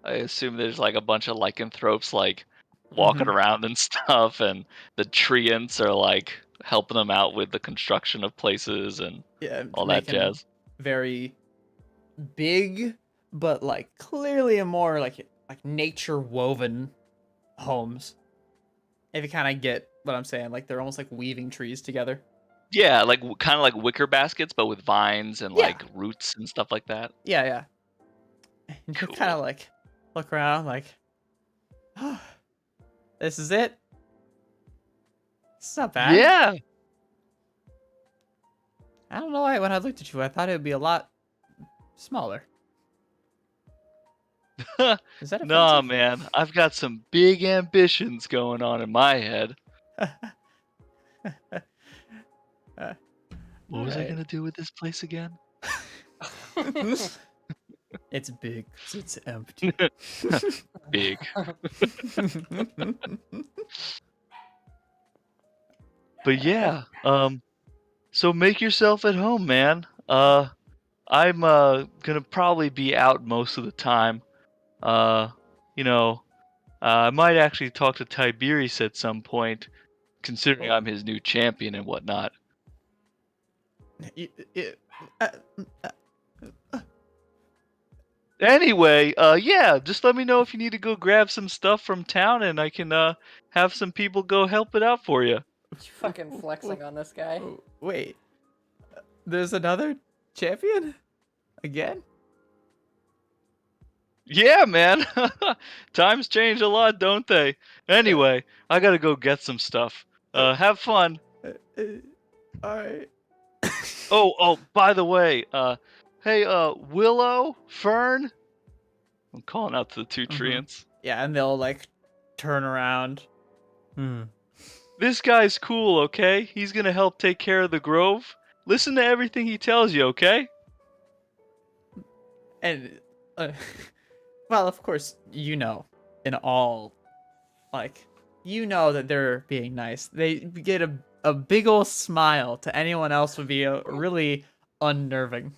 I assume there's like a bunch of lycanthropes like walking Mhm. around and stuff, and the treants are like helping them out with the construction of places and Yeah, all that making jazz. very big, but like clearly a more like nature woven homes. If you kind of get what I'm saying, like they're almost like weaving trees together. Yeah, like kind of like wicker baskets, but with vines and Yeah. like roots and stuff like that. Yeah, yeah. And you kind of Cool. like look around, like, oh, this is it. It's not bad. Yeah. I don't know why when I looked at you, I thought it would be a lot smaller. Is that Nah, offensive? man, I've got some big ambitions going on in my head. What was I Alright. gonna do with this place again? It's big 'cause it's empty. Big. But yeah, so make yourself at home, man. I'm gonna probably be out most of the time. Uh, you know, I might actually talk to Tiberius at some point, considering I'm his new champion and whatnot. Y- y- uh, Anyway, yeah, just let me know if you need to go grab some stuff from town, and I can have some people go help it out for you. You fucking flexing on this guy. oh, wait. There's another champion? Again? Yeah, man. Times change a lot, don't they? Anyway, I gotta go get some stuff. Have fun. Alright. Oh, by the way, hey, Willow, Fern. I'm calling out to the two treants. Yeah, and they'll like turn around. This guy's cool, okay? He's gonna help take care of the grove. Listen to everything he tells you, okay? And, well, of course, in all, like, that they're being nice. They get a big ol' smile to anyone else would be really unnerving.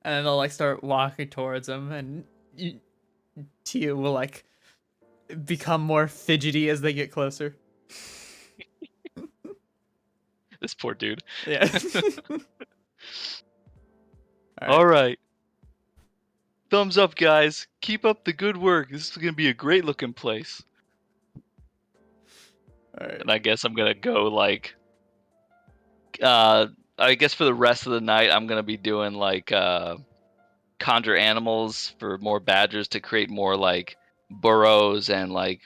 And they'll like start walking towards him, and Tia will like become more fidgety as they get closer. This poor dude. Yeah. All right. Thumbs up, guys. Keep up the good work. This is gonna be a great looking place. All right. And I guess I'm gonna go like, I guess for the rest of the night, I'm gonna be doing like conjure animals for more badgers to create more like burrows and like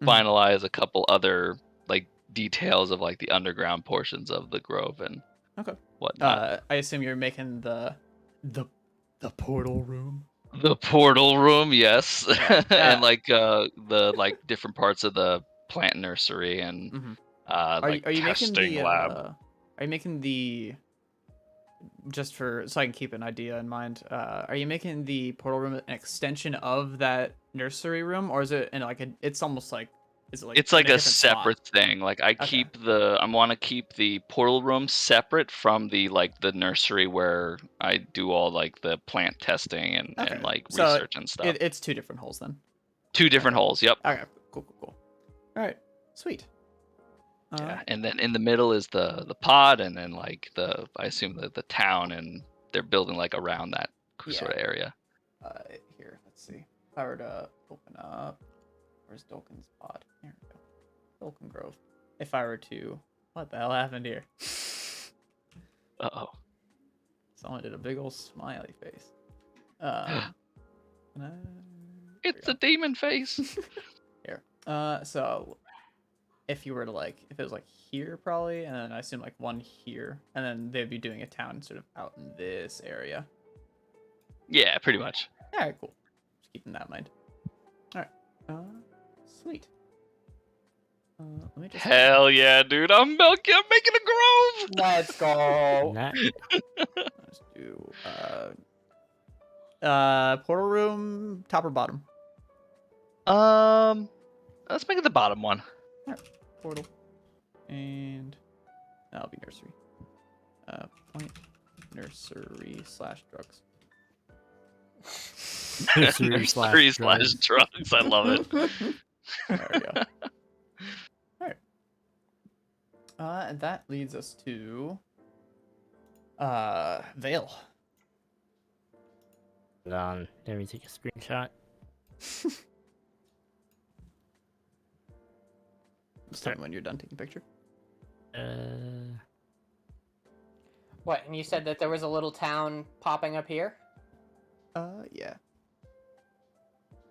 finalize a couple other like details of like the underground portions of the grove and Okay. whatnot. I assume you're making the portal room. The portal room, yes, Yeah. and like the like different parts of the plant nursery and like Are you testing making the lab. are you making the just for so I can keep an idea in mind? Are you making the portal room an extension of that nursery room, or is it in like it's almost like It's in like a different slot? separate thing. Like I Okay. want to keep the portal room separate from the like the nursery where I do all like the plant testing and Okay. like So research and stuff. it's two different holes then. Two different Okay. holes. Yep. Okay. Cool. All right. Sweet. Yeah. And then in the middle is the pod, and then like I assume the town, and they're building like around that sort of area. Here, let's see. If I were to open up, where's Dolkin's pod? Here we go. Dolkin Grove. If I were to, what the hell happened here? Uh-oh. Someone did a big old smiley face. It's a demon face. Here. So if you were to like, if it was like here probably, and then I assume like one here, and then they'd be doing a town sort of out in this area. Yeah, pretty much. All right, cool. Just keeping that in mind. All right. Sweet. Let me just. Hell yeah, dude! I'm making a grove. Let's go. Let's do portal room, top or bottom? Let's make it the bottom one. Portal. And that'll be nursery. Point nursery/drugs. Nursery Nursery slash drugs. drugs. I love it. There we go. Alright. And that leads us to Vale. Hold on, let me take a screenshot. Just tell me when you're done taking a picture. What? And you said that there was a little town popping up here? Yeah.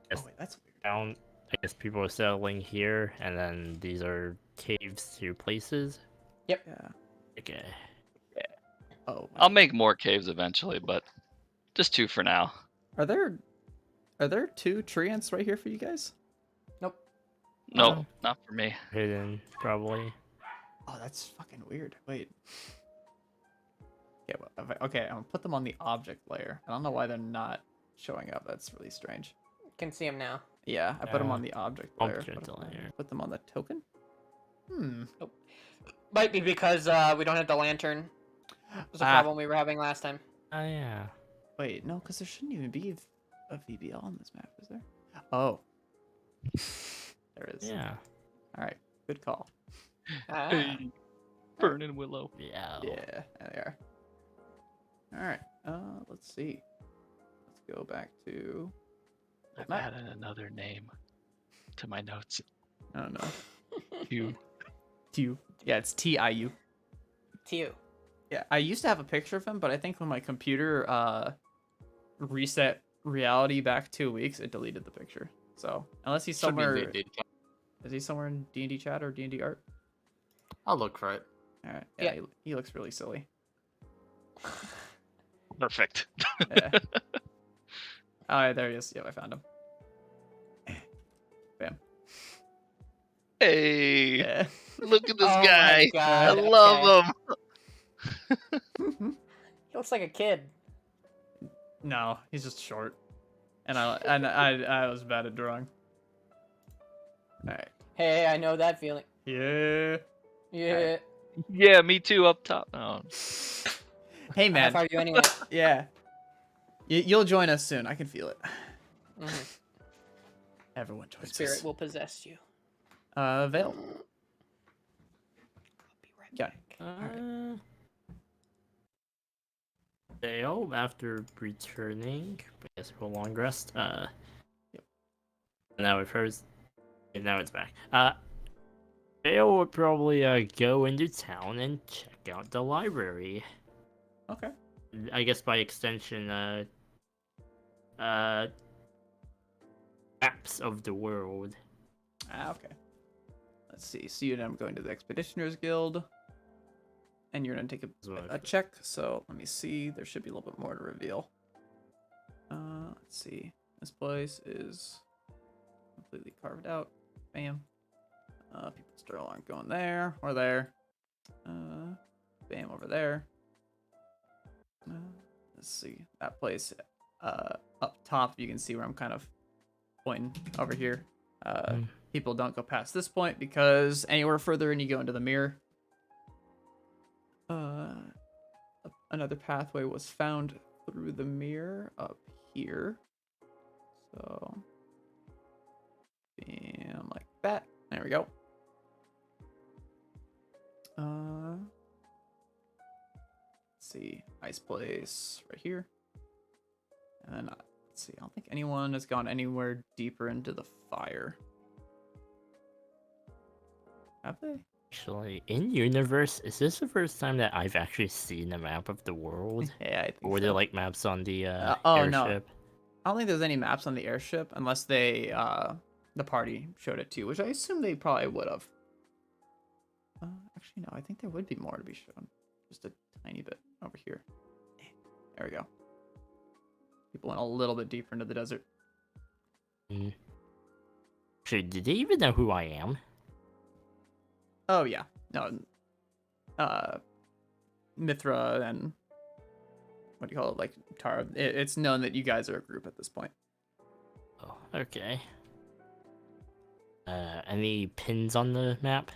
Yes. Oh wait, that's weird. Down, I guess people are settling here, and then these are caves to places. Yeah. Okay. Oh. I'll make more caves eventually, but just 2 for now. Are there 2 treants right here for you guys? Nope. No, not for me. Hidden, probably. Oh, that's fucking weird. Wait. Yeah, well, okay, I'm gonna put them on the object layer. I don't know why they're not showing up. That's really strange. Can see him now. Yeah, I put them on the object layer. Object but if I layer. Put them on the token? Might be because we don't have the lantern. It was a problem we were having last time. Oh, yeah. Wait, no, because there shouldn't even be a VBL on this map, is there? Oh. There is. Yeah. Alright, good call. Ah. Burning Willow. Yeah. Yeah, there they are. Alright, let's see. Let's go back to... I've Map. added another name to my notes. Oh, no. You. Tiu. Yeah, it's TIU. Tiu. Yeah, I used to have a picture of him, but I think when my computer reset reality back 2 weeks, it deleted the picture. So unless he's Should be in somewhere, D&D chat. is he somewhere in D&D chat or D&D art? I'll look for it. All right, yeah, Yeah. he looks really silly. Perfect. Yeah. Oh, there he is. Yep, I found him. Bam. Hey, Yeah. look at this Oh my guy. I God, love him. He looks like a kid. No, he's just short, and I was bad at drawing. All right. Hey, I know that feeling. Yeah. Yeah. Yeah, me too. Up top. Oh. Hey High man. five you anyway. Yeah. You'll join us soon. I can feel it. Mhm. Everyone The joins spirit us. will possess you. Vale. Be right Yeah. Uh, Dale, after returning, I guess for a long rest. Yep. Now it froze. And now it's back. Dale would probably go into town and check out the library. Okay. I guess by extension, maps of the world. Okay. Let's see. So you and I'm going to the Expeditioners Guild. And you're going to take a check. So let me see. There should be a little bit more to reveal. Let's see. This place is completely carved out. Bam. People still aren't going there or there. Bam, over there. Let's see. That place up top, you can see where I'm kind of pointing over here. People don't go past this point because anywhere further and you go into the mirror. Another pathway was found through the mirror up here. So, bam, like that. There we go. Let's see, ice place right here. And then let's see. I don't think anyone has gone anywhere deeper into the fire. Have they? Actually, in universe, is this the first time that I've actually seen a map of the world? Yeah, I think Or were so. there like maps on the Oh, airship? no. I don't think there's any maps on the airship unless they the party showed it too, which I assume they probably would have. Actually, no, I think there would be more to be shown. Just a tiny bit over here. There we go. People went a little bit deeper into the desert. Actually, did they even know who I am? Oh yeah, no. Mithra and what do you call it? Like Tara. It's known that you guys are a group at this point. Oh, okay. Any pins on the map?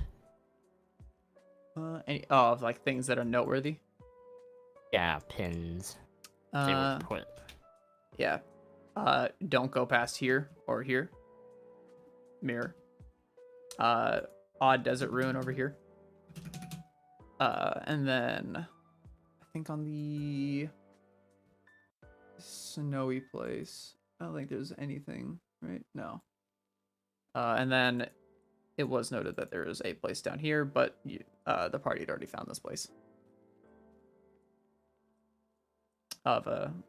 of like things that are noteworthy. Yeah, pins. They were put. Yeah. Don't go past here or here. Mirror. Odd desert ruin over here. And then I think on the snowy place, I don't think there's anything, right? No. And then it was noted that there is a place down here, but the party had already found this place.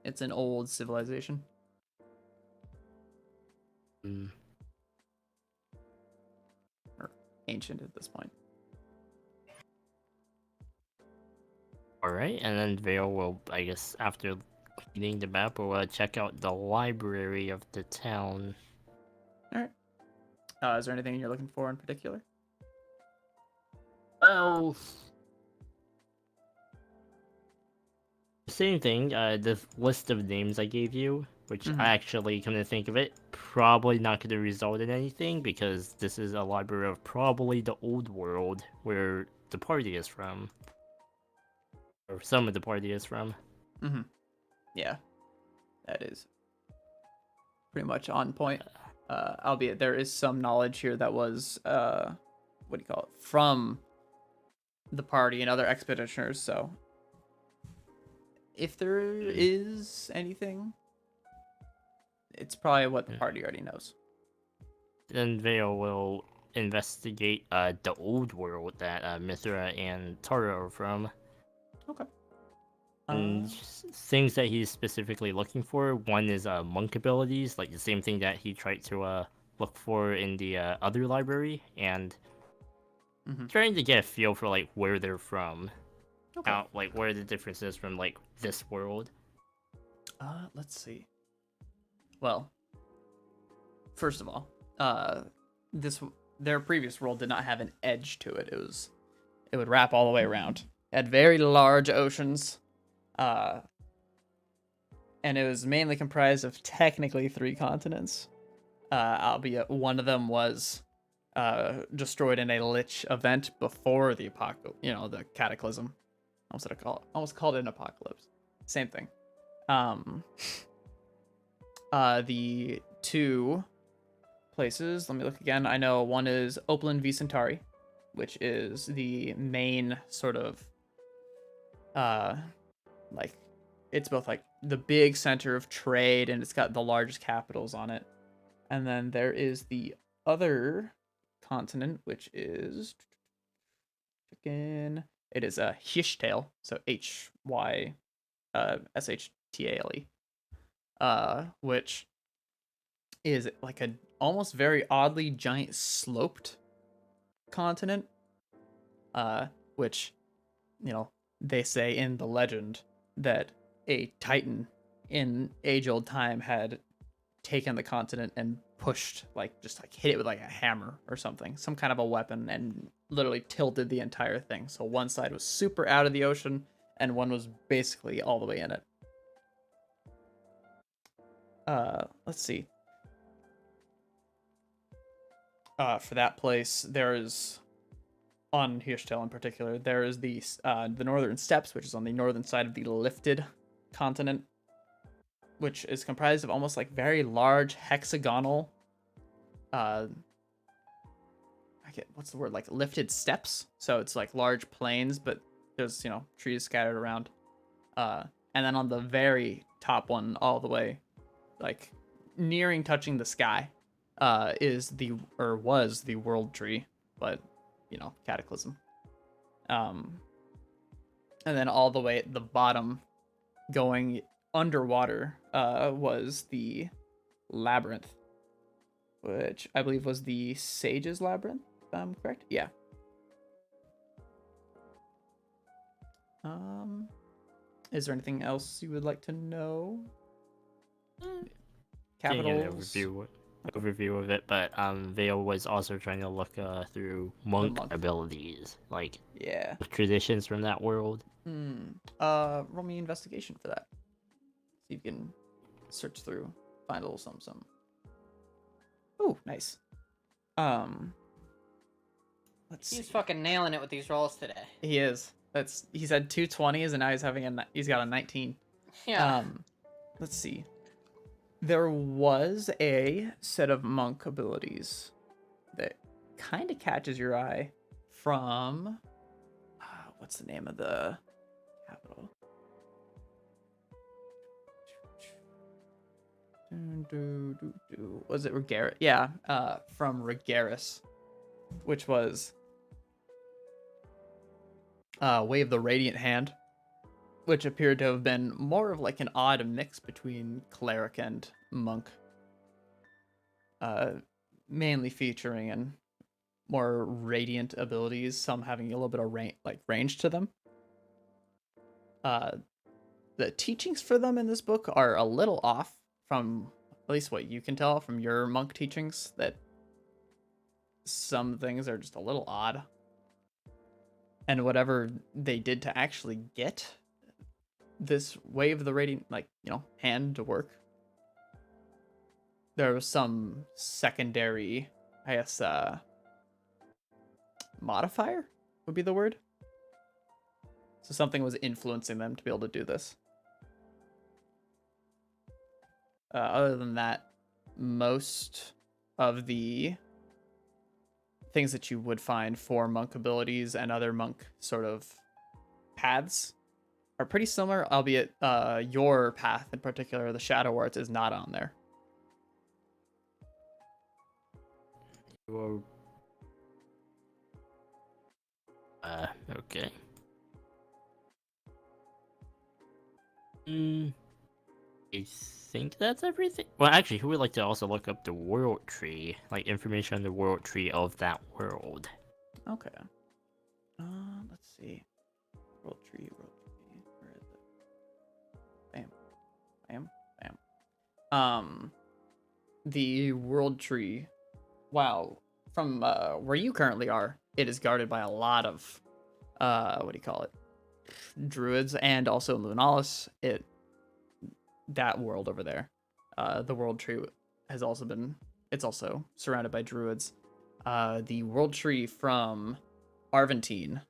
It's an old civilization. Or ancient at this point. Alright, and then Vale will, I guess, after cleaning the map, will check out the library of the town. Alright. Is there anything you're looking for in particular? Well, same thing, the list of names I gave you, which I actually, come to think of it, probably not going to result in anything, because this is a library of probably the old world, where the party is from. Or some of the party is from. Yeah. That is pretty much on point. Albeit there is some knowledge here that was, what do you call it, from the party and other expeditioners, so if there is anything, it's probably what the party already knows. Then Vale will investigate the old world that Mithra and Tara are from. Okay. And things that he's specifically looking for, one is monk abilities, like the same thing that he tried to look for in the other library, and trying to get a feel for like where they're from. Okay. Like where the difference is from like this world. Let's see. Well, first of all, their previous world did not have an edge to it. It would wrap all the way around. It had very large oceans, and it was mainly comprised of technically 3 continents, albeit one of them was destroyed in a lich event before the the cataclysm. Almost called it an apocalypse. Same thing. The 2 places, let me look again. I know one is Oplan V Centauri, which is the main sort of like, it's both like the big center of trade and it's got the largest capitals on it. And then there is the other continent, which is it is a Hishtale, so Hyshtale, which is like a almost very oddly giant sloped continent, which, they say in the legend that a titan in age-old time had taken the continent and pushed, just hit it with like a hammer or something, some kind of a weapon, and literally tilted the entire thing. So one side was super out of the ocean and one was basically all the way in it. Let's see. For that place, there is, on Hirschtel in particular, there is the Northern Steppes, which is on the northern side of the Lifted continent, which is comprised of almost like very large hexagonal, what's the word, like lifted steppes. So it's like large plains, but there's, trees scattered around. And then on the very top one, all the way, like nearing touching the sky, was the world tree, but cataclysm. And then all the way at the bottom, going underwater, was the labyrinth, which I believe was the Sage's Labyrinth, if I'm correct. Yeah. Is there anything else you would like to know? Getting an Capitals. overview of it, but Vale was also trying to look through monk abilities, like traditions from that world. Roll me investigation for that. See if you can search through, find a little something. Oh, nice. Let's He's see. fucking nailing it with these rolls today. He is. He's had 2 20s and now he's got a 19. Yeah. Let's see. There was a set of monk abilities that kind of catches your eye from what's the name of the capital? Was it Regaris? Yeah, from Regaris, which was Wave the Radiant Hand, which appeared to have been more of like an odd mix between cleric and monk, mainly featuring in more radiant abilities, some having a little bit of range to them. The teachings for them in this book are a little off from at least what you can tell from your monk teachings, that some things are just a little odd. And whatever they did to actually get this Wave of the Radiant, hand to work, there was some secondary, I guess, modifier would be the word. So something was influencing them to be able to do this. Other than that, most of the things that you would find for monk abilities and other monk sort of paths are pretty similar, albeit your path in particular, the Shadow Arts, is not on there. Well, okay. I think that's everything. Well, actually, who would like to also look up the world tree, like information on the world tree of that world? Okay. Let's see. World tree. Where is it? Bam. The world tree. Wow. From where you currently are, it is guarded by a lot of what do you call it? Druids, and also Lunalis. That world over there. The world tree has also been, it's also surrounded by druids. The world tree from Arventine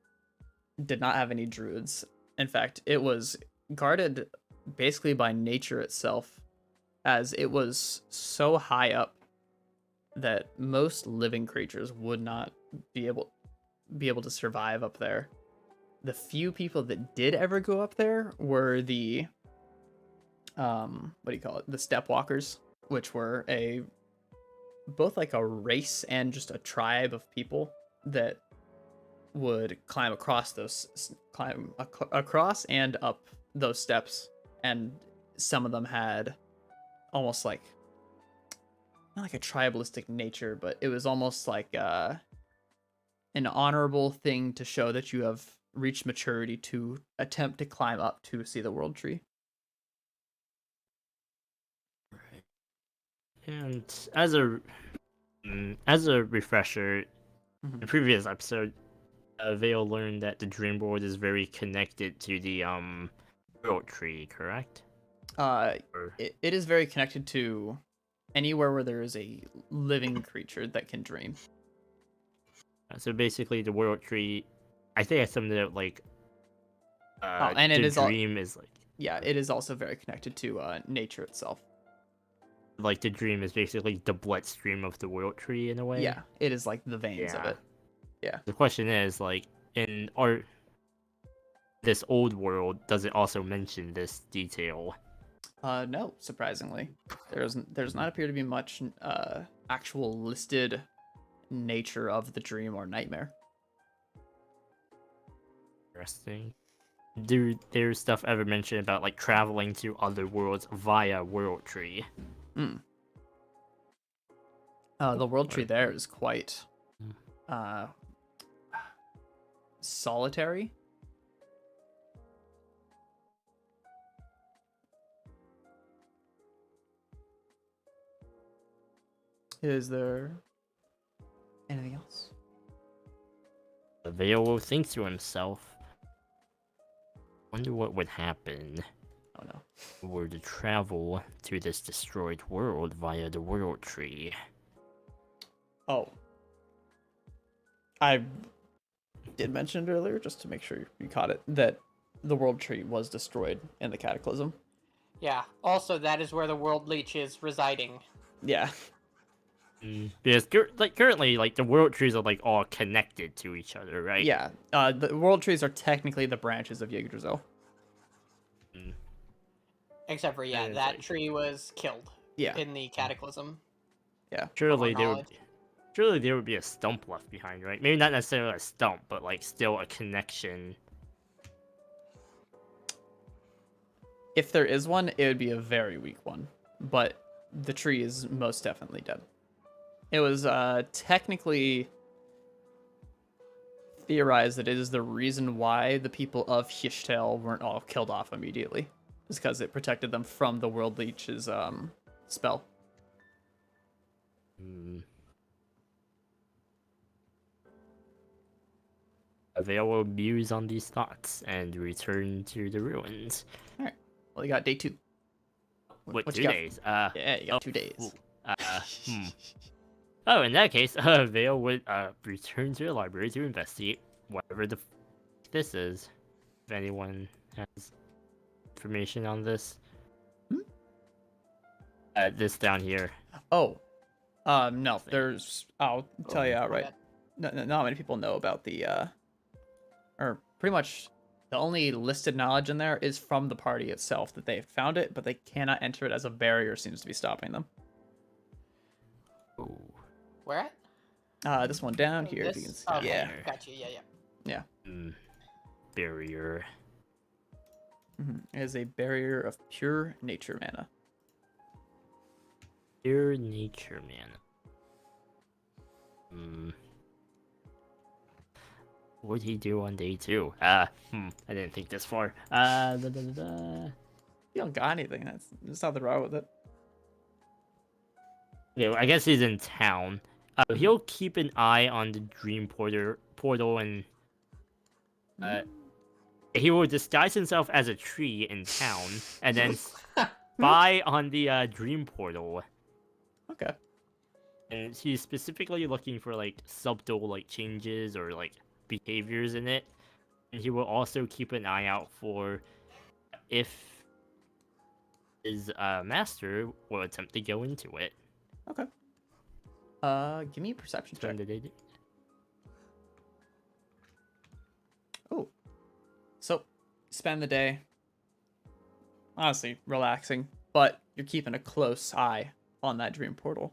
did not have any druids. In fact, it was guarded basically by nature itself, as it was so high up that most living creatures would not be able to survive up there. The few people that did ever go up there were the the stepwalkers, which were both like a race and just a tribe of people that would climb across and up those steps. And some of them had almost like, not like a tribalistic nature, but it was almost like an honorable thing to show that you have reached maturity to attempt to climb up to see the world tree. And as a refresher, in the previous episode, Vale learned that the dream world is very connected to the world tree, correct? It is very connected to anywhere where there is a living creature that can dream. So basically, the world tree, I think I summed it up like. And it the is dream is like. Yeah, it is also very connected to nature itself. Like the dream is basically the bloodstream of the world tree in a way. Yeah, it is like the veins of it. Yeah. The question is, like, in this old world, does it also mention this detail? No, surprisingly, there's not appear to be much actual listed nature of the dream or nightmare. Interesting. There's stuff ever mentioned about like traveling to other worlds via world tree? The world tree there is quite solitary. Is there anything else? The Vale will think to himself, wonder what would happen were to travel to this destroyed world via the world tree. Oh. I did mention it earlier, just to make sure you caught it, that the world tree was destroyed in the cataclysm. Yeah. Also, that is where the world leech is residing. Yeah. Because currently, like the world trees are like all connected to each other, right? Yeah. The world trees are technically the branches of Yggdrasil. Except for, yeah, It's that like- tree was killed Yeah. in the cataclysm. Yeah. Surely our there would, knowledge. surely there would be a stump left behind, right? Maybe not necessarily a stump, but like still a connection. If there is one, it would be a very weak one. But the tree is most definitely dead. It was technically theorized that it is the reason why the people of Hishtel weren't all killed off immediately. Is because it protected them from the World Leech's spell. Avail will muse on these thoughts and return to the ruins. All right. Well, you got day 2. What, you 2 got? days? Yeah, you got 2 days. Ooh, Oh, in that case, Vale would return to the library to investigate whatever the this is. If anyone has information on this. This down here. Oh, no. There's. I'll tell you my outright. bad. Not many people know about the. Or pretty much, the only listed knowledge in there is from the party itself that they found it, but they cannot enter it as a barrier seems to be stopping them. Ooh. Where at? This one down here. If This? you can see. Okay, Yeah. Got you. Yeah, yeah. Barrier. It is a barrier of pure nature mana. Pure nature, man. What'd he do on day 2? I didn't think this far. You don't got anything. There's nothing wrong with it. Yeah, I guess he's in town. He'll keep an eye on the Dream portal and he will disguise himself as a tree in town and then spy on the Dream portal. Okay. And he's specifically looking for like subtle like changes or like behaviors in it. And he will also keep an eye out for if his master will attempt to go into it. Okay. Give me a perception check. Oh. So, spend the day, honestly, relaxing, but you're keeping a close eye on that dream portal.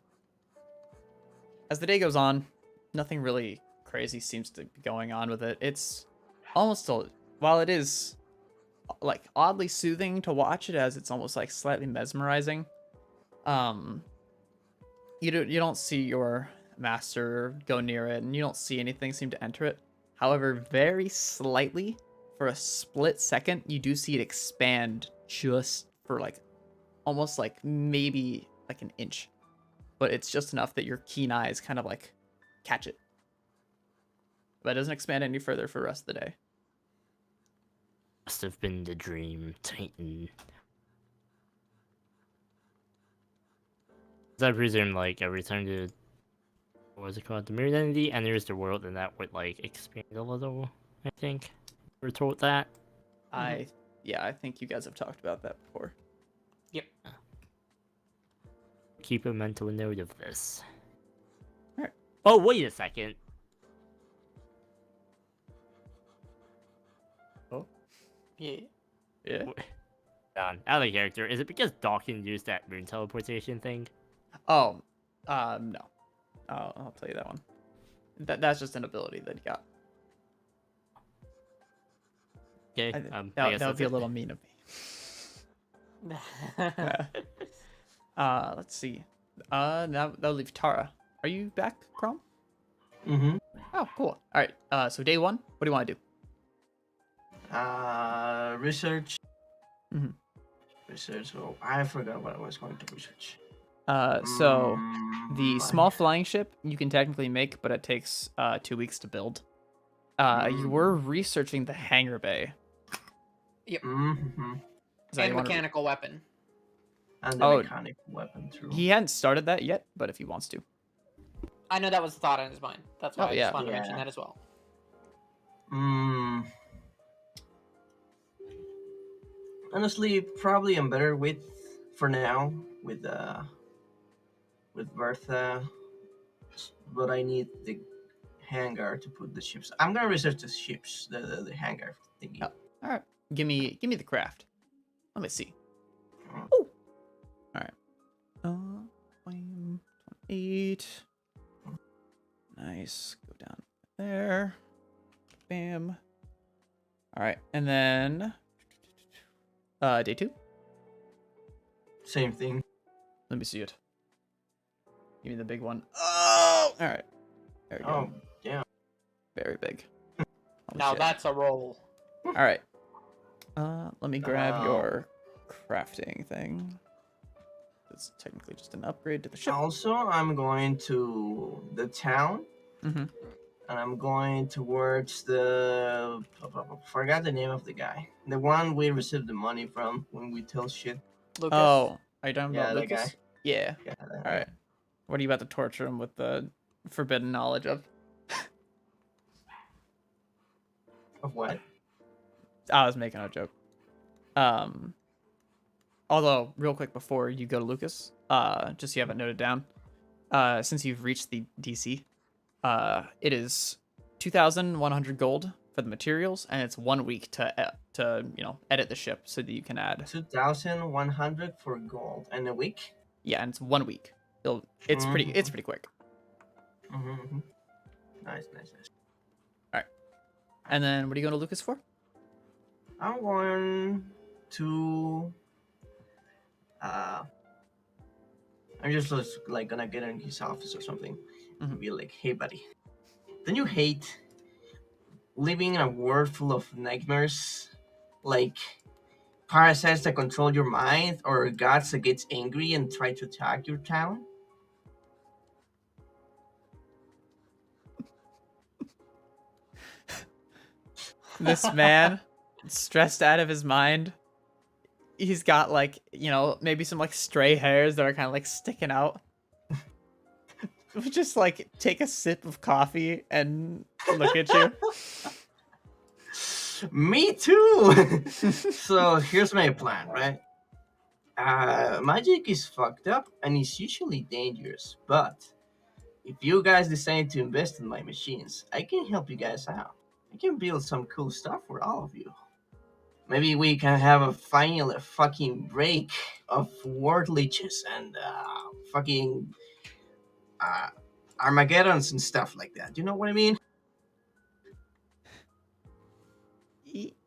As the day goes on, nothing really crazy seems to be going on with it. It's almost while it is like oddly soothing to watch it, as it's almost like slightly mesmerizing. You don't see your master go near it, and you don't see anything seem to enter it. However, very slightly, for a split second, you do see it expand just for like almost like maybe like an inch, but it's just enough that your keen eyes kind of like catch it. But it doesn't expand any further for the rest of the day. Must have been the Dream Titan. I presume like every time the what's it called, the mirror entity enters the world, and that would like expand a little. I think we're told that. I think you guys have talked about that before. Yep. Keep a mental note of this. Alright. Oh, wait a second. Oh. Yeah. Yeah. Out of character. Is it because Dawkins used that moon teleportation thing? Oh, no. I'll tell you that one. That's just an ability that he got. Okay. That would be a little mean of me. Let's see. That'll leave Tara. Are you back, Chrome? Mm-hmm. Oh, cool. All right. So day 1, what do you want to do? Research. Mm-hmm. Research. Oh, I forgot what I was going to research. So the small flying ship you can technically make, but it takes 2 weeks to build. You were researching the hangar bay. Mm-hmm. Is that And you wanna- mechanical weapon. And the Oh. mechanic weapon too. He hadn't started that yet, but if he wants to. I know that was the thought in his mind. That's why Oh, I yeah. just wanted to mention Yeah. that as well. Honestly, probably I'm better with for now with Bertha, but I need the hangar to put the ships. I'm gonna research the ships, the hangar thingy. Oh, all right. Give me the craft. Let me see. Mm. Oh. All right. Flame 28. Nice. Go down there. Bam. All right, and then day 2. Same thing. Let me see it. Give me the big one. Oh. All right. There we go. Oh, yeah. Very big. Holy Now shit. that's a roll. All right. Let me grab Oh. your crafting thing. It's technically just an upgrade to the ship. Also, I'm going to the town, Mm-hmm. and I'm going towards the. Forgot the name of the guy. The one we received the money from when we tell shit. Lucas. Oh, are you talking Yeah, about that Lucas? guy. Yeah. Yeah, All right. What are you about to torture him with the forbidden knowledge of? Of what? I was making a joke. Although, real quick before you go to Lucas, just so you have it noted down, since you've reached the DC, it is 2,100 gold for the materials, and it's 1 week to edit the ship so that you can add. 2,100 for gold and a week. Yeah, and it's 1 week. It's pretty quick. Mm-hmm. Nice. And then, what are you going to Lucas for? I'm going to. I'm just like gonna get in his office or something and be like, "Hey, buddy, don't you hate living in a world full of nightmares, like parasites that control your mind, or gods that gets angry and try to attack your town?" This man, stressed out of his mind. He's got like, maybe some like stray hairs that are kind of like sticking out. Just like take a sip of coffee and look at you. Me too. So here's my plan, right? Magic is fucked up and it's usually dangerous, but if you guys decide to invest in my machines, I can help you guys out. I can build some cool stuff for all of you. Maybe we can have a final fucking break of word leeches and fucking Armageddons and stuff like that. You know what I mean?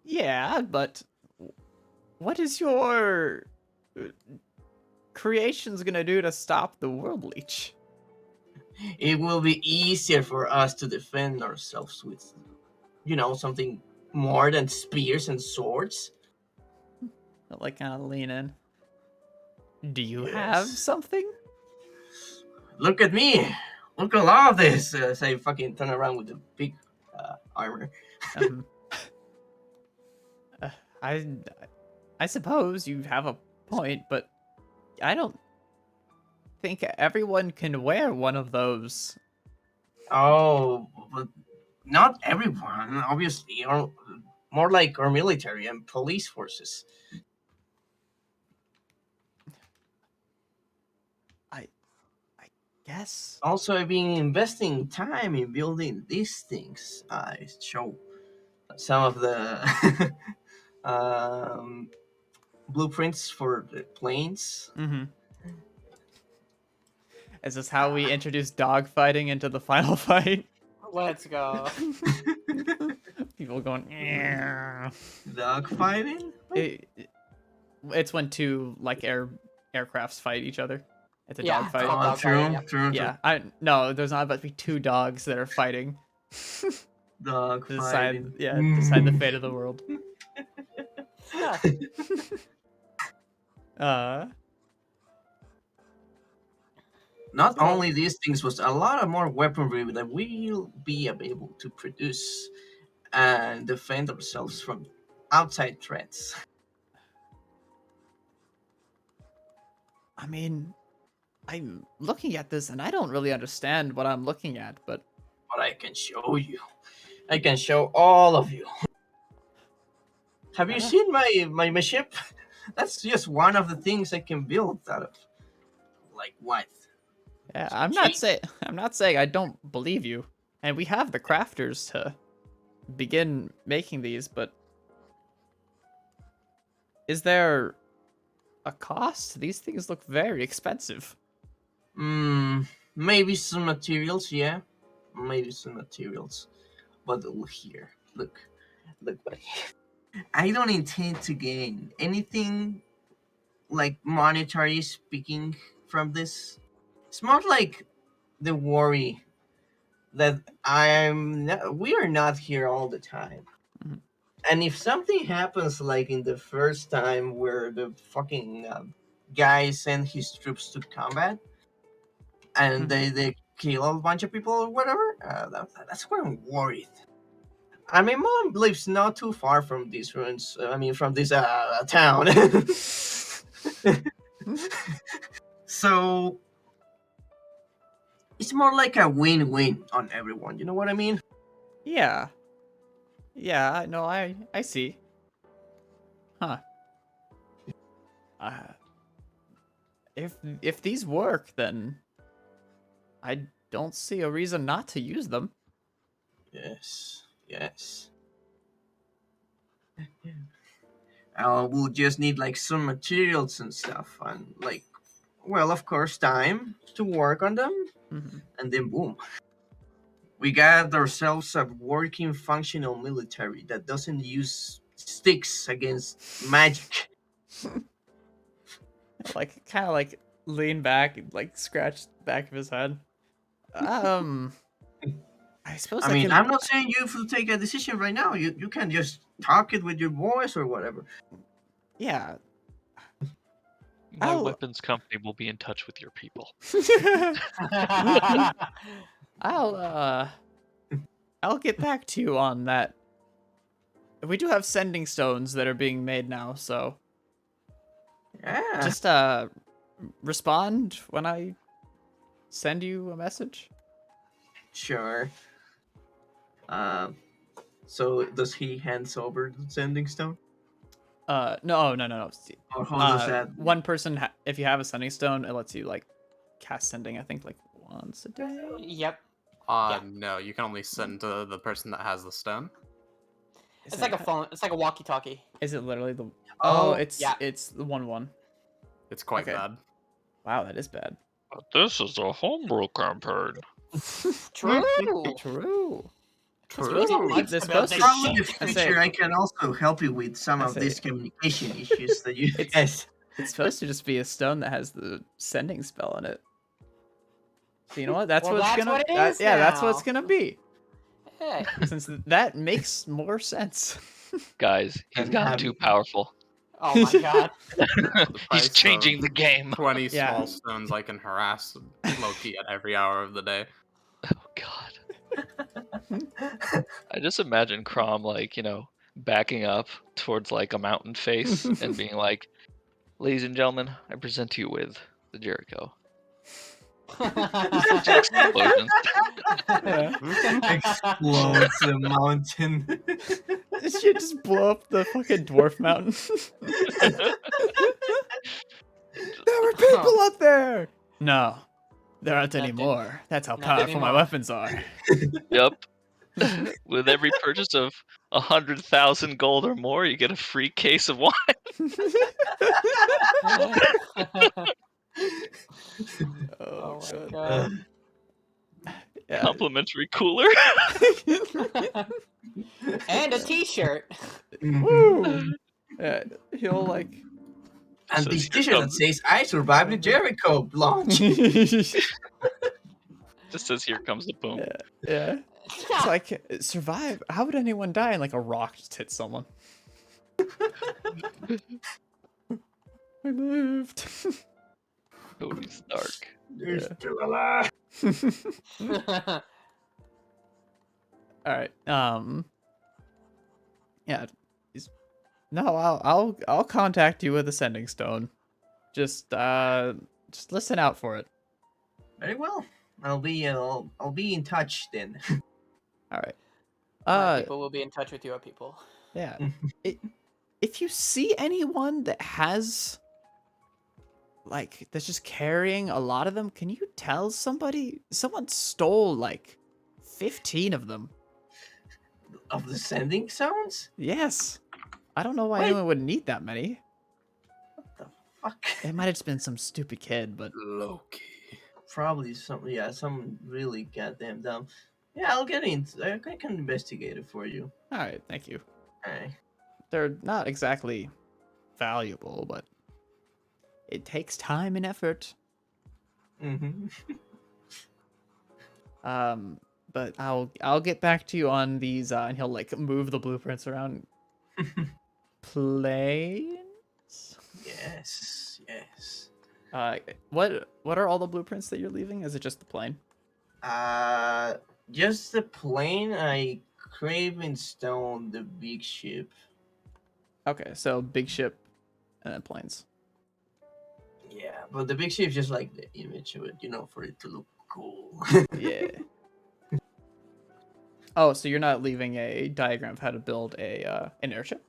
Yeah, but what is your creations gonna do to stop the world leech? It will be easier for us to defend ourselves with, something more than spears and swords. I'll, like, kind of lean in. Do you Yes. have something? Look at me! Look at all of this! As I fucking turn around with the big armor. I suppose you have a point, but I don't think everyone can wear one of those. Oh, but not everyone, obviously. Or more like our military and police forces. Yes. Also, I've been investing time in building these things. I show some of the blueprints for the planes. Mm-hmm. Is this how we introduce dogfighting into the final fight? Let's go. People going. Dog fighting? It's when two like aircrafts fight each other. It's a Yeah, dogfight. it's called dog True, fighting, yeah. true. Yeah, no, there's not about to be two dogs that are fighting. Dog Decide, fighting. decide the fate of the world. Not only these things, was a lot of more weaponry that we'll be able to produce and defend ourselves from outside threats. I mean, I'm looking at this and I don't really understand what I'm looking at, but But I can show you. I can show all of you. Have you seen my ship? That's just one of the things I can build out of. Like what? yeah, Some I'm not cheese? saying I don't believe you. And we have the crafters to begin making these, but is there a cost? These things look very expensive. Maybe some materials, yeah. Maybe some materials. But look here. Look what I have. I don't intend to gain anything like monetary speaking from this. It's more like the worry that we are not here all the time. Mhm. And if something happens like in the first time where the fucking guy sent his troops to combat and they kill a bunch of people or whatever, that's where I'm worried. And my mom lives not too far from these ruins. From this town. So it's more like a win-win on everyone. You know what I mean? Yeah. Yeah, no, I see. Huh. Uh, if these work, then I don't see a reason not to use them. Yes. We'll just need like some materials and stuff, and like, well, of course, time to work on them, Mm-hmm. and then boom, we got ourselves a working, functional military that doesn't use sticks against magic. Like, kind of like lean back and like scratch the back of his head. I suppose I can. I'm not saying you have to take a decision right now. You can just talk it with your boys or whatever. Yeah. My I'll- weapons company will be in touch with your people. I'll get back to you on that. We do have sending stones that are being made now, so Yeah. just respond when I send you a message. Sure. So does he hands over the sending stone? No. Or how does that? One person, if you have a sending stone, it lets you like cast sending. I think like once a day. Yep. No, you can only send to the person that has the stone. It's like a phone. It's like a walkie-talkie. Is it literally the? Oh, it's yeah. It's the 1-1. It's quite Okay. bad. Wow, that is bad. This is a homebrew campaign. True. True. True. They're supposed to. Probably in the I say- future, I can also help you with some I of say- these communication issues that you It's- guys. It's supposed to just be a stone that has the sending spell in it. So you know what? That's Well, what it's that's gonna. what it is yeah, that's what it's now. gonna be. Hey. Since that makes more sense. Guys, he's And gotten have- too powerful. Oh my god. price He's changing of- the game. 20 Yeah. small stones I can harass Loki at every hour of the day. Oh god. I just imagine Crom backing up towards like a mountain face and being like, "Ladies and gentlemen, I present to you with the Jericho." Explosions. Explodes the mountain. This should just blow up the fucking dwarf mountain. There were people up there. No, there aren't Not anymore. That's how not powerful my anymore. weapons are. Yep. With every purchase of 100,000 gold or more, you get a free case of wine. Oh, my good. god. Yeah. Complimentary cooler. And a t-shirt. Woo! Yeah, he'll like. And So this here t-shirt that comes- says "I survived the Jericho launch." Just says, "Here comes the boom." Yeah. It's like survive. How would anyone die? And like a rock just hit someone. I lived. Tony Stark. You're Yeah. still alive. All right. Yeah. No, I'll contact you with a sending stone. Just listen out for it. Very well. I'll be in touch then. All right. My people will be in touch with your people. Yeah. If you see anyone that has like that's just carrying a lot of them, can you tell somebody? Someone stole like 15 of them. Of the sending sounds? Yes. I don't know why What? anyone would need that many. The fuck? It might have just been some stupid kid, but Loki. Probably some really goddamn dumb. Yeah, I'll get into. I can investigate it for you. all right, thank you. Alright. They're not exactly valuable, but it takes time and effort. Mm-hmm. But I'll get back to you on these, and he'll like move the blueprints around. Planes. Yes, yes. What are all the blueprints that you're leaving? Is it just the plane? Just the plane. I crave in stone the big ship. Okay, so big ship, and then planes. Yeah, but the big ship's just like the image of it, for it to look cool. Yeah. Oh, so you're not leaving a diagram of how to build an airship?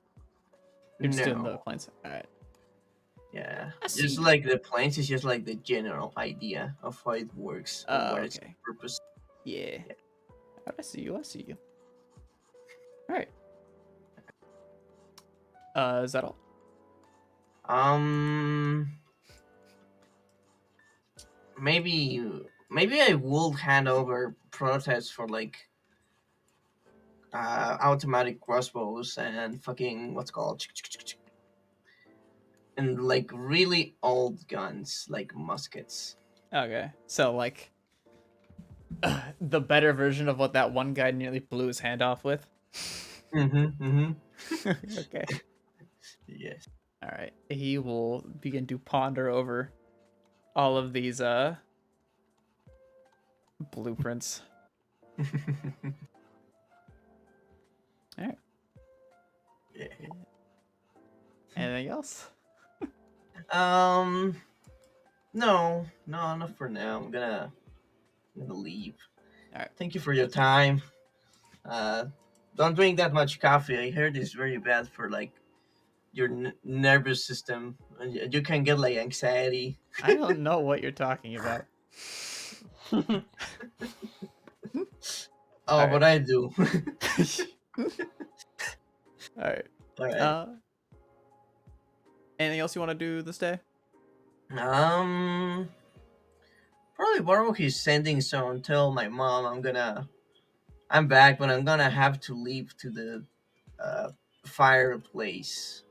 You're just doing the No. planes. All right. Yeah, I just see. like the planes is just like the general idea of how it works and what its Okay. purpose. Yeah. I see you. I see you. All right. Is that all? Maybe I will hand over prototypes for like automatic crossbows and fucking what's it called and like really old guns like muskets. Okay. So like the better version of what that one guy nearly blew his hand off with. Okay. Yes. All right. He will begin to ponder over all of these blueprints. All right. Yeah. Anything else? No, not for now. I'm gonna leave. All right. Thank you for your time. Don't drink that much coffee. I heard it's very bad for like your nervous system. And you can get like anxiety. I don't know what you're talking about. Oh, Alright. but I do. All right. All right. Anything else you want to do this day? Probably borrow his sending zone. Tell my mom I'm back, but I'm gonna have to leave to the fireplace.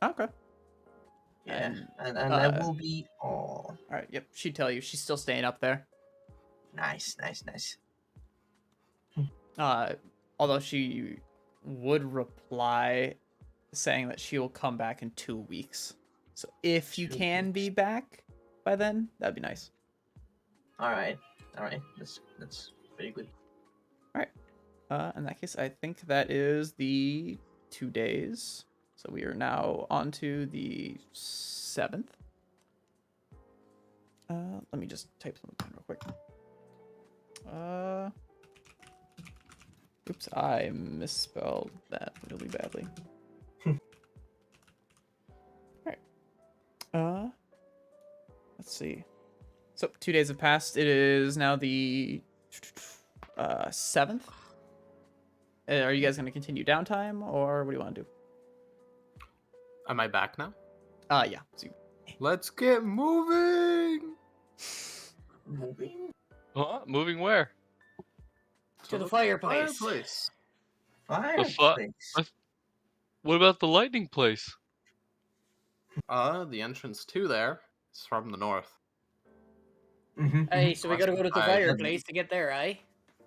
Okay. Yeah, and And, that will be all. All right. Yep. She'd tell you she's still staying up there. Nice. Although she would reply saying that she will come back in 2 weeks. So if you 2 can be weeks. back by then, that'd be nice. All right. That's very good. In that case, I think that is the 2 days. So we are now on to the 7th. Let me just type something down real quick. Oops, I misspelled that really badly. Alright. Let's see. So 2 days have passed. It is now the 7th. Are you guys gonna continue downtime, or what do you want to do? Am I back now? Yeah. So Let's get moving. Moving. Huh? Moving where? To the fireplace. Fireplace. What about the lightning place? The entrance to there is from the north. Hey, so we gotta go to the I- fireplace to get there, eh?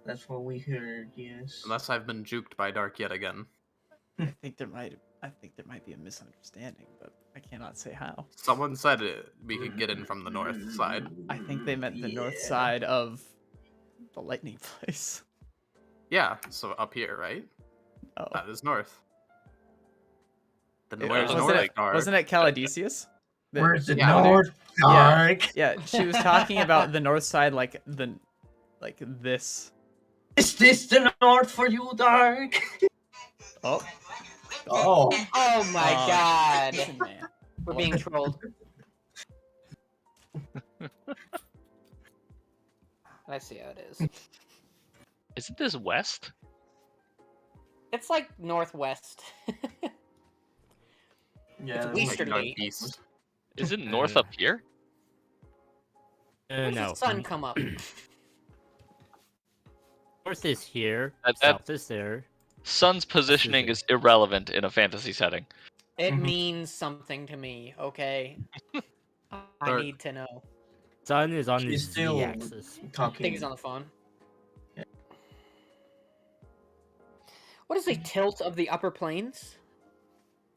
That's what we heard. Yes. Unless I've been juked by Dark yet again. I think there might be a misunderstanding, but I cannot say how. Someone said we could get in from the north side. I think they meant the north Yeah. side of the lightning place. Yeah, so up here, right? Oh. That is north. Then Yeah, where's wasn't north, it, Dark? wasn't it Caladesius? Where's the Yeah. north? Dark. Yeah, she was talking about the north side, like this. Is this the north for you, Dark? Oh, Oh. Oh my god. man. We're being trolled. I see how it is. Isn't this west? It's like northwest. Yeah. It's easterly. northeast. Isn't north up here? Where's No. the sun come up? North is here. That- South is there. Sun's positioning is irrelevant in a fantasy setting. It means something to me, okay? I Or- need to know. Sun is on the She's still z-axis. I talking. think he's on the phone. What is the tilt of the upper planes?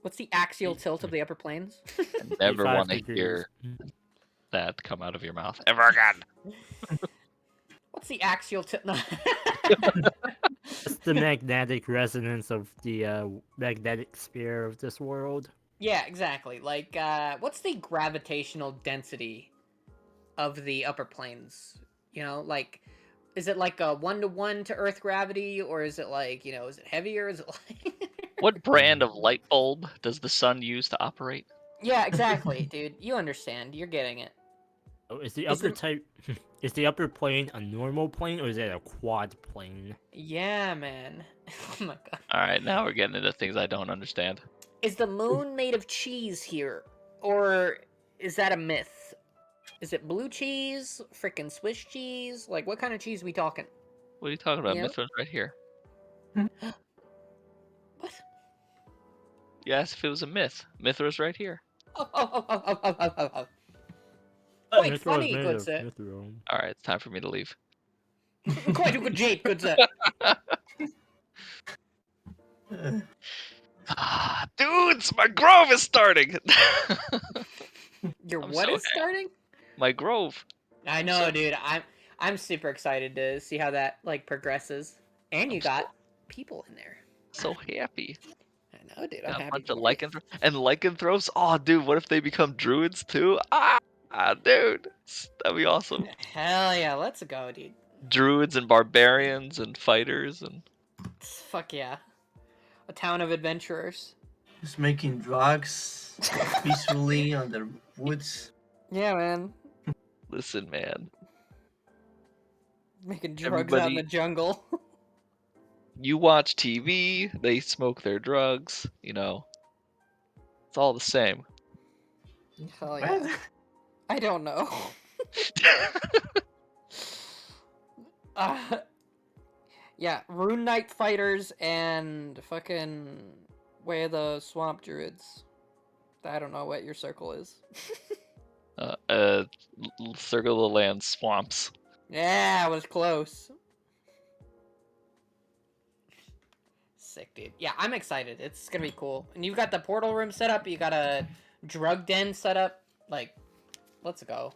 What's the axial tilt of the upper planes? Never 85 want to degrees. hear that come out of your mouth ever again. What's the axial tilt? No. It's the magnetic resonance of the magnetic sphere of this world. Yeah, exactly. Like, what's the gravitational density of the upper planes? You know, like, is it like a 1-to-1 to Earth gravity, or is it like, you know, is it heavier? Is it like? What brand of light bulb does the sun use to operate? Yeah, exactly, dude. You understand. You're getting it. Oh, is the Isn't- upper type? Is the upper plane a normal plane or is it a quad plane? Yeah, man. Oh my god. All right, now we're getting into things I don't understand. Is the moon made of cheese here, or is that a myth? Is it blue cheese, freaking Swiss cheese? Like, what kind of cheese we talking? What are you talking about? Yep. Mithra's right here. What? You asked if it was a myth. Mithra's right here. Oh. Quite Mithra was funny, made good of sir. Mithril. All right, it's time for me to leave. Quite a good jade, good sir. Ah, dudes, my grove is starting. Your I'm what so is starting? My grove. I know, So- dude. I'm super excited to see how that like progresses. And you got people in there. So happy. I know, dude. I'm Got a happy. bunch for of you. lycanthropes. Oh, dude, what if they become druids too? Dude, that'd be awesome. Hell yeah, let's go, dude. Druids and barbarians and fighters and Fuck yeah. A town of adventurers. Just making drugs peacefully on the woods. Yeah, man. listen, man. Making drugs out in the Everybody- jungle. You watch TV, they smoke their drugs. You know, it's all the same. Hell yeah. I don't know. Yeah, Rune Knight fighters and fucking Way of the Swamp Druids. I don't know what your circle is. Circle of the Land swamps. Yeah, I was close. Sick, dude. Yeah, I'm excited. It's gonna be cool. And you've got the portal room set up. You got a drug den set up. Like, let's go.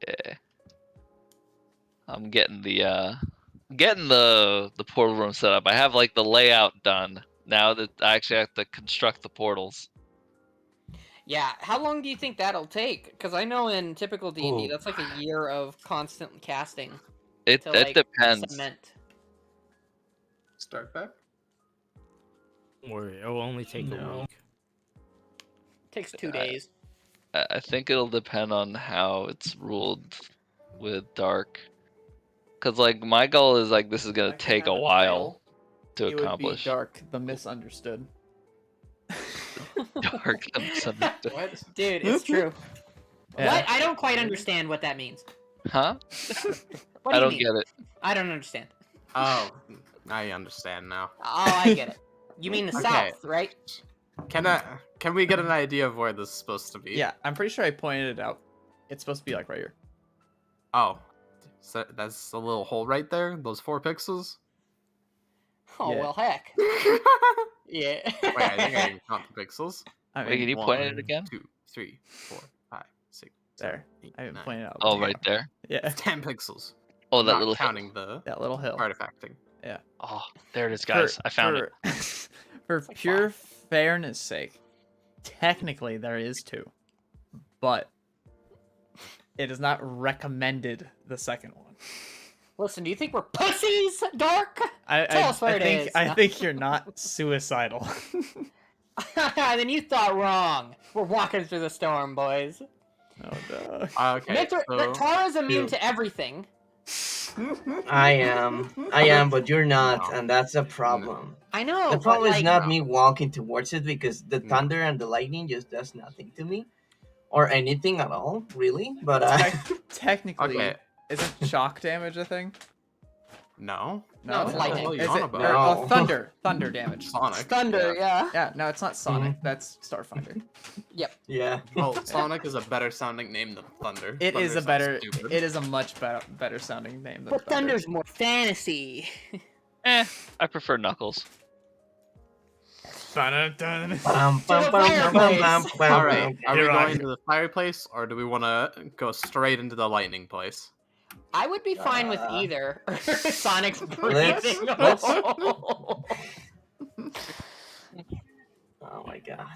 Yeah. I'm getting the portal room set up. I have like the layout done. Now that I actually have to construct the portals. Yeah, how long do you think that'll take? Because I know in typical D&D, Ooh. that's like a year of constant casting It to like depends. cement. Start back. Or it'll only take a No. week. Takes 2 days. I think it'll depend on how it's ruled with Dark. Cause like my goal is like this is gonna take a while to It would be accomplish. Dark, the misunderstood. Dark and misunderstood. What? Dude, it's true. Yeah. What? I don't quite understand what that means. Huh? What do I you don't mean? get it. I don't understand. Oh, I understand now. Oh, I get it. You mean the Okay. south, right? Can we get an idea of where this is supposed to be? Yeah, I'm pretty sure I pointed it out. It's supposed to be like right here. Oh, so that's a little hole right there. Those 4 pixels. Oh, Yeah. well, heck. Yeah. Wait, I think I can count the pixels. I Wait, can you point at it again? 2, 3, 4, 5, 6. There. 8, I haven't 9. pointed out. Oh, right there. Yeah, 10 pixels. Oh, that Not little. counting the that little hill. artifacting. Oh, there it is, guys. I found it. For like pure fairness sake, technically there is 2. but it is not recommended the second one. Listen, do you think we're pussies, Dark? Tell us where it is. I think you're not suicidal. Then you thought wrong. We're walking through the storm, boys. Oh no. Okay. So, Tara's immune Ew. to everything. I am, but you're not, No. and that's a problem. I know. The problem but, is like, not No. me walking towards it because the No. thunder and the lightning just does nothing to me, or anything at all, really. But Technically, Okay. isn't shock damage a thing? No. No, it's What the lightning. hell are you Is on it about? No. thunder damage? Sonic. Thunder, yeah. Yeah, no, it's not Sonic. That's Starfinder. yeah, Well, Sonic is a better sounding name than Thunder. It Thunder is a sounds better. stupid. It is a much better sounding name than But Thunder. Thunder's more fantasy. I prefer Knuckles. Bum, To the bum, bum, fireplace. bum, bum, bum, All right. Are we You're going right. to the fireplace or do we want to go straight into the lightning place? I would be fine with Uh, either. Sonic's let's- breathing. let's- Oh my god.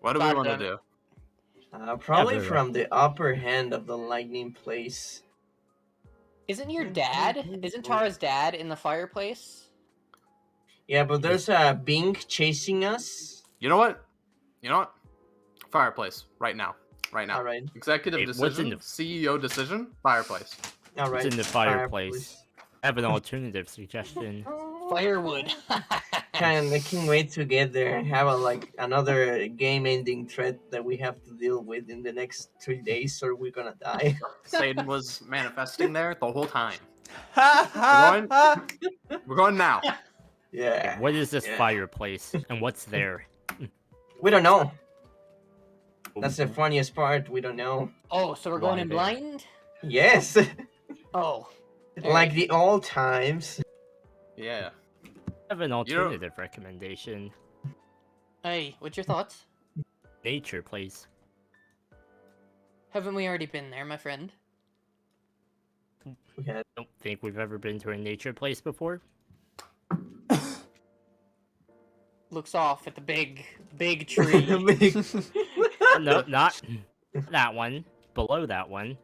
What do we want to Thunder. do? Probably Yeah, but- from the upper hand of the lightning place. Isn't your dad? Isn't Tara's dad in the fireplace? Yeah, but there's a Bing chasing us. You know what? Fireplace. Right now. All right, Executive Hey, what's decision. in the- CEO decision. Fireplace. all right. It's in the fireplace. I have an alternative suggestion. Firewood. I can't wait to get there and have another game-ending threat that we have to deal with in the next 3 days, or we're gonna die. Satan was manifesting there the whole time. Ha ha ha! We're going now. Yeah. What is this Yeah. fireplace, and what's there? We don't know. That's the funniest part. We don't know. Oh, so we're going in Blind blind? Yes, Oh. like the old times. Yeah. I have an alternative recommendation. Hey, what's your thoughts? Nature place. Haven't we already been there, my friend? We had Don't think we've ever been to a nature place before. Looks off at the big tree. No, not that one. Below that one,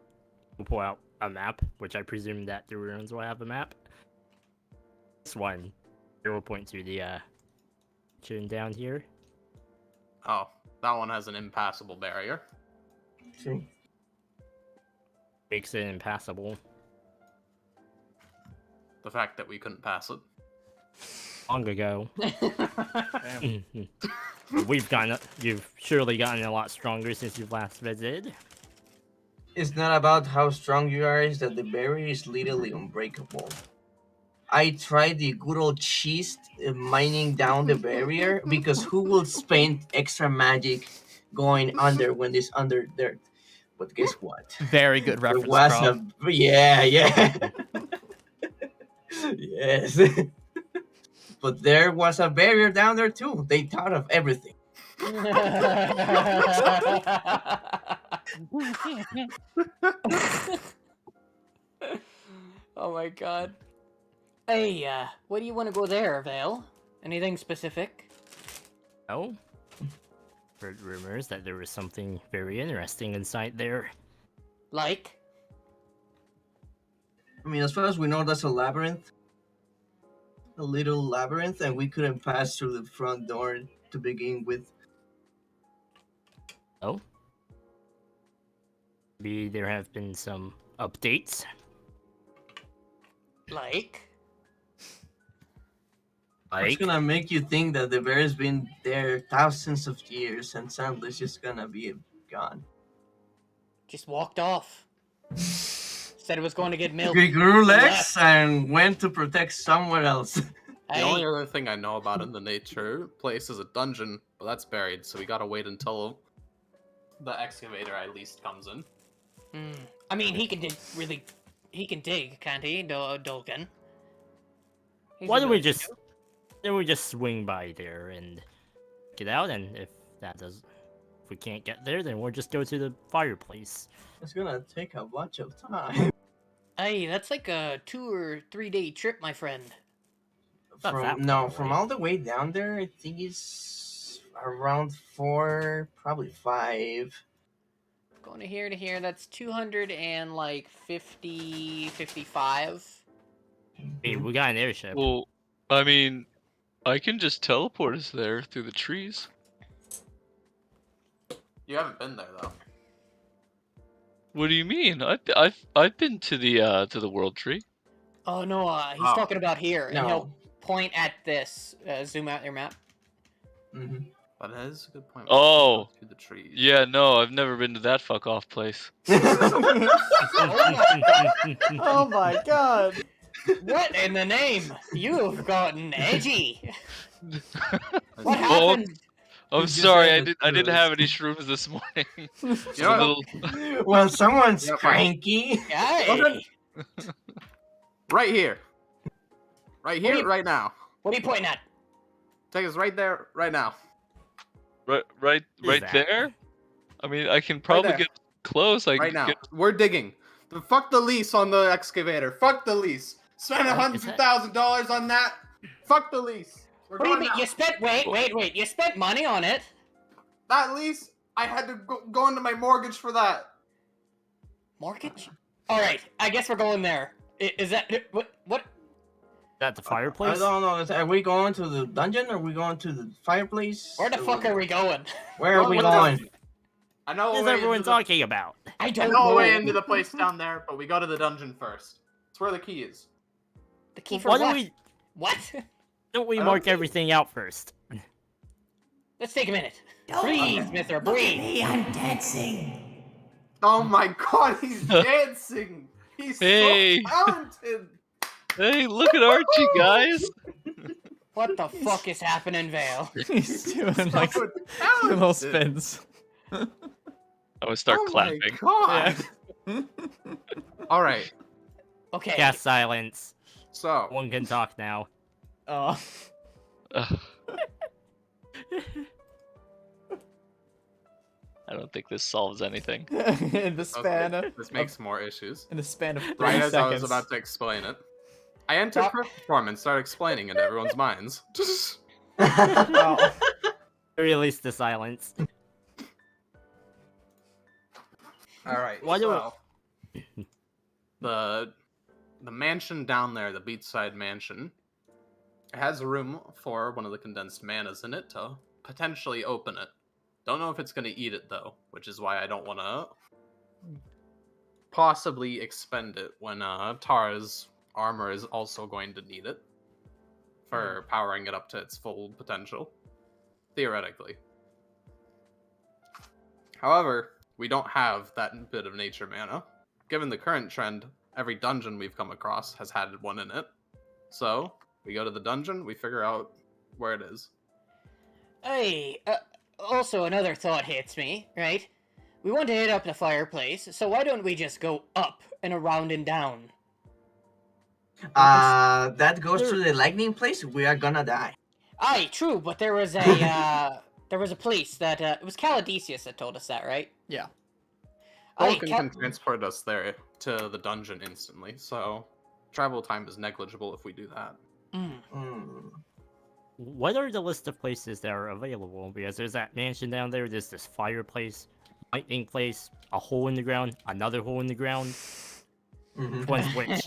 we'll pull out a map, which I presume that the ruins will have a map. This one, here we'll point to the chin down here. Oh, that one has an impassable barrier. See? Makes it impassable. The fact that we couldn't pass it. Long ago. You've surely gotten a lot stronger since you've last visited. It's not about how strong you are, it's that the barrier is literally unbreakable. I tried the good old cheese mining down the barrier because who will spend extra magic going under when it's under dirt? But guess what? Very good There reference, was bro. yeah. Yes. But there was a barrier down there too. They thought of everything. Oh my god. Hey, what do you want to go there, Vale? Anything specific? Oh? Heard rumors that there was something very interesting inside there. Like? I mean, as far as we know, that's a labyrinth. A little labyrinth, and we couldn't pass through the front door to begin with. Oh? Maybe there have been some updates. Like? It's Like, gonna make you think that the bear's been there thousands of years, and suddenly it's just gonna be gone. Just walked off. Said it was going to get milk. He grew legs Left. and went to protect somewhere else. The Hey, only other thing I know about in the nature place is a dungeon, but that's buried, so we gotta wait until the excavator at least comes in. I mean, he can dig really. He can dig, can't he, Dolgan? He's why a don't we good- just swing by there and get out, and if we can't get there, then we'll just go to the fireplace. It's gonna take a bunch of time. Hey, that's like a 2 or 3 day trip, my friend. Not that From far away. all the way down there, I think it's around 4, probably 5. Going to here, that's 250, 55. Hey, we got an airship. Well, I mean, I can just teleport us there through the trees. You haven't been there though. What do you mean? I've been to the world tree. Oh no, he's Oh. talking about here, and he'll No. point at this. Zoom out your map. Hmm. But that is a good point. Oh. Go through the trees. Yeah, no, I've never been to that fuck off place. Oh my god. What in the name? You've gotten edgy. What Oh, happened? I'm You just sorry, had I didn't the have any shrooms this morning. You I'm know a what? little... Well, someone's Yep. cranky. Hey, Right here. Right here, you- right now. what are you pointing at? Take us right there, right now. right that? there. I mean, I can probably there. get close. I Right can now. get... We're digging. Fuck the lease on the excavator. Fuck the lease. Spend What is that? $100,000 on that. Fuck the lease. We're What do you going mean? now. You spent wait. You spent money on it. That lease, I had to go into my mortgage for that. Mortgage? All right, I guess we're going there. Is that what? That the I fireplace? don't know. Are we going to the dungeon? Or are we going to the fireplace? Where the fuck are we going? Where are we What the- going? I know What is a way everyone into the- talking about? I I don't know a way know. into the place down there, but we go to the dungeon first. It's where the key is. The key for Why what? don't we I don't mark think- everything out first? Let's take a minute. Breathe, Mister. Breathe. Oh my god, he's dancing! He's Hey. so talented! Hey, look at Archie, guys. What the fuck is happening, Vale? He's doing like So little talented. spins. I would start Oh clapping. my god! Alright, Okay. Yeah, silence. so One can talk now. Oh. Ugh. I don't think this solves anything. In the span okay, of, this makes more issues. in the span of 30 Right as I was seconds. about to explain it, I enter Stop. performance, start explaining it in everyone's minds. Oh. Release the silence. Alright, Why do so the mansion down there, the beachside mansion, it has room for one of the condensed manas in it to potentially open it. Don't know if it's going to eat it though, which is why I don't want to possibly expend it when Tara's armor is also going to need it for powering it up to its full potential, theoretically. However, we don't have that bit of nature mana. Given the current trend, every dungeon we've come across has had one in it. So, we go to the dungeon, we figure out where it is. Hey, also another thought hits me, right? We want to hit up the fireplace, so why don't we just go up and around and down? That goes to the lightning place. We are gonna die. Aye, true, but there was a place that it was Caladesius that told us that, right? Yeah. Aye, Vulcan can transport us there to the dungeon instantly, so travel time is negligible if we do that. Hmm. What are the list of places that are available? Because there's that mansion down there, there's this fireplace, lightning place, a hole in the ground, another hole in the ground. Mhm. Which one's which?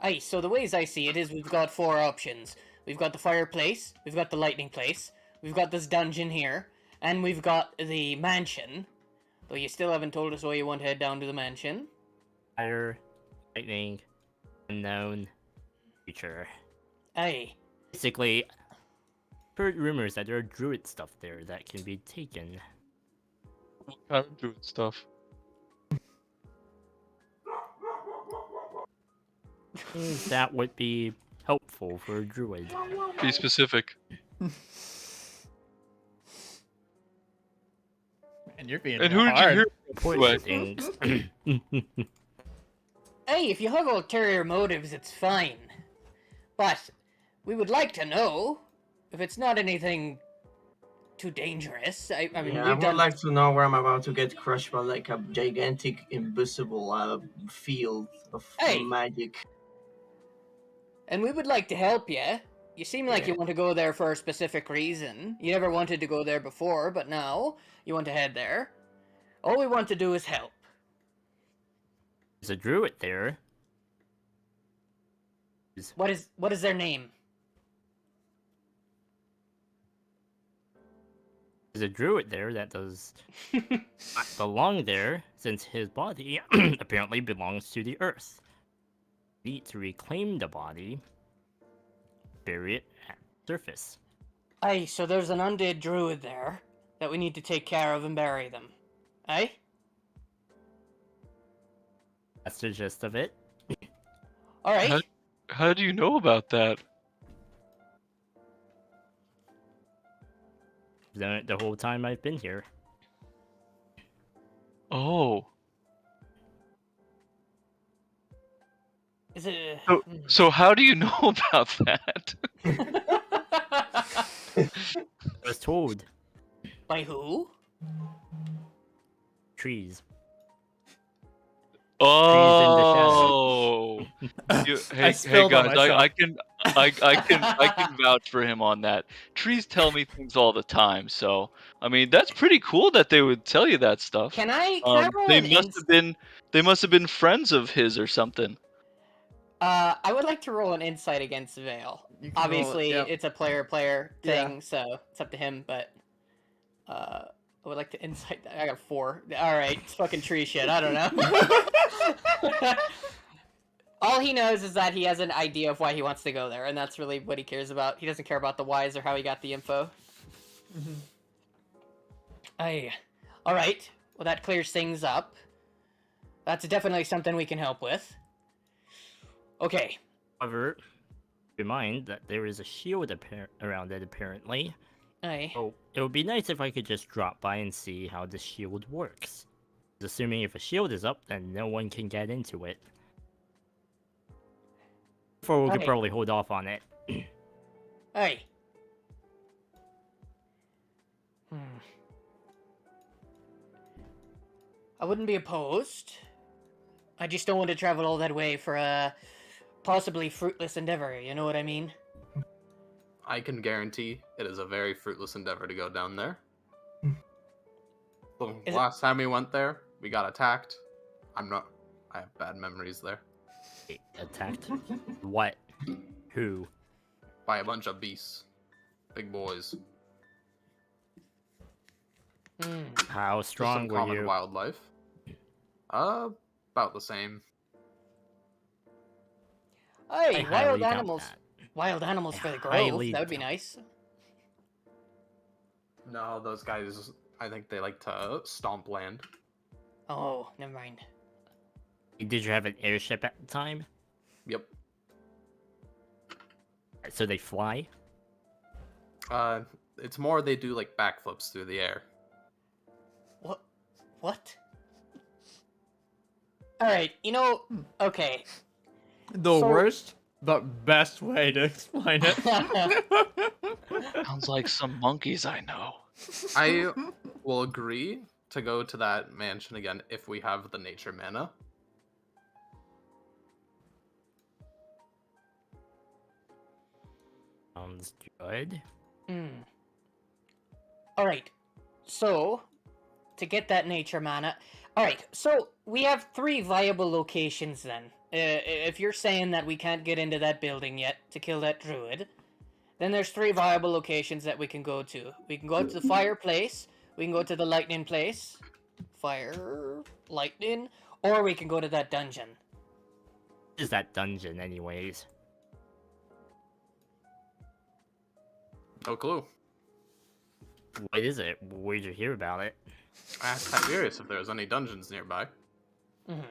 Aye, so the ways I see it is we've got 4 options. We've got the fireplace, we've got the lightning place, we've got this dungeon here, and we've got the mansion. Though you still haven't told us why you want to head down to the mansion. Fire, lightning, unknown, future. Aye. Basically, heard rumors that there are druid stuff there that can be taken. What kind of doing stuff? Things that would be helpful for a druid. Be specific. And you're being And who real did you hard. hear? Poison things. Hey, if you have ulterior motives, it's fine. But we would like to know if it's not anything too dangerous. I mean, Yeah, I we've would done. like to know where I'm about to get crushed by like a gigantic invisible field of Hey. magic. And we would like to help you. You seem like you want to go there for a specific reason. You never wanted to go there before, but now you want to head there. All we want to do is help. There's a druid there. What is their name? There's a druid there that does not belong there, since his body apparently belongs to the earth. We need to reclaim the body, bury it at the surface. Aye, so there's an undead druid there that we need to take care of and bury them. Aye? That's the gist of it. Alright. How do you know about that? I've done it the whole time I've been here. Oh. Is it... So how do you know about that? I was told. By who? Trees. Oh. Hey spilled on guys, myself. I can vouch for him on that. Trees tell me things all the time, so I mean that's pretty cool that they would tell you that stuff. Can I roll an They must have been friends of his or something. I would like to roll an insight against Vale. You can roll it, Obviously, yep. it's a player Yeah. thing, so it's up to him, but I would like to insight that. I got 4. Alright, it's fucking tree shit, I don't know. All he knows is that he has an idea of why he wants to go there, and that's really what he cares about. He doesn't care about the whys or how he got the info. Aye. Alright, well that clears things up. That's definitely something we can help with. Okay. However, remind that there is a shield around it apparently. Aye. Oh, it would be nice if I could just drop by and see how the shield works. Assuming if a shield is up, then no one can get into it. Therefore, we could Aye. probably hold off on it. Hey. I wouldn't be opposed. I just don't want to travel all that way for a possibly fruitless endeavor, you know what I mean? I can guarantee it is a very fruitless endeavor to go down there. The Is it- last time we went there, we got attacked. I have bad memories there. Wait, attacked? What? Who? By a bunch of beasts. Big boys. How Just strong some were common you? wildlife. About the same. Hey, I wild highly doubt animals. that. Wild animals I for the grove. highly That would be doubt nice. No, those guys, I think they like to stomp land. Oh, never mind. Did you have an airship at the time? Yep. So they fly? It's more they do like backflips through the air. What? What? Alright, you know, okay. The So- worst, but best way to explain it. Sounds like some monkeys I know. I will agree to go to that mansion again if we have the nature mana. Sounds good. Alright, so, to get that nature mana... Alright, so, we have 3 viable locations then. If you're saying that we can't get into that building yet to kill that druid, then there's 3 viable locations that we can go to. We can go to the fireplace, we can go to the lightning place, fire, lightning, or we can go to that dungeon. What is that dungeon, anyways? No clue. What is it? Where'd you hear about it? I asked Tiberius if there was any dungeons nearby. Mm-hmm.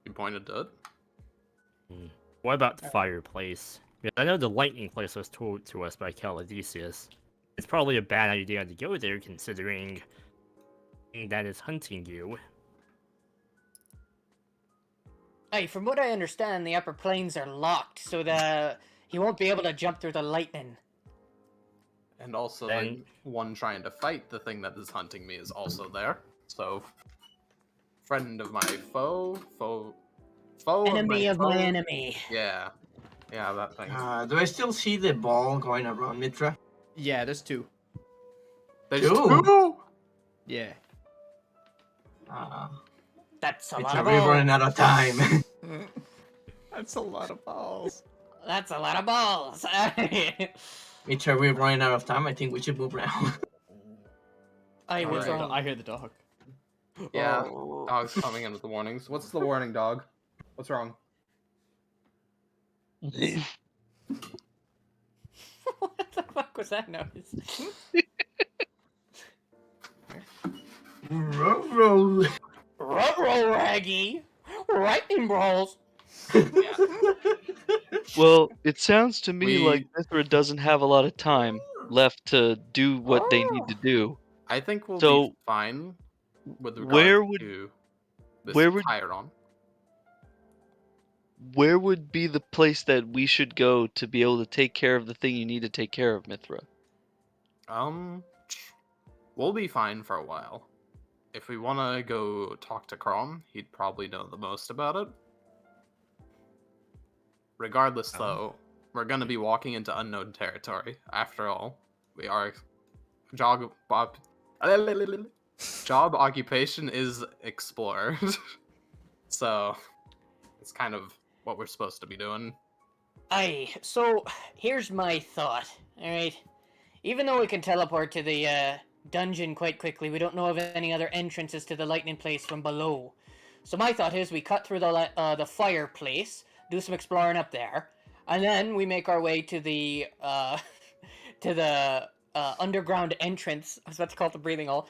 He pointed to it. What about the fireplace? Because I know the lightning place was told to us by Caladesius. It's probably a bad idea to go there, considering that is hunting you. Hey, from what I understand, the upper planes are locked, so he won't be able to jump through the lightning. And also, Then- like, one trying to fight the thing that is hunting me is also there. So, friend of my foe, foe Enemy of my foe. enemy. Yeah. Yeah, that thing. Do I still see the ball going around Mitra? Yeah, there's 2. There's Two? 2. Yeah. That's a lot Mitra, of we're running balls. out of time. That's a lot of balls. That's a lot of balls. Mitra, we're running out of time. I think we should move now. I was Alright. wrong. I hear the dog. Yeah, Oh. dog's coming in with the warnings. What's the warning, dog? What's wrong? What the fuck was that noise? Roll. Ruh-roh, Raggy! Lightning balls! Well, it sounds to me like We- Mithra doesn't have a lot of time left to do what they need to do. I think we'll So, be fine with where regard would- to this where would- Chiron. Where would be the place that we should go to be able to take care of the thing you need to take care of, Mithra? We'll be fine for a while. If we want to go talk to Crom, he'd probably know the most about it. Regardless, though, we're going to be walking into unknown territory. After all, we are job occupation is explorer. So it's kind of what we're supposed to be doing. Aye, so here's my thought, alright? Even though we can teleport to the dungeon quite quickly, we don't know of any other entrances to the lightning place from below. So my thought is we cut through the fireplace, do some exploring up there, and then we make our way to the underground entrance. I was about to call it the breathing hole.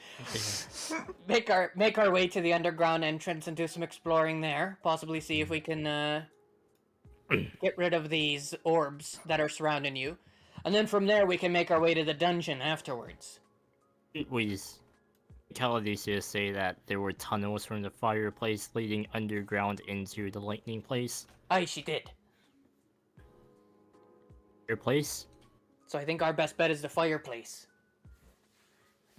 make our way to the underground entrance and do some exploring there. Possibly see if we can get rid of these orbs that are surrounding you. And then from there we can make our way to the dungeon afterwards. Tell Odysseus say that there were tunnels from the fireplace leading underground into the lightning place. Aye, she did. Your place? So I think our best bet is the fireplace.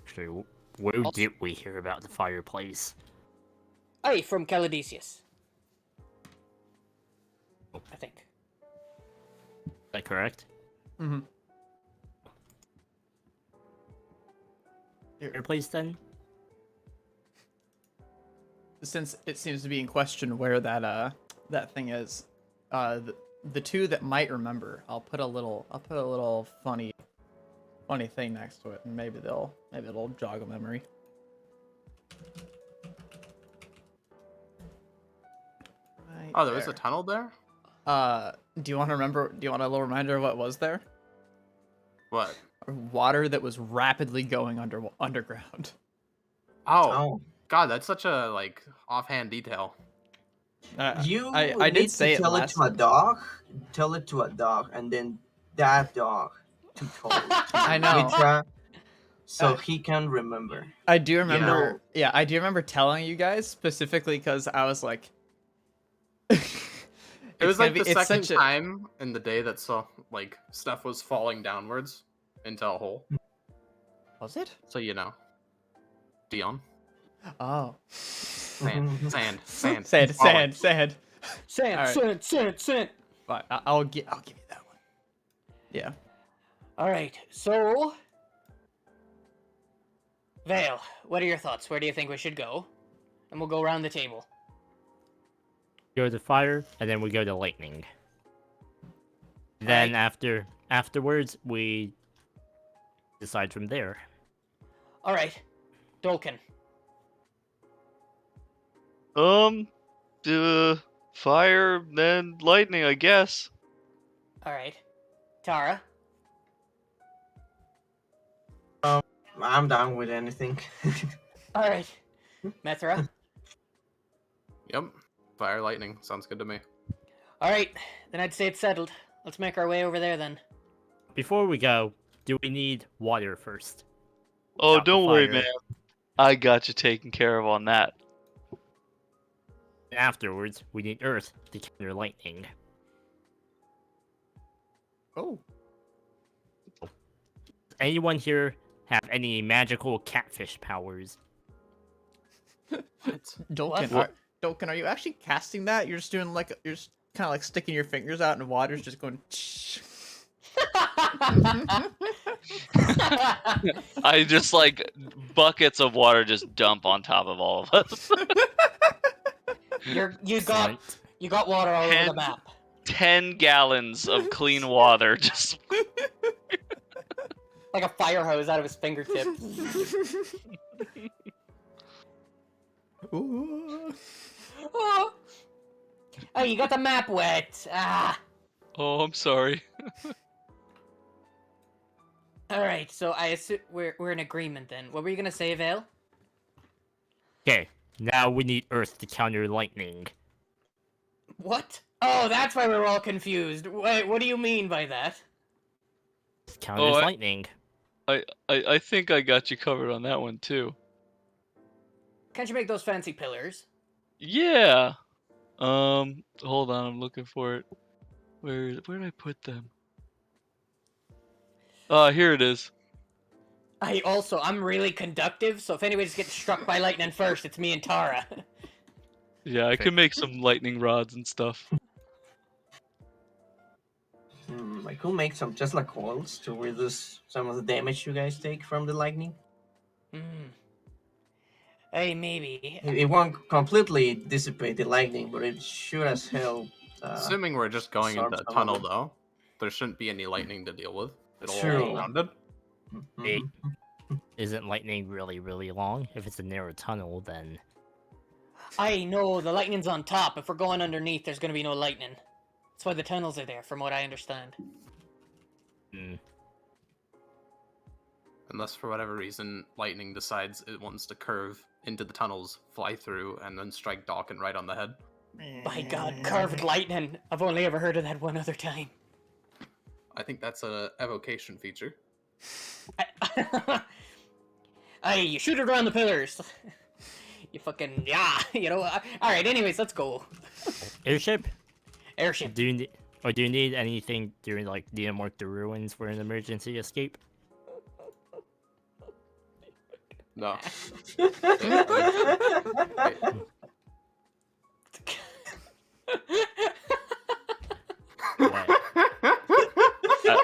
Actually, where did we hear about the fireplace? Aye, from Calodicius. I think. Is that correct? Mm-hmm. Your place then? Since it seems to be in question where that that thing is, the 2 that might remember, I'll put a little funny thing next to it, and maybe it'll jog a memory. Right Oh, there was a there. tunnel there? Do you want to remember? Do you want a little reminder of what was there? What? Water that was rapidly going underground. Oh, God, that's such a, like, offhand detail. You I need did say to it tell it last to a dog. Tell it to a dog, and then that dog to tell it to I know. Mitra, so he can remember. I do remember. know. Yeah, I do remember telling you guys specifically because I was like, It was like the it's second such a- time in the day that like stuff was falling downwards into a hole. Was it? So you know, Dion, Oh. sand. Sand. Falling. Sand. Alright. Sand. But I'll give you that one. Yeah. Alright, so... Vale, what are your thoughts? Where do you think we should go? And we'll go around the table. Go to fire, and then we go to lightning. Then afterwards, we decide from there. Alright, Dolkin. Fire, then lightning, I guess. Alright. Tara. I'm down with anything. Alright. Methra. Yep, fire lightning sounds good to me. Alright, then I'd say it's settled. Let's make our way over there then. Before we go, do we need water first? Oh, Without the don't worry, fire. man. I got you taken care of on that. Afterwards, we need earth to counter lightning. Oh. Does anyone here have any magical catfish powers? Dolkin, What? Dolkin, are you actually casting that? You're just doing like you're just kind of like sticking your fingers out and water's just going. I just like buckets of water just dump on top of all of us. You got water all over the map. 10 gallons of clean water just Like a fire hose out of his fingertips. Ooh. Oh. Oh, you got the map wet. Ah. Oh, I'm sorry. All right, so I assume we're in agreement then. What were you gonna say, Vale? Okay, now we need Earth to counter lightning. What? Oh, that's why we're all confused. Wait, what do you mean by that? Counters lightning. I think I got you covered on that one too. Can't you make those fancy pillars? Yeah. Hold on, I'm looking for it. Where did I put them? Here it is. I'm really conductive, so if anybody just gets struck by lightning first, it's me and Tara. Yeah, I can make some lightning rods and stuff. I could make some Tesla coils to reduce some of the damage you guys take from the lightning. Hey, maybe. It won't completely dissipate the lightning, but it sure as hell. Assuming we're just going into absorb a some tunnel, of it. though, there shouldn't be any lightning to deal with. It'll all True. be grounded. Hey, isn't lightning really long? If it's a narrow tunnel, then... I know, the lightning's on top. If we're going underneath, there's gonna be no lightning. That's why the tunnels are there, from what I understand. Unless for whatever reason, lightning decides it wants to curve into the tunnels, fly through, and then strike Dawkin right on the head. By God, carved lightning. I've only ever heard of that one other time. I think that's a evocation feature. Hey, you shoot it around the pillars. You fucking, yeah, you know. Alright, anyways, let's go. Airship? Airship. Do you need anything during like demark the ruins for an emergency escape? No.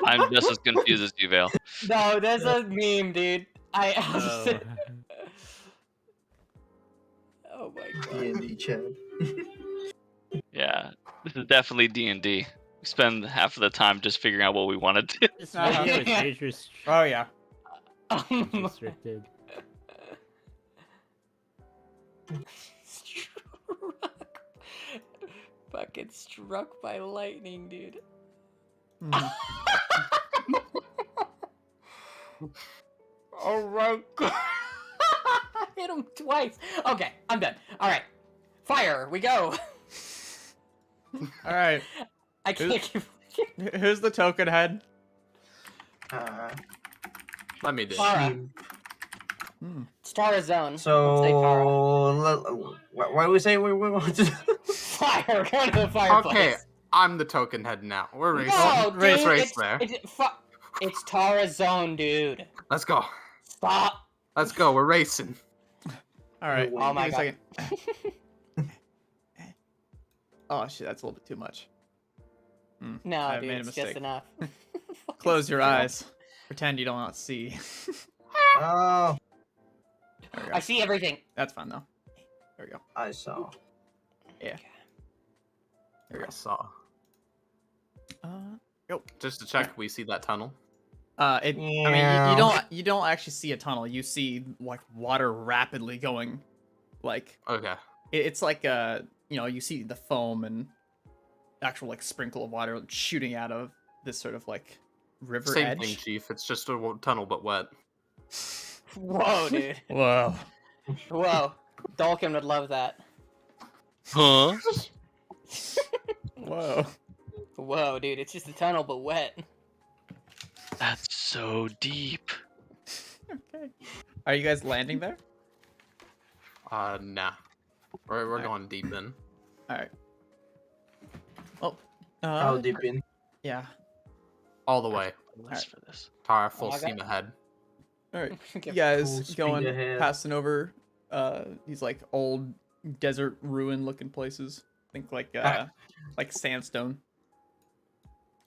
I'm just as confused as you, Vale. No, that's a meme, dude. Oh my God. D&D chat. Yeah, this is definitely D&D. We spend half of the time just figuring out what we want to do. This video is age Oh yeah. restricted. Fucking struck by lightning, dude. Oh my God. Hit him twice. Okay, I'm done. All right, fire. We go. All right. I can't keep. Who's the token head? Let me do it. Tara. It's Tara's zone. So, Say Tara. what do we say we want to do? Fire. We're going to the fireplace. Okay, I'm the token head now. We're racing. No, dude, Race there. It's Tara's zone, dude. Let's go. Stop. Let's go. We're racing. All right. Oh my give me a God. second. Oh shit, that's a little bit too much. No, I dude, made a it's mistake. just enough. Close your eyes. Pretend you do not see. Oh, There we go. I see everything. That's fine though. There we go. I saw. Yeah. There we I saw. go. Just to check, we see that tunnel. I mean, you don't actually see a tunnel. You see like water rapidly going, like Okay. it's like you see the foam and actual like sprinkle of water shooting out of this sort of like river Same edge. thing, Chief. It's just a tunnel, but wet. Whoa, dude. Whoa. Whoa. Dalkin would love that. Huh? Whoa. Whoa, dude. It's just a tunnel, but wet. That's so deep. Okay. Are you guys landing there? Nah. We're going deep in. All right. Oh. How deep in? Yeah. All the way. Less for this. Tara, full Okay. steam ahead. All right. You Okay. guys Full speed going ahead. passing over these like old desert ruin looking places. Think like sandstone.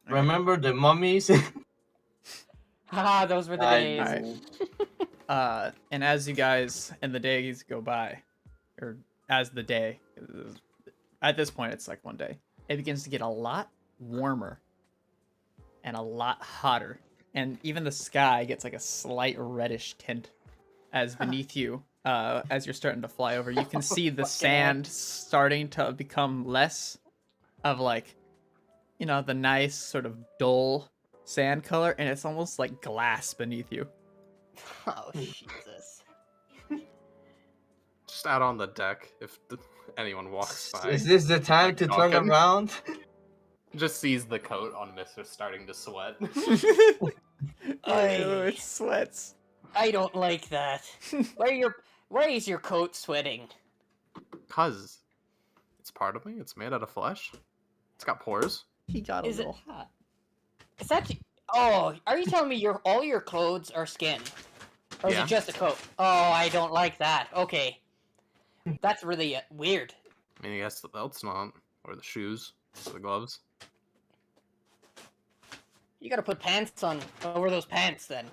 Remember the mummies? Haha, those were the days. Alright. And as you guys and the days go by, or as the day, at this point it's like one day, it begins to get a lot warmer and a lot hotter, and even the sky gets like a slight reddish tint as beneath you, as you're starting to fly over, you can see the sand starting to become less of like, you know, the nice sort of dull sand color, and it's almost like glass beneath you. Oh, Jesus. Just out on the deck if anyone walks by. Is this the time to turn Talking? around? Just sees the coat on Mister starting to sweat. Oh, it sweats. I don't like that. Why is your coat sweating? Cause it's part of me. It's made out of flesh. It's got pores. He got a Is it- little hot. Is that... Oh, are you telling me all your clothes are skin? Or is Yeah. it just a coat? Oh, I don't like that. Okay. That's really weird. I mean, I guess the belt's not, or the shoes, or the gloves. You gotta put pants on over those pants then.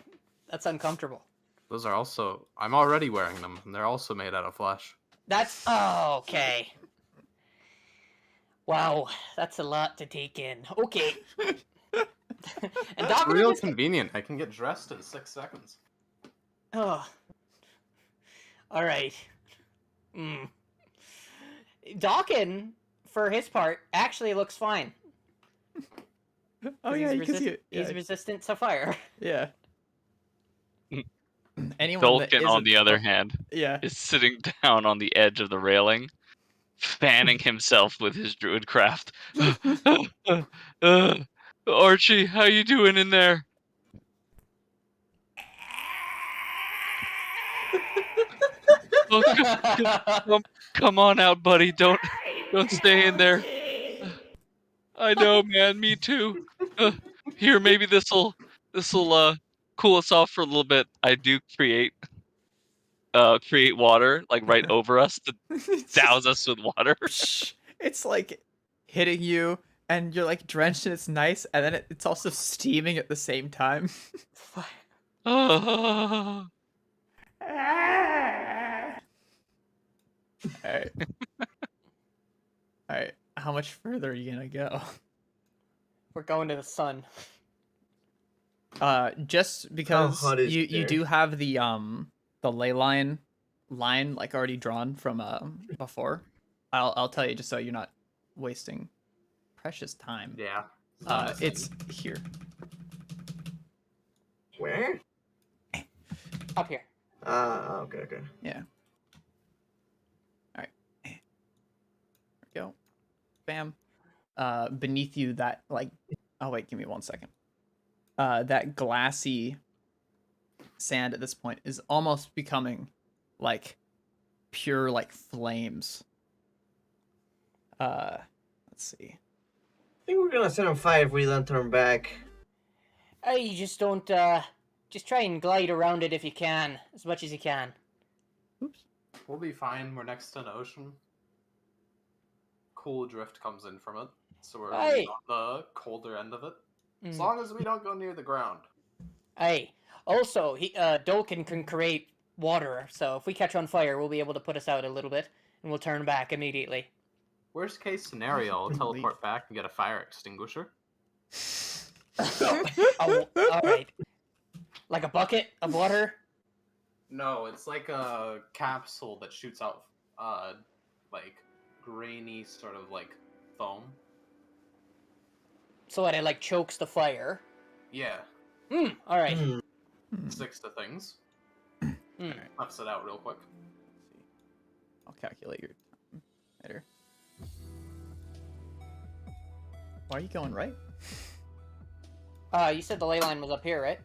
That's uncomfortable. Those are also. I'm already wearing them, and they're also made out of flesh. That's... Oh, okay. Wow, that's a lot to take in. Okay. And It's Doc real convenient. I can get dressed in 6 seconds. Oh. Alright. Dawkin, for his part, actually looks fine. Oh He's yeah, you can see it. He's Yeah. resistant to fire. Yeah. Anyone that Dolkin, on isn't- the other hand, yeah. is sitting down on the edge of the railing, fanning himself with his druid craft. Archie, how you doing in there? Oh, come on out, buddy. Don't stay in there. I know, man. Me too. Here, maybe this'll cool us off for a little bit. I do create water like right over us to douse us with water. It's like hitting you, and you're like drenched, and it's nice, and then it's also steaming at the same time. Oh. Alright. Alright, how much further are you gonna go? We're going to the sun. Just because hot is you there? do have the ley line like already drawn from before. I'll tell you just so you're not wasting precious time. Yeah. It's here. Where? Up here. Okay. Yeah. Alright. There we go. Bam. Beneath you, that like, oh wait, give me 1 second. That glassy sand at this point is almost becoming like pure like flames. Let's see. I think we're gonna set on fire if we don't turn back. You just don't, just try and glide around it if you can, as much as you can. Oops. We'll be fine. We're next to an ocean. Cool drift comes in from it, so we're Hey. on the colder end of it. As Mm. long as we don't go near the ground. Hey, also, Dolkin can create water, so if we catch on fire, we'll be able to put us out a little bit, and we'll turn back immediately. Worst case scenario, I'll Relief. teleport back and get a fire extinguisher. Oh, alright. Like a bucket of water? No, it's like a capsule that shoots out, like grainy sort of like foam. So that it, like, chokes the fire. Yeah, Alright. Hmm. sticks to things. Mm. Puffs it out real quick. I'll calculate your time later. Why are you going right? You said the ley line was up here, right?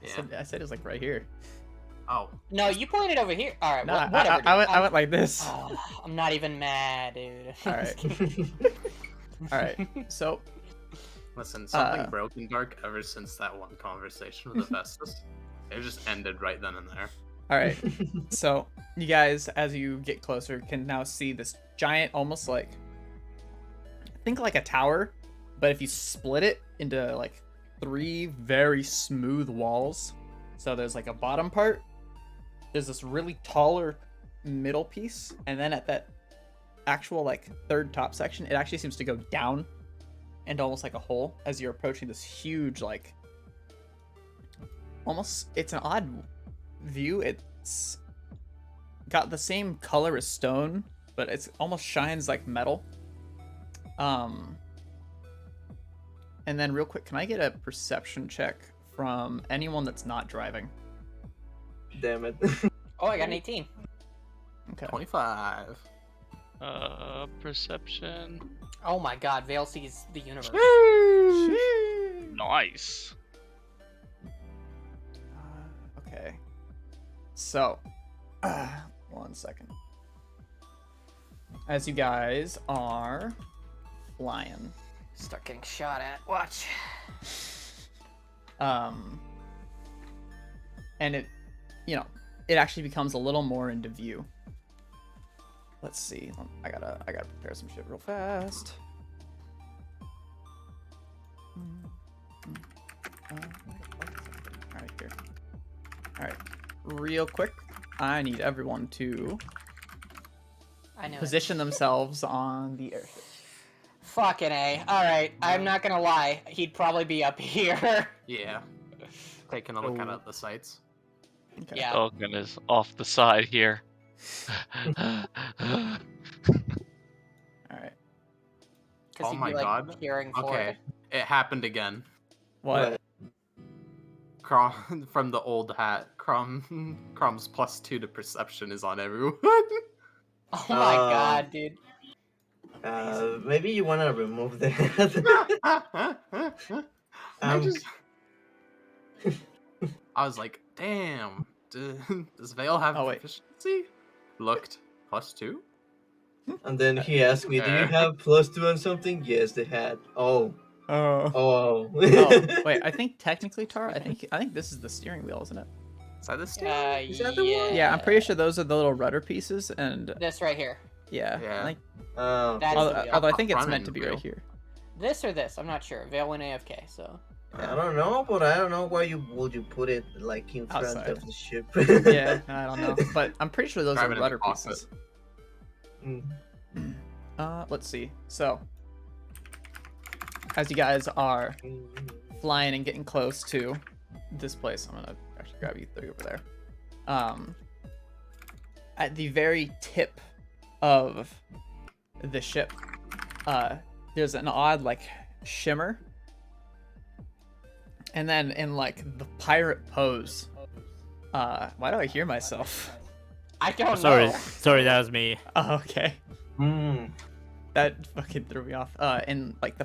Yeah. I said it was like right here. Oh, No, you pointed over here. Alright, No, whatever. dude. I went like this. I'm not even mad, dude. Alright. Alright, so listen, something broken, Dark, ever since that one conversation with Hephaestus. It just ended right then and there. alright. So you guys, as you get closer, can now see this giant, almost like think like a tower, but if you split it into like 3 very smooth walls. So there's like a bottom part, there's this really taller middle piece, and then at that actual like third top section, it actually seems to go down and almost like a hole as you're approaching this huge, like, almost, it's an odd view. It's got the same color as stone, but it's almost shines like metal. And then real quick, can I get a perception check from anyone that's not driving? Damn it. Oh, I got an 18. Okay. 25. Perception. Oh my god, Vale sees the universe. Nice. Okay. So, 1 second. As you guys are flying, Start getting shot at. Watch. and it, you know, it actually becomes a little more into view. Let's see. I gotta prepare some shit real fast. Alright, here. Alright. Real quick, I need everyone to I know. position themselves on the airship. Fucking A. Alright, I'm not gonna lie. He'd probably be up here. Yeah. Taking a look at the sights. Okay. Yeah. Falcon is off the side here. Alright. Because Oh he'd my be, like, God. peering for Okay, it. it happened again. What? Crom from the old hat. Crom's +2 to perception is on everyone. Oh my god, dude. Maybe you wanna remove that. I was like, damn. Does Vale have Oh, wait. proficiency? Looked +2. And then he asked me, "Do you Okay. have +2 on something?" Yes, they had. Oh. Oh. Oh. Wait, I think technically, Tara, I think this is the steering wheel, isn't it? Is that the steering? Is that the one? Yeah, I'm pretty sure those are the little rudder pieces, and This right here. yeah. Yeah. I think, Oh. That's although, the wheel. although I think it's Front meant to end be wheel. right here. This or this? I'm not sure. Vale went AFK, so. I don't know, but I don't know why would you put it like in front Outside. of the ship. Yeah, I don't know, but I'm pretty sure those Drive are it in rudder the cockpit. pieces. Mm. Let's see. So, as you guys are flying and getting close to this place, I'm gonna actually grab you 3 over there. At the very tip of the ship, there's an odd like shimmer, and then in like the pirate pose, why do I hear myself? I don't Sorry, know. sorry, that was me. Oh, okay. Mm. That fucking threw me off. In like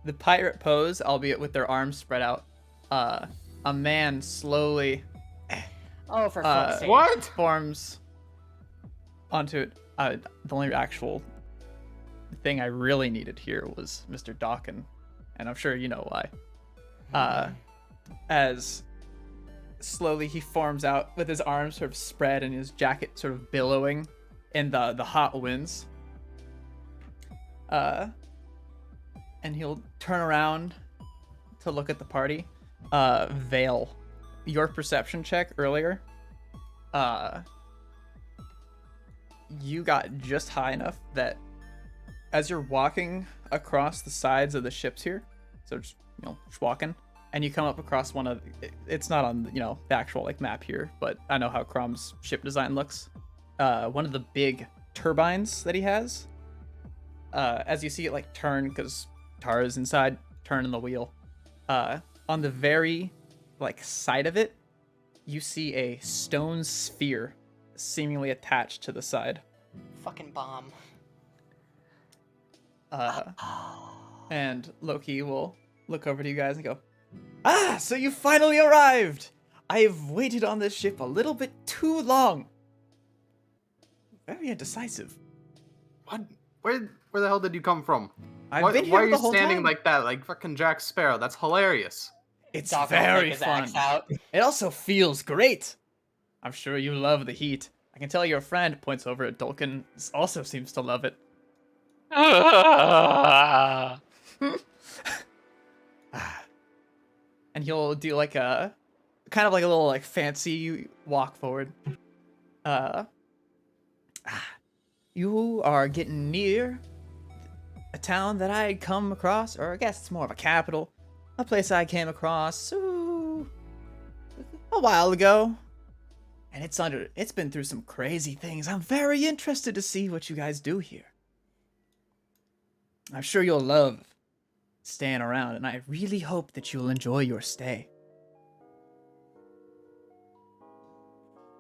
the pirate pose, albeit with their arms spread out, a man slowly Oh, for fuck's sake. What? forms onto it. The only actual thing I really needed here was Mr. Dawkin, and I'm sure you know why. As slowly he forms out with his arms sort of spread and his jacket sort of billowing in the hot winds. And he'll turn around to look at the party. Vale, your perception check earlier, you got just high enough that as you're walking across the sides of the ships here, so just walking, and you come up across one of, it's not on the actual like map here, but I know how Crom's ship design looks. One of the big turbines that he has, as you see it like turn, because Tara's inside, turning the wheel, on the very like side of it, you see a stone sphere seemingly attached to the side. Fucking bomb. And Loki will look over to you guys and go, "Ah, so you finally arrived! I have waited on this ship a little bit too long." Very indecisive. What? Where the hell did you come from? I've been here why are the you whole standing time. like that, like fucking Jack Sparrow? That's hilarious. It's Doc will very take his fun. axe out. It also feels great. I'm sure you love the heat. I can tell your friend points over at Dolkin also seems to love it. And he'll do like a kind of like a little like fancy walk forward. You are getting near a town that I had come across, or I guess it's more of a capital, a place I came across a while ago. And it's been through some crazy things. I'm very interested to see what you guys do here. I'm sure you'll love staying around, and I really hope that you'll enjoy your stay.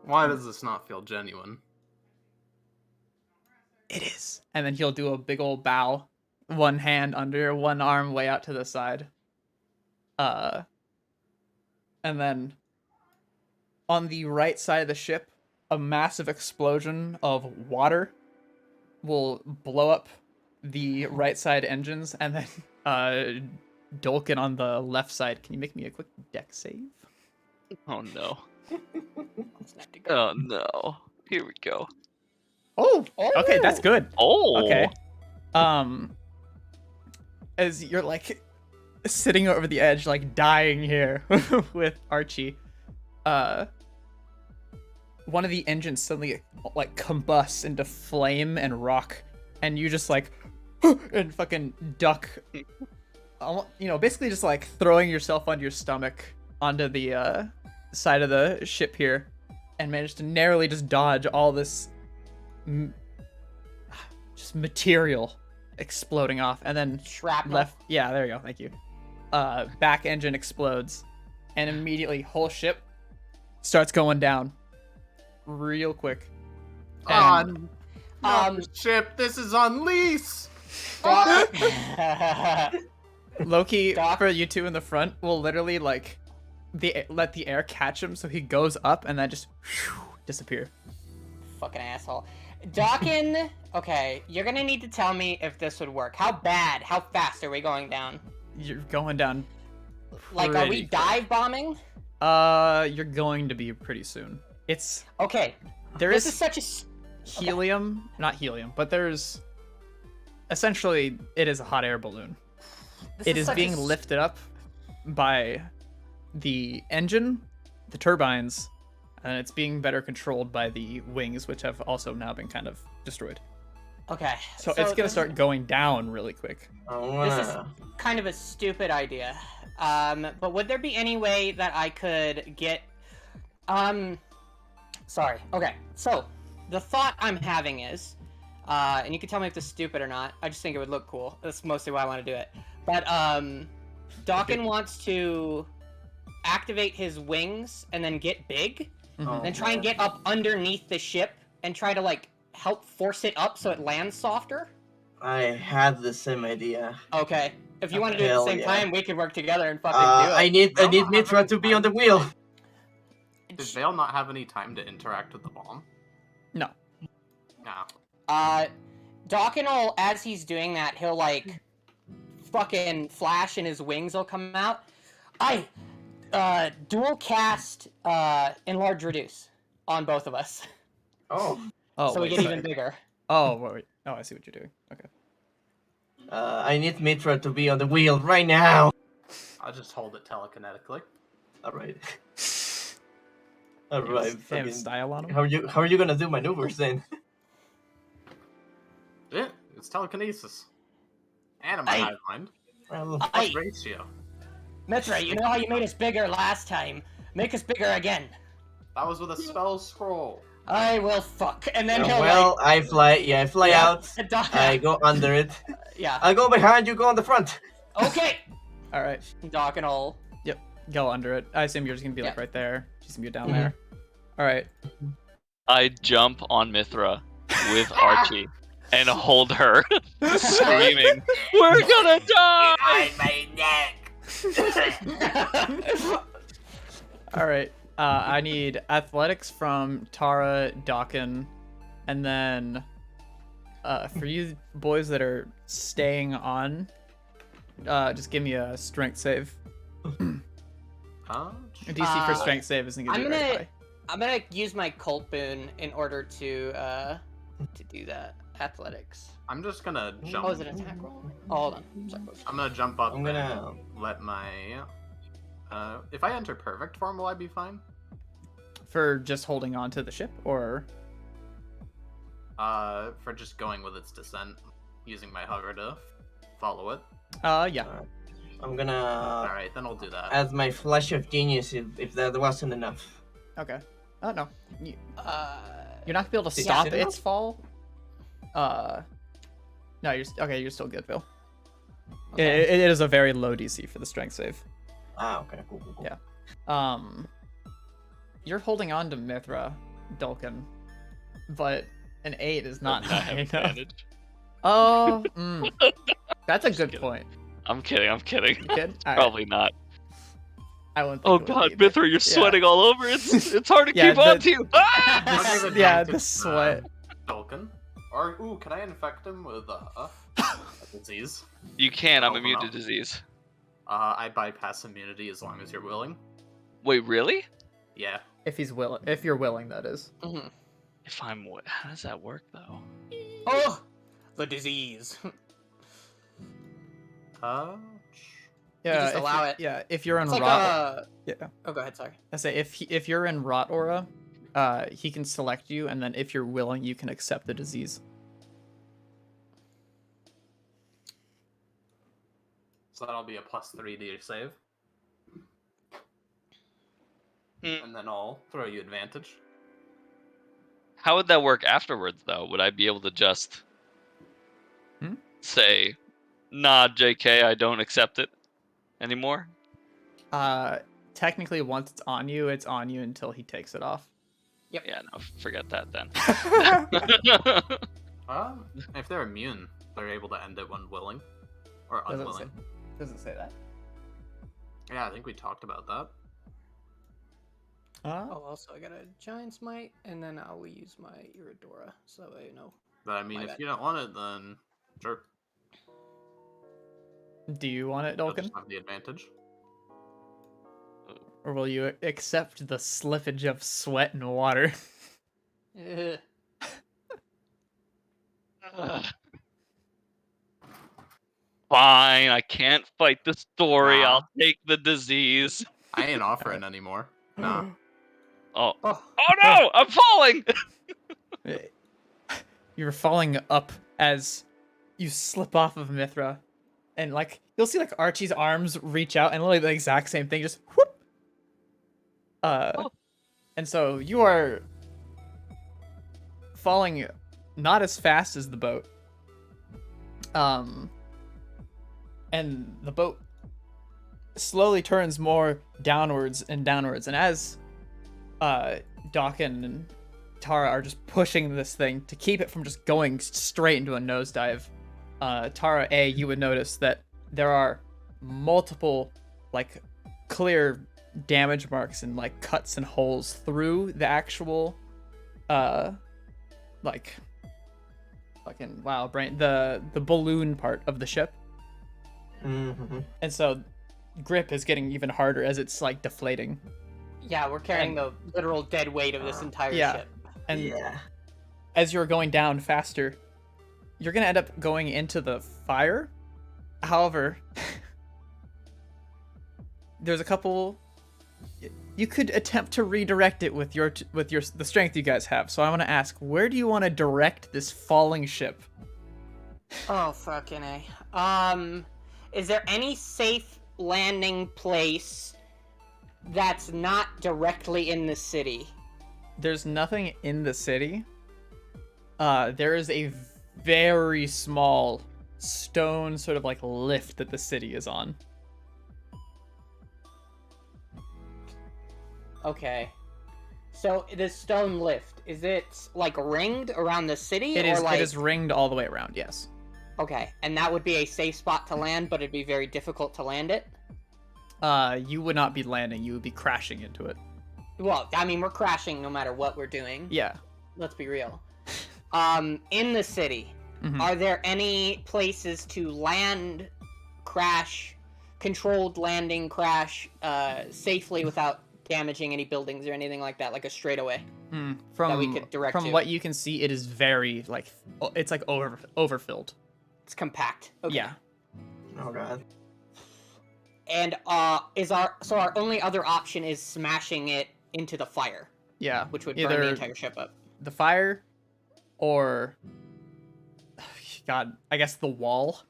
Why does this not feel genuine? It is. And then he'll do a big old bow, one hand under, one arm way out to the side. And then on the right side of the ship, a massive explosion of water will blow up the right side engines, and then Dolkin on the left side. Can you make me a quick deck save? Oh no. Oh no. Here we go. Oh, okay, that's good. Oh. Okay. As you're like sitting over the edge, like dying here with Archie, one of the engines suddenly like combusts into flame and rock, and you just like and fucking duck, basically just like throwing yourself on your stomach onto the side of the ship here, and manage to narrowly just dodge all this just material exploding off, and then Shrapnel. yeah, there you go, thank you. Back engine explodes, and immediately whole ship starts going down real quick. And, Ship, this is on lease. Loki, for you two in the front, will literally like let the air catch him, so he goes up and then just disappear. Fucking asshole. Dawkin, okay, you're gonna need to tell me if this would work. How fast are we going down? You're going down. Like, are we dive bombing? You're going to be pretty soon. It's okay. This is such a helium, not helium, but there's essentially it is a hot air balloon. It is being lifted up by the engine, the turbines, and it's being better controlled by the wings, which have also now been kind of destroyed. Okay. So it's gonna start going down really quick. This is kind of a stupid idea. But would there be any way that I could get sorry. Okay. So the thought I'm having is and you can tell me if this is stupid or not. I just think it would look cool. That's mostly why I want to do it. But Dawkin wants to activate his wings and then get big, then try and get up underneath the ship and try to like help force it up so it lands softer. I had the same idea. Okay. If you want to do it at the same time, we could work together and fucking do it. I need Mitra to be on the wheel. Did Vale not have any time to interact with the bomb? No. No. Dawkin will, as he's doing that, he'll like fucking flash and his wings will come out. Dual cast enlarge reduce on both of us. Oh. So we get even bigger. Oh, wait. Oh, I see what you're doing. Okay. I need Mitra to be on the wheel right now. I'll just hold it telekinetically. Alright. Alright. Have style on him? How are you gonna do maneuvers then? Yeah, it's telekinesis. And my hive mind. What's ratio? Mitra, you know how you made us bigger last time? Make us bigger again. That was with a spell scroll. I will fuck. And then he'll I fly out. I go under it. Yeah. I go behind, you go on the front. Okay. Alright. Dawkin will. Yep. Go under it. I assume you're just gonna be like right there. She's gonna be down there. Alright. I jump on Mithra with Archie and hold her, screaming, "We're gonna die!" my neck. Alright. I need athletics from Tara, Dawkin, and then for you boys that are staying on, just give me a strength save. DC for strength save isn't gonna be very high. I'm gonna use my cult boon in order to do that. Athletics. I'm just gonna jump. Oh, is it an attack roll? Oh, hold on. Sorry. I'm gonna jump up I'm gonna. and let my... if I enter perfect form, will I be fine? For just holding on to the ship, or For just going with its descent, using my hover to follow it. yeah. I'm gonna. Alright, then I'll do that. Add my flash of genius if that wasn't enough. Okay. Oh no. You're not gonna be able to Yeah. stop Is it its enough? fall. No, okay. You're still good, Bill. Okay. It is a very low DC for the strength save. Ah, okay, cool. Yeah. You're holding on to Mithra, Dulcan, but an 8 is not Doesn't that high have enough. advantage? Oh, that's a good kidding. point. I'm kidding. You kid? All right. Probably not. I wouldn't. Oh think it would god, be, Mithra, but- you're sweating all over. It's hard to Yeah, keep on the- to you. Ah! I'll give Yeah, advantage the to sweat. Vulcan. Or, ooh, can I infect him with a disease? You can. I'm Oh, immune to no. disease. I bypass immunity as long as you're willing. Wait, really? Yeah. If you're willing, that is. Mhm. If I'm, how does that work though? Oh, the disease. Yeah, just if allow you- it. Yeah, if you're in It's like rot. a. Yeah. Oh, go ahead. Sorry. I say if you're in rot aura, he can select you, and then if you're willing, you can accept the disease. So that'll be a +3 to your save. And then I'll throw you advantage. How would that work afterwards though? Would I be able to just say, nah, JK, I don't accept it anymore? Technically, once it's on you until he takes it off. Yeah, no, forget that then. If they're immune, they're able to end it when willing. Or unwilling. Does it say that? Yeah, I think we talked about that. Oh, also I got a giant smite, and then I will use my Iridora, so that way you know. But I mean, My if bad. you don't want it, then sure. Do you want it, You'll Dulcan? just have the advantage. Or will you accept the slippage of sweat and water? Ugh. Fine, I can't fight the story. Nah. I'll take the disease. I ain't offering anymore. Nah. Oh, Oh, oh no! I'm falling. You're falling up as you slip off of Mithra, and like you'll see like Archie's arms reach out and literally the exact same thing, just whoop. And so you are falling not as fast as the boat. And the boat slowly turns more downwards and downwards, and as Dawkin and Tara are just pushing this thing to keep it from just going straight into a nosedive. Tara, you would notice that there are multiple, like, clear damage marks and, like, cuts and holes through the actual, like, fucking, wow, brain, the balloon part of the ship. Mm-hmm. And so grip is getting even harder as it's, like, deflating. yeah, we're carrying the literal dead weight of this entire yeah. ship. And Yeah. as you're going down faster, you're gonna end up going into the fire. However, there's a couple. You could attempt to redirect it with the strength you guys have. So I want to ask, where do you want to direct this falling ship? Oh, fucking A. Is there any safe landing place that's not directly in the city? There's nothing in the city. There is a very small stone sort of like lift that the city is on. Okay. So this stone lift, is it like ringed around the city? It or is. like... It is ringed all the way around. Yes. Okay, and that would be a safe spot to land, but it'd be very difficult to land it? You would not be landing. You would be crashing into it. Well, I mean, we're crashing no matter what we're doing. Yeah. Let's be real. In the city, Mhm. are there any places to land, crash, controlled landing, crash, safely without damaging any buildings or anything like that, like a straightaway? From we could direct to. what you can see, it is very like it's like overfilled. It's compact. Okay. Yeah. Oh god. And our only other option is smashing it into the fire, Yeah. which would burn Either the entire ship up. the fire, or God, I guess the wall.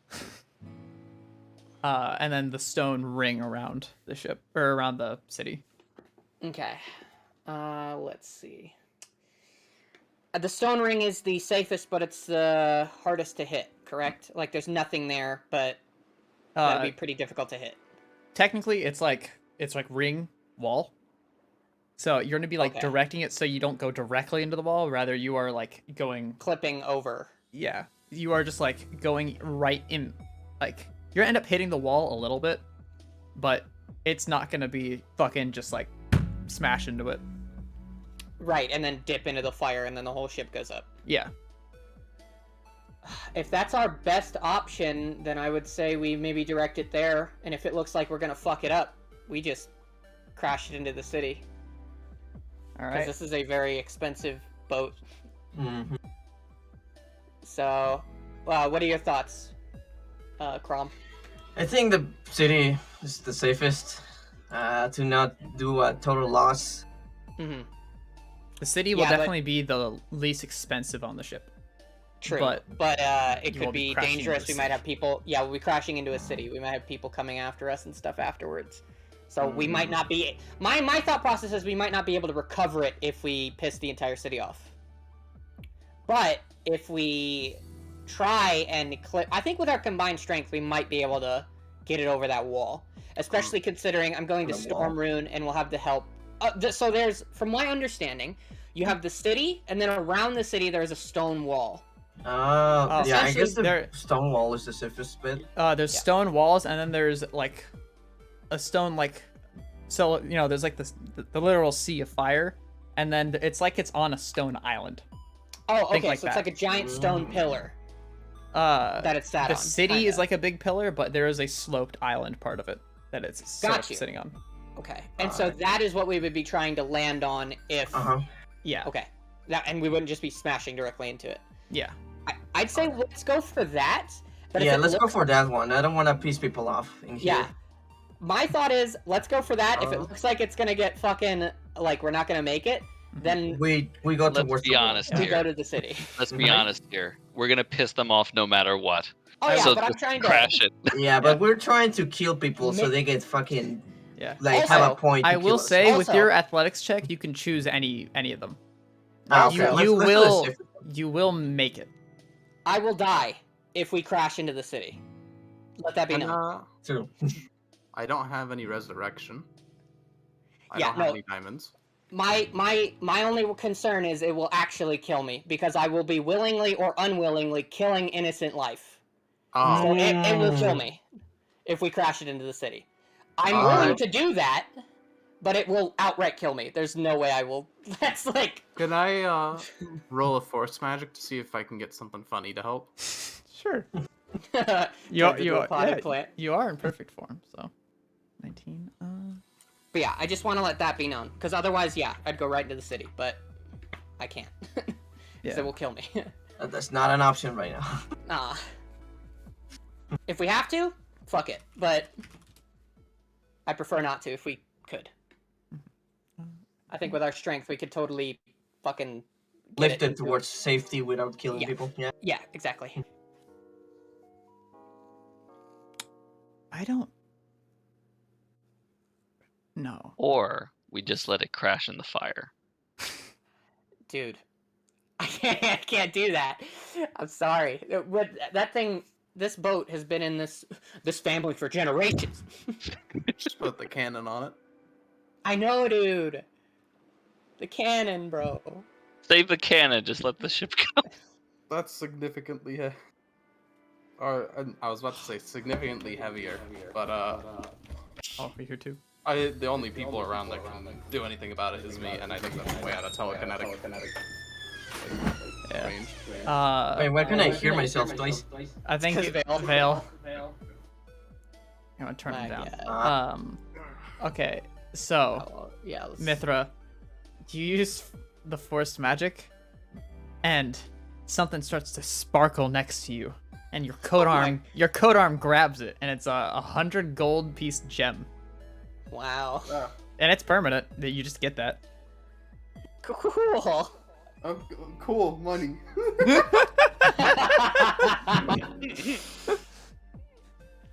And then the stone ring around the ship or around the city. Okay. Let's see. The stone ring is the safest, but it's the hardest to hit, correct? Like, there's nothing there, but that'd be pretty difficult to hit. Technically, it's like ring wall. So you're gonna be like directing it so you don't go directly into the wall. Rather, you are like clipping over. Yeah, you are just like going right in. Like you're gonna end up hitting the wall a little bit, but it's not gonna be fucking just like smash into it. Right, and then dip into the fire, and then the whole ship goes up. Yeah. If that's our best option, then I would say we maybe direct it there, and if it looks like we're gonna fuck it up, we just crash it into the city. All right. Because this is a very expensive boat. Mm-hmm. So, what are your thoughts, Crom? I think the city is the safest to not do a total loss. Mm-hmm. The city will definitely be the least expensive on the ship. True, but it could be dangerous. We might have people. Yeah, we'll be crashing into a city. We might have people coming after us and stuff afterwards. So we might not be. My thought process is we might not be able to recover it if we piss the entire city off. But if we try and clip, I think with our combined strength, we might be able to get it over that wall. Especially considering I'm going to Storm Rune and we'll have the help. So there's, from my understanding, you have the city, and then around the city there's a stone wall. Yeah, I guess the stone wall is the safest bit. There's stone walls, and then there's like a stone so you know there's like the literal sea of fire, and then it's like it's on a stone island. Oh, okay, like so it's like a giant stone pillar. That it's sat the on. city is like a big pillar, but there is a sloped island part of it that it's sitting on. Okay, and so that is what we would be trying to land on if. Yeah. Okay, and we wouldn't just be smashing directly into it. Yeah. I'd say let's go for that. But yeah, let's go for that one. I don't want to piss people off in here. Yeah. My thought is, let's go for that. If it looks like it's gonna get fucking like we're not gonna make it, then we go to. Let's be honest here. We go to the city. Let's be honest here. We're gonna piss them off no matter what. Oh yeah, so but I'm trying to crash it. Yeah, but we're trying to kill people so they get fucking like also, have a point. I will say with your athletics check, you can choose any of them. Okay, you will make it. I will die if we crash into the city. Let that be known. True. I don't have any resurrection. I Yeah, don't have any diamonds. My only concern is it will actually kill me because I will be willingly or unwillingly killing innocent life. Oh. So it will kill me if we crash it into the city. I'm willing to do that, but it will outright kill me. There's no way I will. That's like. Can I roll a force magic to see if I can get something funny to help? Sure. You are in perfect form. So, 19. But yeah, I just want to let that be known because otherwise, I'd go right into the city, but I can't. So it will kill me. That's not an option right now. Nah. If we have to, fuck it. But I prefer not to if we could. I think with our strength, we could totally fucking lift it towards safety without killing people. Yeah. Yeah, exactly. I don't. No. Or we just let it crash in the fire. Dude, I can't do that. I'm sorry. That thing, this boat has been in this family for generations. Just put the cannon on it. I know, dude. The cannon, bro. Save the cannon. Just let the ship go. That's significantly or I was about to say significantly heavier, but Oh, we're here too. the only people around that can do anything about it is me, and I think that's way out of telekinetic range. Wait, why can I hear myself twice? I think Veil. I'm gonna turn it down. Okay, so yeah. Mithra, do you use the forced magic, and something starts to sparkle next to you, and your coat arm grabs it, and it's a 100 gold piece gem, Wow. and it's permanent. That you just get that. Cool. Oh, cool money.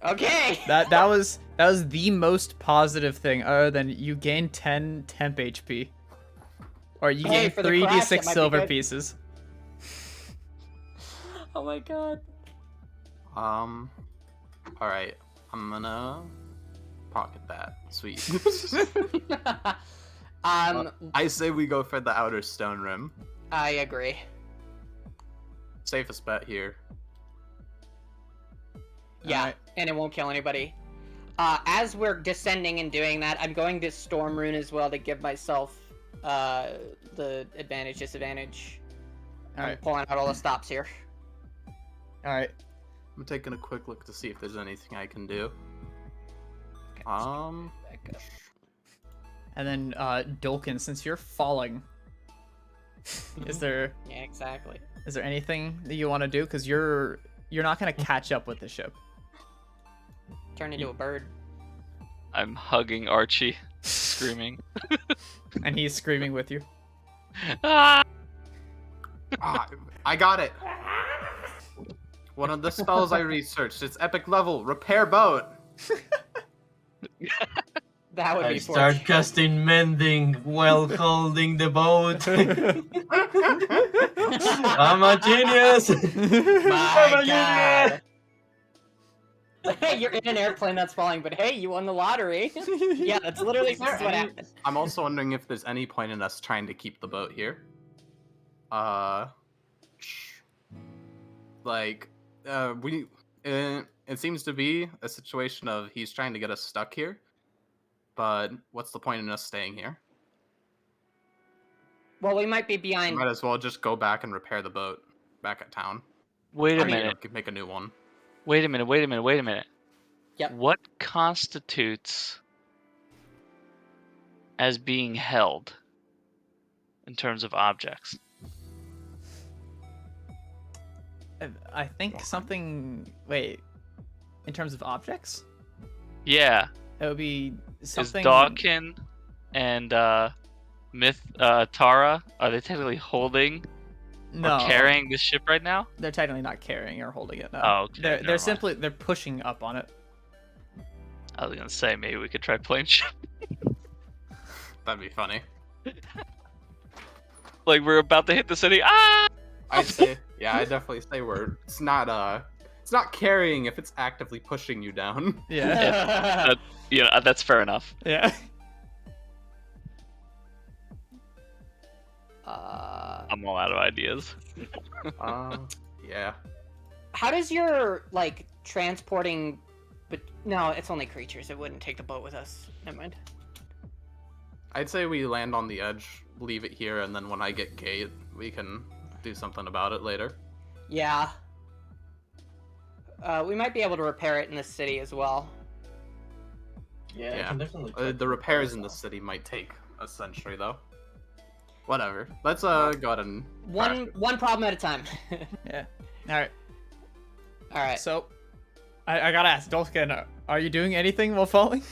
Okay. That was the most positive thing, other than you gain 10 temp HP, or you Hey, gain for the crash, 3d6 it might be silver good. pieces. Oh my god. All right. I'm gonna pocket that. Sweet. I say we go for the outer stone rim. I agree. Safest bet here. Yeah, Alright. and it won't kill anybody. As we're descending and doing that, I'm going to Storm Rune as well to give myself the advantage, disadvantage. I'm Alright. pulling out all the stops here. Alright. I'm taking a quick look to see if there's anything I can do. Okay, let's back up. And then Dolkin, since you're falling, is there Yeah, exactly. anything that you want to do? Because you're not gonna catch up with the ship. Turn into a bird. I'm hugging Archie, screaming. And he's screaming with you. Ah! I got it. One of the spells I researched. It's epic level. Repair boat. That would I be start fortunate. casting mending while holding the boat. I'm a genius. I'm a My God. You're in an airplane that's falling, but hey, you won the lottery. Yeah, that's literally Is there just what any- happened. I'm also wondering if there's any point in us trying to keep the boat here. It seems to be a situation of he's trying to get us stuck here. But what's the point in us staying here? Well, we might be behind. Might as well just go back and repair the boat back at town. Wait a I mean- minute. Make a new one. Wait a minute. Yep. What constitutes as being held in terms of objects? I think something. Wait, in terms of objects, Yeah. it would be something. Is Dawkin and Tara, are they technically holding no, or carrying this ship right now? They're technically not carrying or holding it. No. Oh, okay. They're never mind. simply they're pushing up on it. I was gonna say maybe we could try plane ship. That'd be funny. Like we're about to hit the city. Ah! I'd say, yeah, I definitely say it's not carrying if it's actively pushing you down. Yeah. Yeah, that's fair enough. Yeah. I'm all out of ideas. Yeah. How does your like transporting? But no, it's only creatures. It wouldn't take the boat with us. Never mind. I'd say we land on the edge, leave it here, and then when I get gate, we can do something about it later. Yeah. We might be able to repair it in the city as well. Yeah, I Yeah. can definitely try The to repairs repair in the stuff. city might take a century, though. Whatever. Let's go ahead and One problem at a time. Yeah. All right. All right. So, I gotta ask, Dolkin, are you doing anything while falling?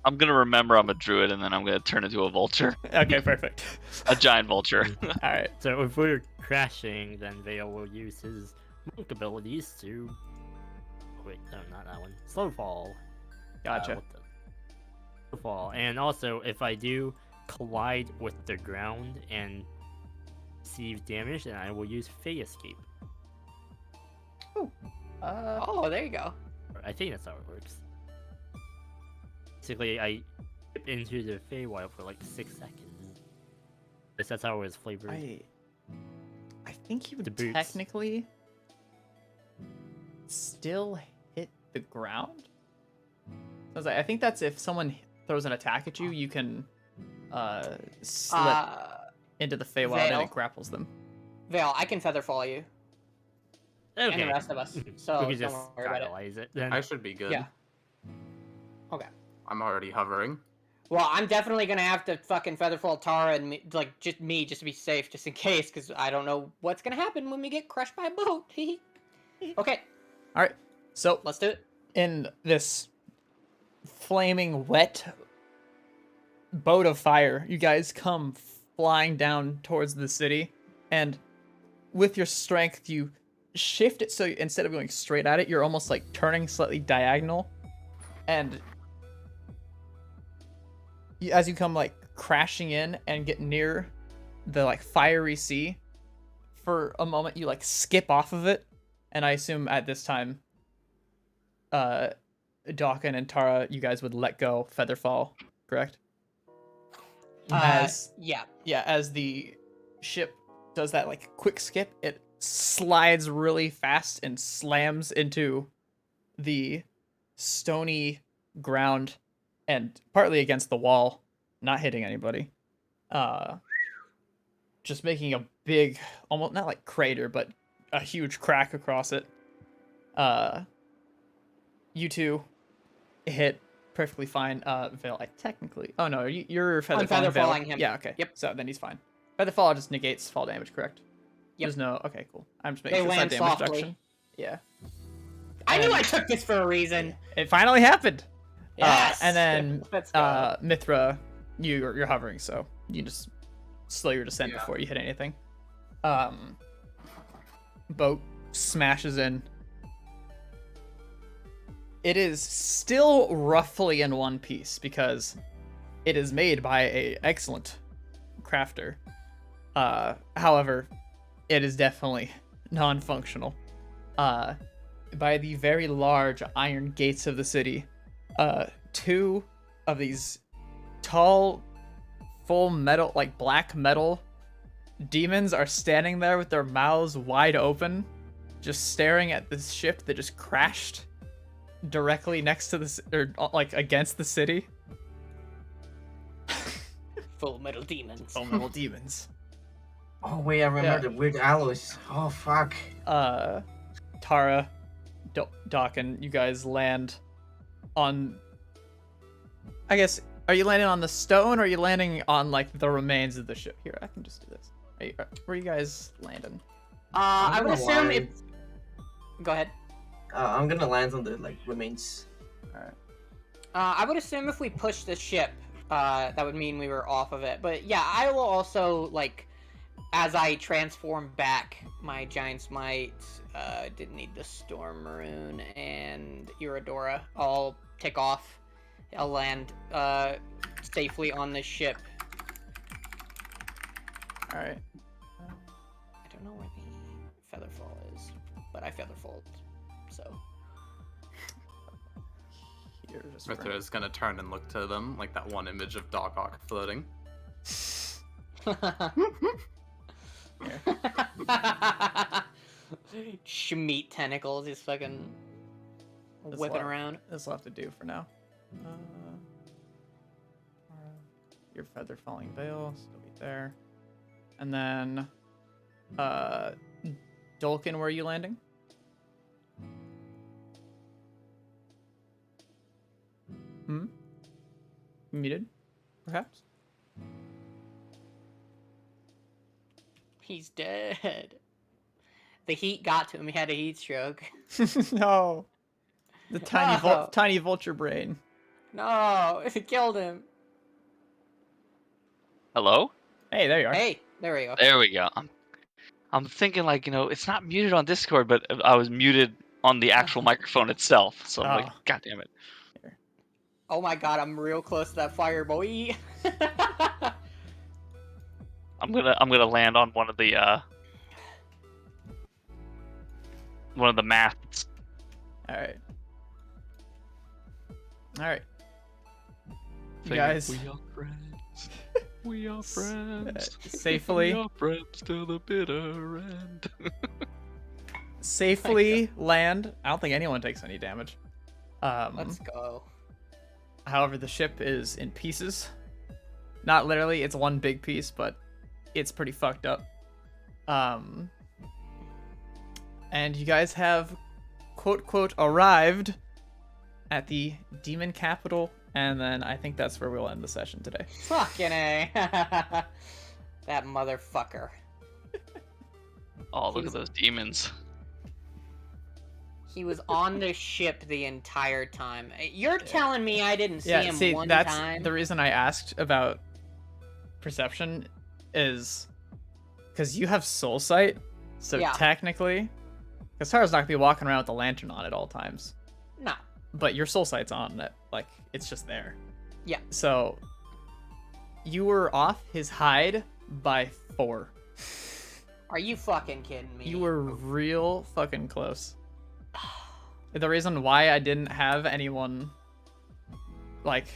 I'm gonna remember I'm a druid and then I'm gonna turn into a vulture. Okay, perfect. A giant vulture. All right. So if we're crashing, then Vale will use his monk abilities to. Wait, no, not that one. Slow fall. Gotcha. Slow fall, and also if I do collide with the ground and receive damage, then I will use Fey Escape. Oh, there you go. I think that's how it works. Basically, I dip into the Feywild for like 6 seconds. Guess that's how it was flavored. I think you The would boots. technically still hit the ground. I think that's if someone throws an attack at you, you can slip into the Feywild and Vale. it grapples them. Vale, I can feather fall you. Okay. And the rest of us. So we don't can just worry about it. catalyze it then. I should be good. Yeah. Okay. I'm already hovering. Well, I'm definitely gonna have to fucking Featherfall Tara and just to be safe, just in case, because I don't know what's gonna happen when we get crushed by a boat. Okay. All right. So let's do it. In this flaming wet boat of fire, you guys come flying down towards the city, and with your strength, you shift it so instead of going straight at it, you're almost like turning slightly diagonal, and as you come like crashing in and get near the like fiery sea, for a moment you like skip off of it, and I assume at this time, Dawkin and Tara, you guys would let go Featherfall, correct? Yeah. As the ship does that like quick skip, it slides really fast and slams into the stony ground and partly against the wall, not hitting anybody. Just making a big, almost not like crater, but a huge crack across it. You two hit perfectly fine. Veil, technically. Oh no, you're featherfalling him. Yeah, okay. Yep. So then he's fine. Featherfall just negates fall damage, correct? Yep. There's no. Okay, cool. I'm just making They sure it's land not damage softly. reduction. Yeah. I knew I took this for a reason. It finally happened. Yes. And then Let's go. Mithra, you're hovering, so you just slow your descent before you hit anything. Boat smashes in. It is still roughly in one piece because it is made by a excellent crafter. However, it is definitely non-functional. By the very large iron gates of the city, two of these tall, full metal, like black metal demons are standing there with their mouths wide open, just staring at this ship that just crashed directly next to this, or like against the city. Full metal demons. Full metal demons. Oh wait, I remember the weird alloys. Oh fuck. Tara, Dawkin, you guys land on. I guess, are you landing on the stone or are you landing on like the remains of the ship? Here, I can just do this. Where are you guys landing? I would assume if. Go ahead. I'm gonna land on the like remains. All right. I would assume if we push the ship, that would mean we were off of it. But yeah, I will also like, as I transform back my giant smite, didn't need the storm rune and Iridora. I'll take off. I'll land safely on this ship. All right. I don't know where the Featherfall is, but I Featherfalled, so. Here, just Mithra is gonna turn and look to them, like that one image of Doghawk floating. Schmeat tentacles, he's fucking whipping around. This will have to do for now. Your feather falling veil, still be there. And then, Dolkin, where are you landing? Muted, perhaps? He's dead. The heat got to him. He had a heat stroke. No. The tiny No. tiny vulture brain. No, it killed him. Hello? Hey, there you are. Hey, there we go. There we go. I'm thinking like, it's not muted on Discord, but I was muted on the actual microphone itself. So I'm like, God damn it. Oh my god, I'm real close to that fire, boy. I'm gonna land on one of the masts. All right. All right. You Saying, guys we are friends. We are friends. safely We are friends till the bitter end. safely land. I don't think anyone takes any damage. Let's go. However, the ship is in pieces. Not literally, it's one big piece, but it's pretty fucked up. And you guys have, quote, quote, arrived at the demon capital And then I think that's where we'll end the session today. Fucking A. That motherfucker. Oh, look at those demons. He was on the ship the entire time. You're telling me I didn't see him see, one that's time? the reason I asked about perception is because you have soul sight, so Yeah. technically, Katara's not gonna be walking around with the lantern on at all times. No. But your soul sight's on it, like it's just there. Yeah. So you were off his hide by 4. Are you fucking kidding me? You were real fucking close. The reason why I didn't have anyone like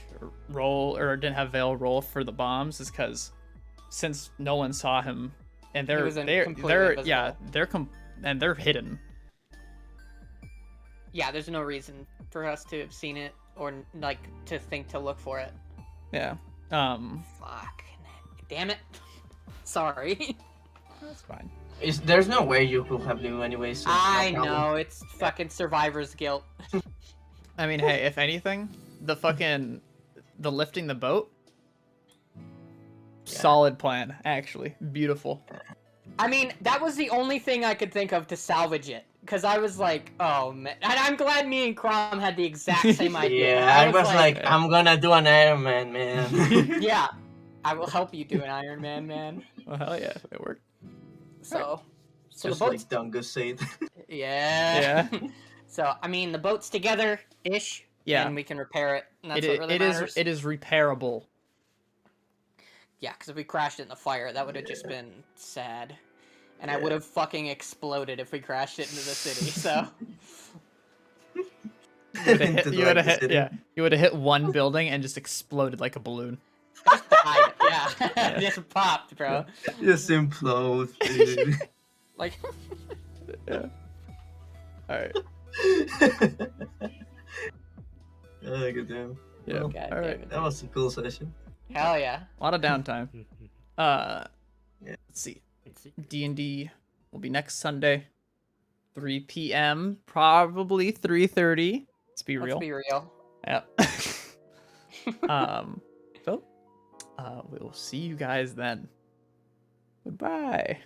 roll or didn't have Vale roll for the bombs is because since no one saw him and He they're was completely they're they're hidden. Yeah, there's no reason for us to have seen it or like to think to look for it. Yeah. Fuck. Damn it. Sorry. That's fine. There's no way you could have knew anyway. So I no problem. know, it's fucking survivor's guilt. I mean, hey, if anything, the lifting the boat, solid plan, actually. Beautiful. I mean, that was the only thing I could think of to salvage it. Because I was like, oh, man. And I'm glad me and Crom had the exact same idea. Yeah, I was like, I'm gonna do an Iron Man, man. Yeah, I will help you do an Iron Man, man. Well, hell yeah, it worked. So Just the like boat's... Dungus said. Yeah. So, I mean, the boat's together-ish. Yeah. And we can repair it. And that's what really matters. It is repairable. Yeah, because if we crashed it in the fire, that would have just been sad. And I would have fucking exploded if we crashed it into the city, so... You would have hit one building and just exploded like a balloon. Just died, yeah. Just popped, bro. Just implode, dude. Like... Yeah. Alright. Oh, good damn. Yeah. Well, God all damn right. it. that was a cool session. Hell yeah. A lot of downtime. Let's see. Let's see. D&D will be next Sunday, 3 p.m. Probably 3:30. Let's be real. Let's be real. Yeah. So, we will see you guys then. Goodbye.